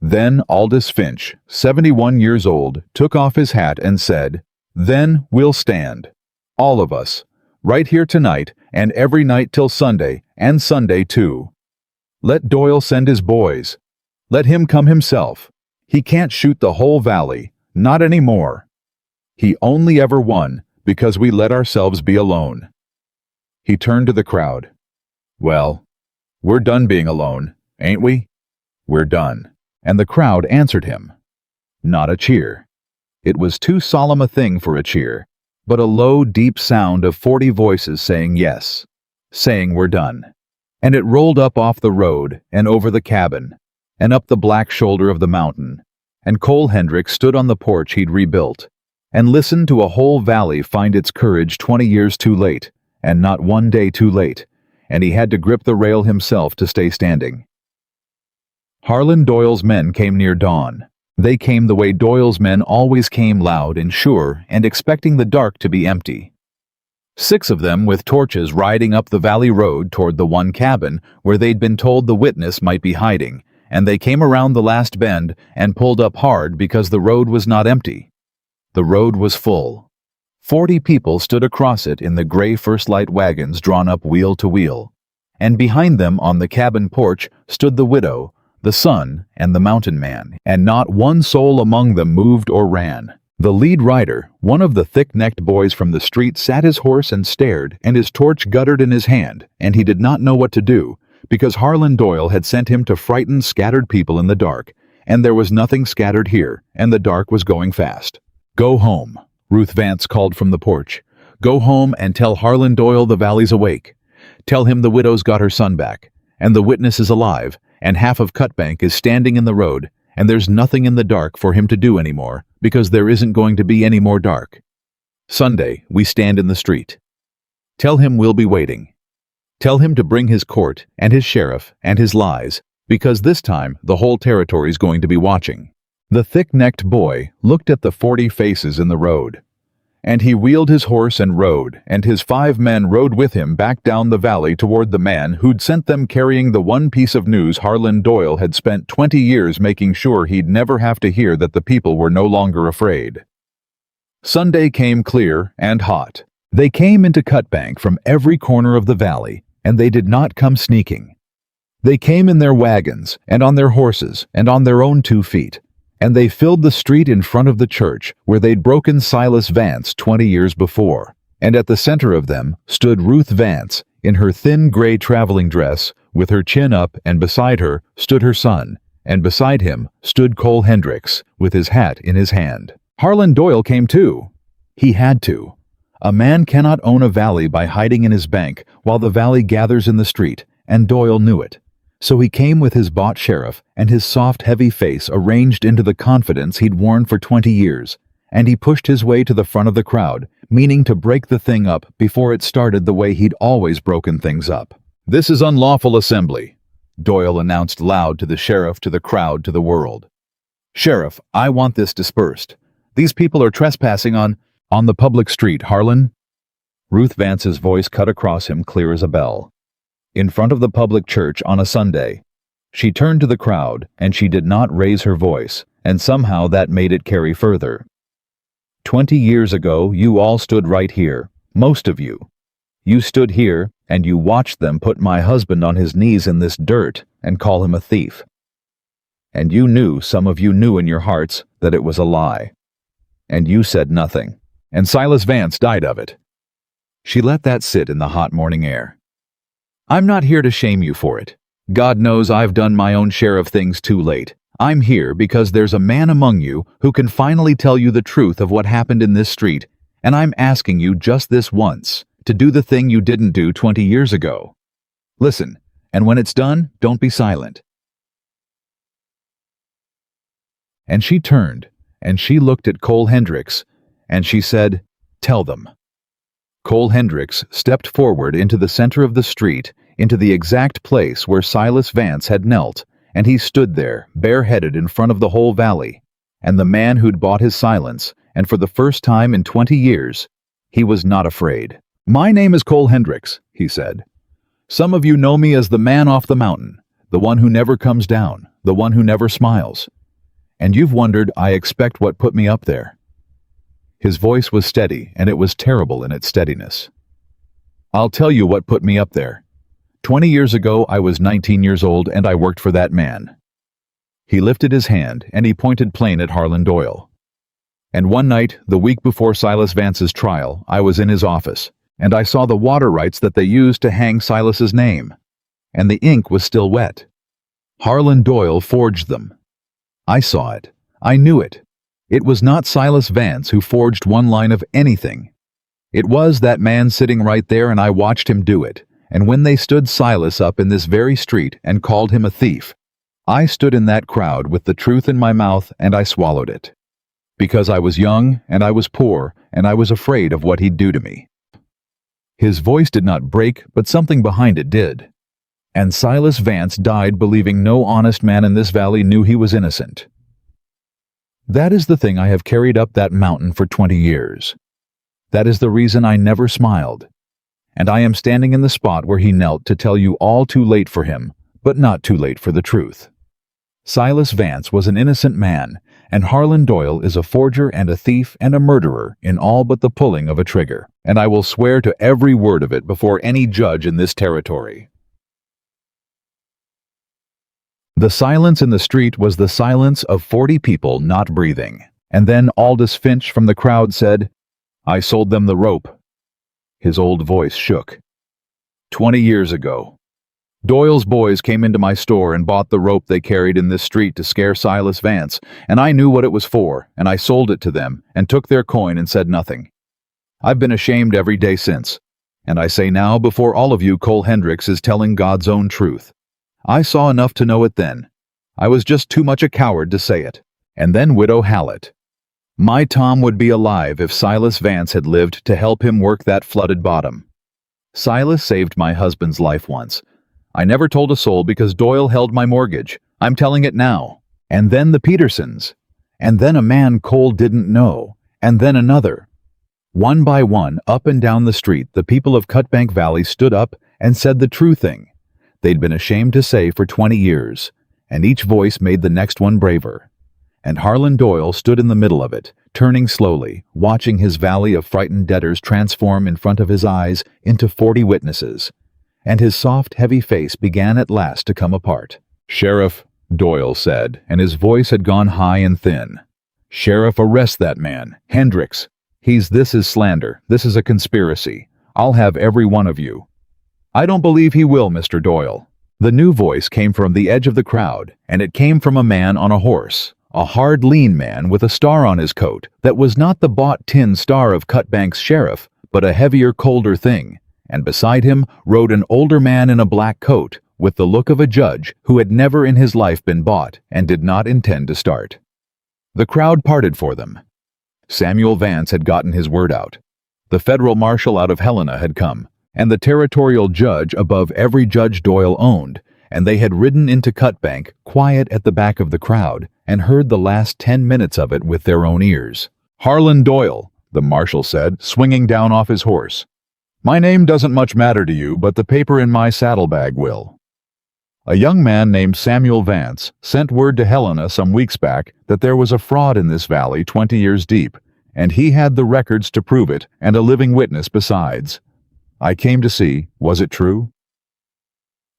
Then Aldous Finch, 71 years old, took off his hat and said, "Then we'll stand. All of us. Right here tonight, and every night till Sunday, and Sunday too. Let Doyle send his boys. Let him come himself. He can't shoot the whole valley, not anymore. He only ever won because we let ourselves be alone." He turned to the crowd. "Well, we're done being alone, ain't we? We're done." And the crowd answered him. Not a cheer. It was too solemn a thing for a cheer, but a low, deep sound of 40 voices saying yes, saying we're done. And it rolled up off the road and over the cabin and up the black shoulder of the mountain, and Cole Hendricks stood on the porch he'd rebuilt and listened to a whole valley find its courage 20 years too late, and not one day too late, and he had to grip the rail himself to stay standing. Harlan Doyle's men came near dawn. They came the way Doyle's men always came, loud and sure, and expecting the dark to be empty. 6 of them with torches riding up the valley road toward the one cabin where they'd been told the witness might be hiding, and they came around the last bend and pulled up hard because the road was not empty. The road was full. 40 people stood across it in the gray First Light wagons drawn up wheel to wheel, and behind them on the cabin porch stood the widow, the son, and the mountain man, and not one soul among them moved or ran. The lead rider, one of the thick-necked boys from the street, sat his horse and stared, and his torch guttered in his hand, and he did not know what to do, because Harlan Doyle had sent him to frighten scattered people in the dark, and there was nothing scattered here, and the dark was going fast. "Go home," Ruth Vance called from the porch. "Go home and tell Harlan Doyle the valley's awake. Tell him the widow's got her son back, and the witness is alive, and half of Cutbank is standing in the road, and there's nothing in the dark for him to do anymore, because there isn't going to be any more dark. Sunday, we stand in the street. Tell him we'll be waiting. Tell him to bring his court and his sheriff and his lies, because this time the whole territory's going to be watching." The thick-necked boy looked at the 40 faces in the road, and he wheeled his horse and rode, and his 5 men rode with him back down the valley toward the man who'd sent them, carrying the one piece of news Harlan Doyle had spent 20 years making sure he'd never have to hear, that the people were no longer afraid. Sunday came clear and hot. They came into Cutbank from every corner of the valley, and they did not come sneaking. They came in their wagons, and on their horses, and on their own 2 feet. And they filled the street in front of the church where they'd broken Silas Vance 20 years before. And at the center of them stood Ruth Vance in her thin gray traveling dress with her chin up, and beside her stood her son, and beside him stood Cole Hendricks with his hat in his hand. Harlan Doyle came too. He had to. A man cannot own a valley by hiding in his bank while the valley gathers in the street, and Doyle knew it. So he came with his bought sheriff and his soft, heavy face arranged into the confidence he'd worn for 20 years, and he pushed his way to the front of the crowd, meaning to break the thing up before it started the way he'd always broken things up. "This is unlawful assembly," Doyle announced loud to the sheriff, to the crowd, to the world. "Sheriff, I want this dispersed. These people are trespassing on the public street, Harlan." Ruth Vance's voice cut across him clear as a bell. In front of the public church on a Sunday. She turned to the crowd, and she did not raise her voice, and somehow that made it carry further. 20 years ago, you all stood right here, most of you. You stood here, and you watched them put my husband on his knees in this dirt and call him a thief. And you knew, some of you knew in your hearts, that it was a lie. And you said nothing. And Silas Vance died of it. She let that sit in the hot morning air. "I'm not here to shame you for it. God knows I've done my own share of things too late. I'm here because there's a man among you who can finally tell you the truth of what happened in this street, and I'm asking you just this once, to do the thing you didn't do 20 years ago. Listen, and when it's done, don't be silent." And she turned, and she looked at Cole Hendricks, and she said, "Tell them." Cole Hendricks stepped forward into the center of the street, into the exact place where Silas Vance had knelt, and he stood there, bareheaded in front of the whole valley. And the man who'd bought his silence, and for the first time in 20 years, he was not afraid. "My name is Cole Hendricks," he said. "Some of you know me as the man off the mountain, the one who never comes down, the one who never smiles. And you've wondered, I expect, what put me up there." His voice was steady, and it was terrible in its steadiness. "I'll tell you what put me up there. 20 years ago, I was 19 years old, and I worked for that man." He lifted his hand, and he pointed plain at Harlan Doyle. "And one night, the week before Silas Vance's trial, I was in his office, and I saw the water rights that they used to hang Silas's name. And the ink was still wet. Harlan Doyle forged them. I saw it. I knew it. It was not Silas Vance who forged one line of anything. It was that man sitting right there, and I watched him do it. And when they stood Silas up in this very street and called him a thief, I stood in that crowd with the truth in my mouth, and I swallowed it. Because I was young, and I was poor, and I was afraid of what he'd do to me." His voice did not break, but something behind it did. "And Silas Vance died believing no honest man in this valley knew he was innocent. That is the thing I have carried up that mountain for 20 years. That is the reason I never smiled. And I am standing in the spot where he knelt to tell you all too late for him, but not too late for the truth. Silas Vance was an innocent man, and Harlan Doyle is a forger and a thief and a murderer in all but the pulling of a trigger, and I will swear to every word of it before any judge in this territory." The silence in the street was the silence of 40 people not breathing, and then Aldous Finch from the crowd said, "I sold them the rope." His old voice shook. 20 years ago. Doyle's boys came into my store and bought the rope they carried in this street to scare Silas Vance, and I knew what it was for, and I sold it to them, and took their coin and said nothing. I've been ashamed every day since, and I say now before all of you Cole Hendricks is telling God's own truth. I saw enough to know it then. I was just too much a coward to say it. And then Widow Hallett. My Tom would be alive if Silas Vance had lived to help him work that flooded bottom. Silas saved my husband's life once. I never told a soul because Doyle held my mortgage. I'm telling it now. And then the Petersons. And then a man Cole didn't know. And then another. One by one, up and down the street, the people of Cutbank Valley stood up and said the true thing they'd been ashamed to say for 20 years, and each voice made the next one braver. And Harlan Doyle stood in the middle of it, turning slowly, watching his valley of frightened debtors transform in front of his eyes into 40 witnesses. And his soft, heavy face began at last to come apart. "Sheriff," Doyle said, and his voice had gone high and thin. "Sheriff, arrest that man, Hendricks. This is slander. This is a conspiracy. I'll have every one of you." "I don't believe he will, Mr. Doyle." The new voice came from the edge of the crowd, and it came from a man on a horse. A hard, lean man with a star on his coat that was not the bought tin star of Cutbank's sheriff, but a heavier, colder thing. And beside him rode an older man in a black coat, with the look of a judge who had never in his life been bought and did not intend to start. The crowd parted for them. Samuel Vance had gotten his word out. The federal marshal out of Helena had come, and the territorial judge above every judge Doyle owned, and they had ridden into Cutbank, quiet at the back of the crowd, and heard the last 10 minutes of it with their own ears. "Harlan Doyle," the marshal said, swinging down off his horse. "My name doesn't much matter to you, but the paper in my saddlebag will. A young man named Samuel Vance sent word to Helena some weeks back that there was a fraud in this valley 20 years deep, and he had the records to prove it and a living witness besides. I came to see, was it true?"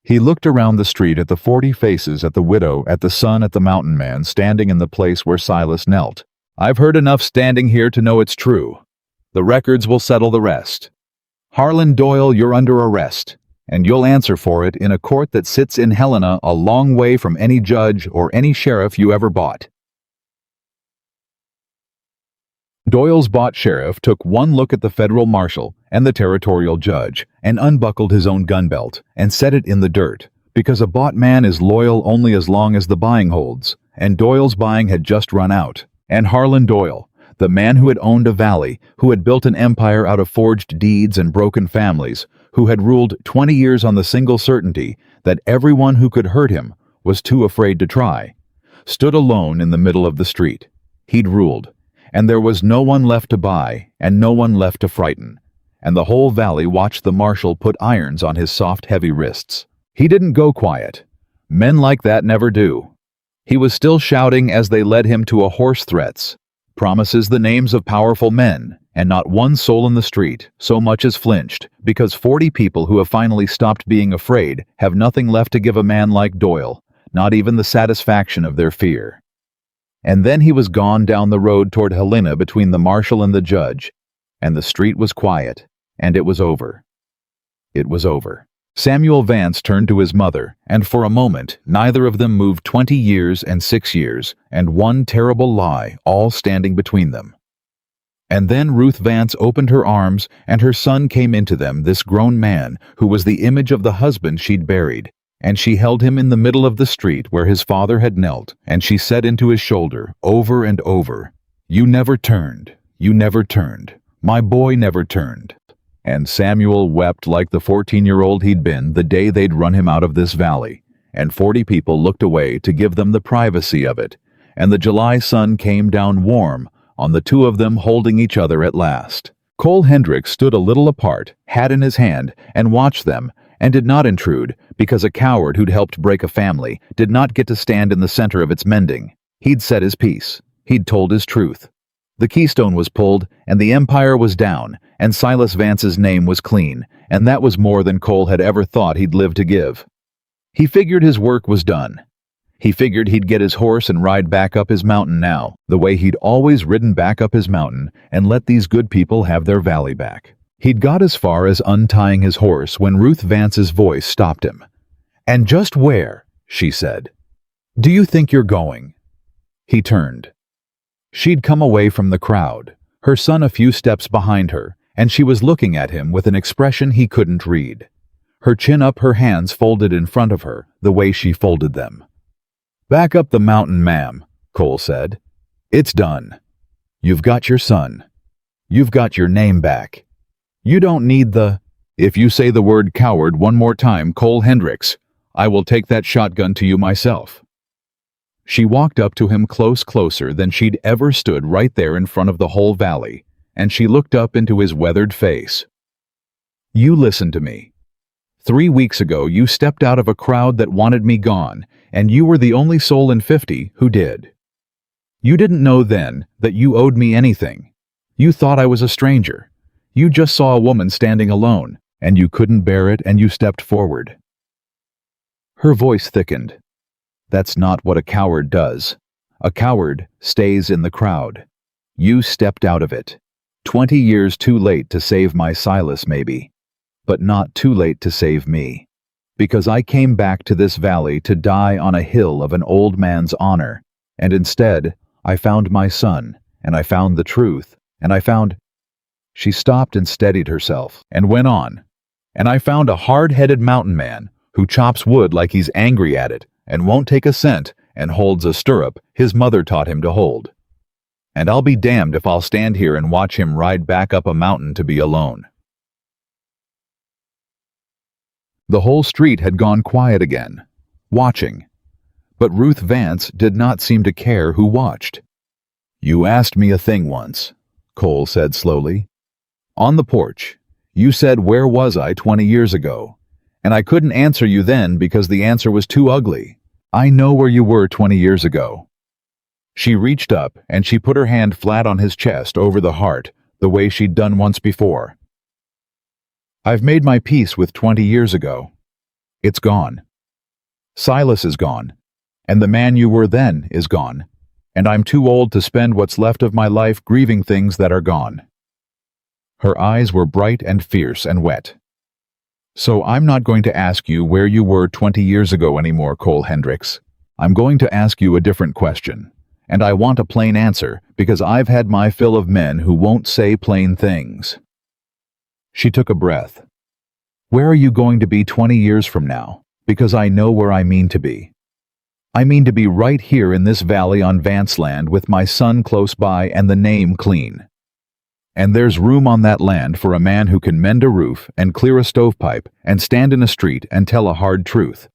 He looked around the street at the 40 faces, at the widow, at the son, at the mountain man standing in the place where Silas knelt. "I've heard enough standing here to know it's true. The records will settle the rest. Harlan Doyle, you're under arrest, and you'll answer for it in a court that sits in Helena a long way from any judge or any sheriff you ever bought." Doyle's bought sheriff took one look at the federal marshal and the territorial judge and unbuckled his own gun belt and set it in the dirt, because a bought man is loyal only as long as the buying holds, and Doyle's buying had just run out. And Harlan Doyle, the man who had owned a valley, who had built an empire out of forged deeds and broken families, who had ruled 20 years on the single certainty that everyone who could hurt him was too afraid to try, stood alone in the middle of the street. He'd ruled, and there was no one left to buy and no one left to frighten, and the whole valley watched the marshal put irons on his soft, heavy wrists. He didn't go quiet. Men like that never do. He was still shouting as they led him to a horse threats, promises, the names of powerful men, and not one soul in the street so much as flinched, because 40 people who have finally stopped being afraid have nothing left to give a man like Doyle, not even the satisfaction of their fear. And then he was gone down the road toward Helena between the marshal and the judge, and the street was quiet, and it was over. It was over. Samuel Vance turned to his mother, and for a moment neither of them moved. 20 years and 6 years, and one terrible lie all standing between them. And then Ruth Vance opened her arms, and her son came into them, this grown man who was the image of the husband she'd buried, and she held him in the middle of the street where his father had knelt, and she said into his shoulder over and over, "You never turned, you never turned, my boy never turned." And Samuel wept like the 14-year-old he'd been the day they'd run him out of this valley, and 40 people looked away to give them the privacy of it, and the July sun came down warm on the two of them holding each other at last. Cole Hendricks stood a little apart, hat in his hand, and watched them, and did not intrude, because a coward who'd helped break a family did not get to stand in the center of its mending. He'd said his piece. He'd told his truth. The keystone was pulled, and the empire was down, and Silas Vance's name was clean, and that was more than Cole had ever thought he'd live to give. He figured his work was done. He figured he'd get his horse and ride back up his mountain now, the way he'd always ridden back up his mountain, and let these good people have their valley back. He'd got as far as untying his horse when Ruth Vance's voice stopped him. "And just where," she said, "do you think you're going?" He turned. She'd come away from the crowd, her son a few steps behind her, and she was looking at him with an expression he couldn't read. Her chin up, her hands folded in front of her, the way she folded them. "Back up the mountain, ma'am," Cole said. "It's done. You've got your son. You've got your name back. You don't need the—" "If you say the word coward one more time, Cole Hendricks, I will take that shotgun to you myself." She walked up to him closer than she'd ever stood, right there in front of the whole valley, and she looked up into his weathered face. "You listen to me. 3 weeks ago you stepped out of a crowd that wanted me gone, and you were the only soul in 50 who did. You didn't know then that you owed me anything. You thought I was a stranger. You just saw a woman standing alone, and you couldn't bear it, and you stepped forward." Her voice thickened. "That's not what a coward does. A coward stays in the crowd. You stepped out of it. 20 years too late to save my Silas, maybe, but not too late to save me. Because I came back to this valley to die on a hill of an old man's honor, and instead I found my son, and I found the truth, and I found—" She stopped and steadied herself, and went on, "And I found a hard-headed mountain man who chops wood like he's angry at it, and won't take a cent, and holds a stirrup his mother taught him to hold. And I'll be damned if I'll stand here and watch him ride back up a mountain to be alone." The whole street had gone quiet again, watching. But Ruth Vance did not seem to care who watched. "You asked me a thing once," Cole said slowly. "On the porch, you said where was I 20 years ago, and I couldn't answer you then because the answer was too ugly. I know where you were 20 years ago." She reached up and she put her hand flat on his chest over the heart, the way she'd done once before. "I've made my peace with 20 years ago. It's gone. Silas is gone, and the man you were then is gone, and I'm too old to spend what's left of my life grieving things that are gone." Her eyes were bright and fierce and wet. "So I'm not going to ask you where you were 20 years ago anymore, Cole Hendricks. I'm going to ask you a different question. And I want a plain answer, because I've had my fill of men who won't say plain things." She took a breath. "Where are you going to be 20 years from now? Because I know where I mean to be. I mean to be right here in this valley on Vance land with my son close by and the name clean. And there's room on that land for a man who can mend a roof and clear a stovepipe and stand in a street and tell a hard truth.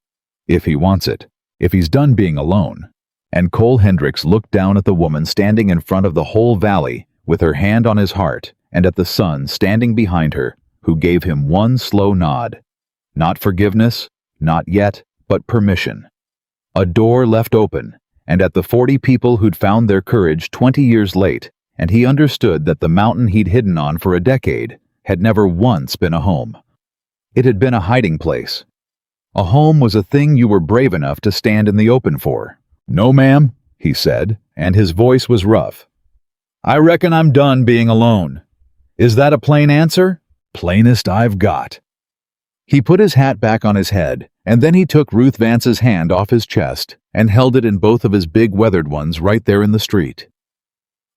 If he wants it. If he's done being alone." And Cole Hendricks looked down at the woman standing in front of the whole valley with her hand on his heart and at the son standing behind her, who gave him one slow nod. Not forgiveness, not yet, but permission. A door left open, and at the 40 people who'd found their courage 20 years late, and he understood that the mountain he'd hidden on for a decade had never once been a home. It had been a hiding place. A home was a thing you were brave enough to stand in the open for. "No, ma'am," he said, and his voice was rough. "I reckon I'm done being alone. Is that a plain answer?" "Plainest I've got." He put his hat back on his head, and then he took Ruth Vance's hand off his chest and held it in both of his big weathered ones right there in the street.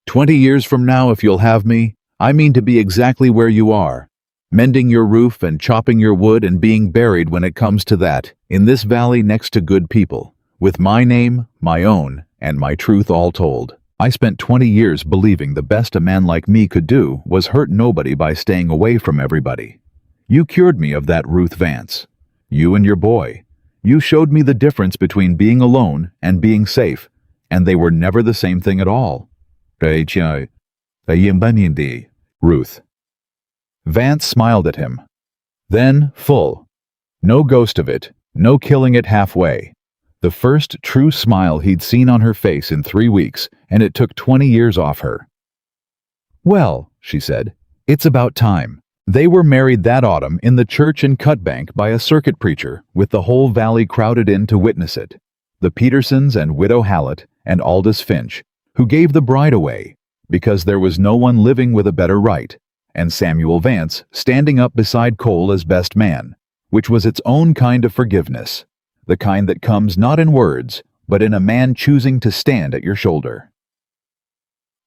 20 years from now, if you'll have me, I mean to be exactly where you are, mending your roof and chopping your wood and being buried when it comes to that, in this valley next to good people, with my name, my own, and my truth all told. I spent 20 years believing the best a man like me could do was hurt nobody by staying away from everybody. You cured me of that, Ruth Vance. You and your boy. You showed me the difference between being alone and being safe, and they were never the same thing at all. Ruth. Vance smiled at him. Then, full. No ghost of it, no killing it halfway. The first true smile he'd seen on her face in 3 weeks, and it took 20 years off her. "Well," she said, "it's about time." They were married that autumn in the church in Cutbank by a circuit preacher, with the whole valley crowded in to witness it. The Petersons and Widow Hallett and Aldous Finch, who gave the bride away, because there was no one living with a better right, and Samuel Vance standing up beside Cole as best man, which was its own kind of forgiveness, the kind that comes not in words, but in a man choosing to stand at your shoulder.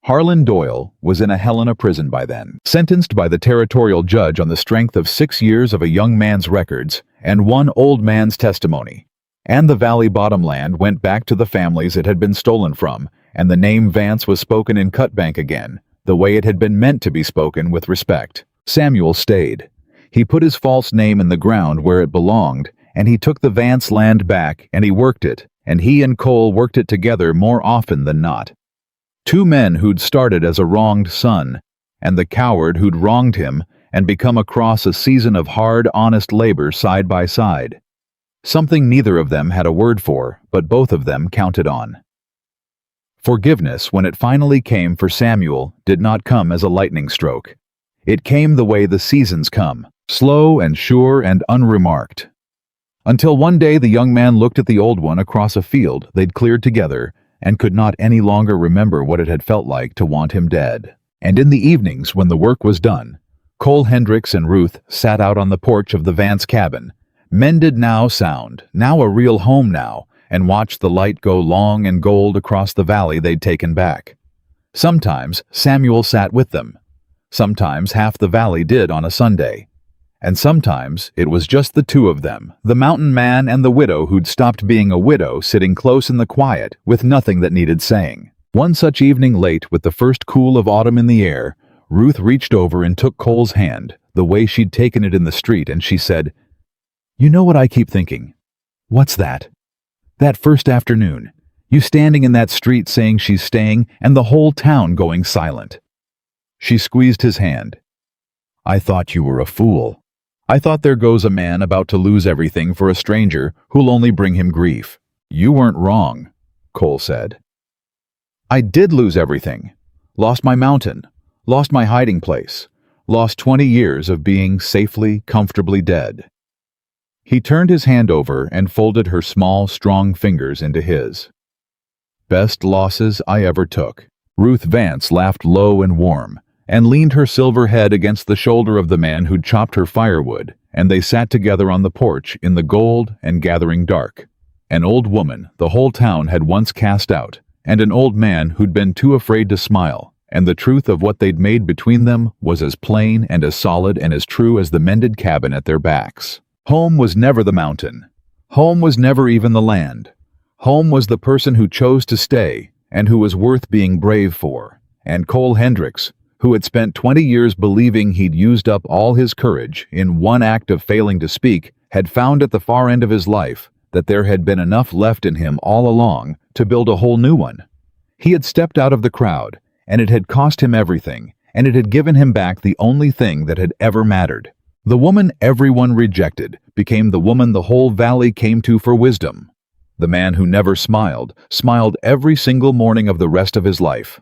Harlan Doyle was in a Helena prison by then, sentenced by the territorial judge on the strength of 6 years of a young man's records and 1 old man's testimony. And the valley bottomland went back to the families it had been stolen from, and the name Vance was spoken in Cutbank again, the way it had been meant to be spoken, with respect. Samuel stayed. He put his false name in the ground where it belonged, and he took the Vance land back, and he worked it, and he and Cole worked it together more often than not. 2 men who'd started as a wronged son, and the coward who'd wronged him and become across a season of hard, honest labor side by side. Something neither of them had a word for, but both of them counted on. Forgiveness, when it finally came for Samuel, did not come as a lightning stroke. It came the way the seasons come, slow and sure and unremarked. Until one day the young man looked at the old one across a field they'd cleared together and could not any longer remember what it had felt like to want him dead. And in the evenings, when the work was done, Cole Hendricks and Ruth sat out on the porch of the Vance cabin, mended now sound, now a real home now, and watched the light go long and gold across the valley they'd taken back. Sometimes Samuel sat with them. Sometimes half the valley did on a Sunday. And sometimes it was just the 2 of them, the mountain man and the widow who'd stopped being a widow, sitting close in the quiet with nothing that needed saying. One such evening late, with the first cool of autumn in the air, Ruth reached over and took Cole's hand, the way she'd taken it in the street, and she said, "You know what I keep thinking?" "What's that?" "That first afternoon, you standing in that street saying she's staying, and the whole town going silent." She squeezed his hand. "I thought you were a fool. I thought there goes a man about to lose everything for a stranger who'll only bring him grief." "You weren't wrong," Cole said. "I did lose everything. Lost my mountain. Lost my hiding place. Lost 20 years of being safely, comfortably dead." He turned his hand over and folded her small, strong fingers into his. "Best losses I ever took." Ruth Vance laughed low and warm, and leaned her silver head against the shoulder of the man who'd chopped her firewood, and they sat together on the porch in the gold and gathering dark. An old woman the whole town had once cast out, and an old man who'd been too afraid to smile, and the truth of what they'd made between them was as plain and as solid and as true as the mended cabin at their backs. Home was never the mountain. Home was never even the land. Home was the person who chose to stay and who was worth being brave for. And Cole Hendricks, who had spent 20 years believing he'd used up all his courage in one act of failing to speak, had found at the far end of his life that there had been enough left in him all along to build a whole new one. He had stepped out of the crowd, and it had cost him everything, and it had given him back the only thing that had ever mattered. The woman everyone rejected became the woman the whole valley came to for wisdom. The man who never smiled, smiled every single morning of the rest of his life.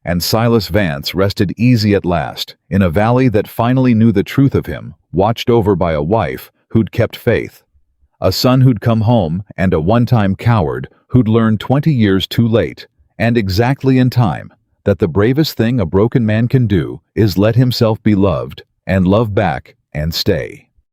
And Silas Vance rested easy at last, in a valley that finally knew the truth of him, watched over by a wife who'd kept faith, a son who'd come home, and a one-time coward who'd learned 20 years too late, and exactly in time, that the bravest thing a broken man can do is let himself be loved, and love back, and stay.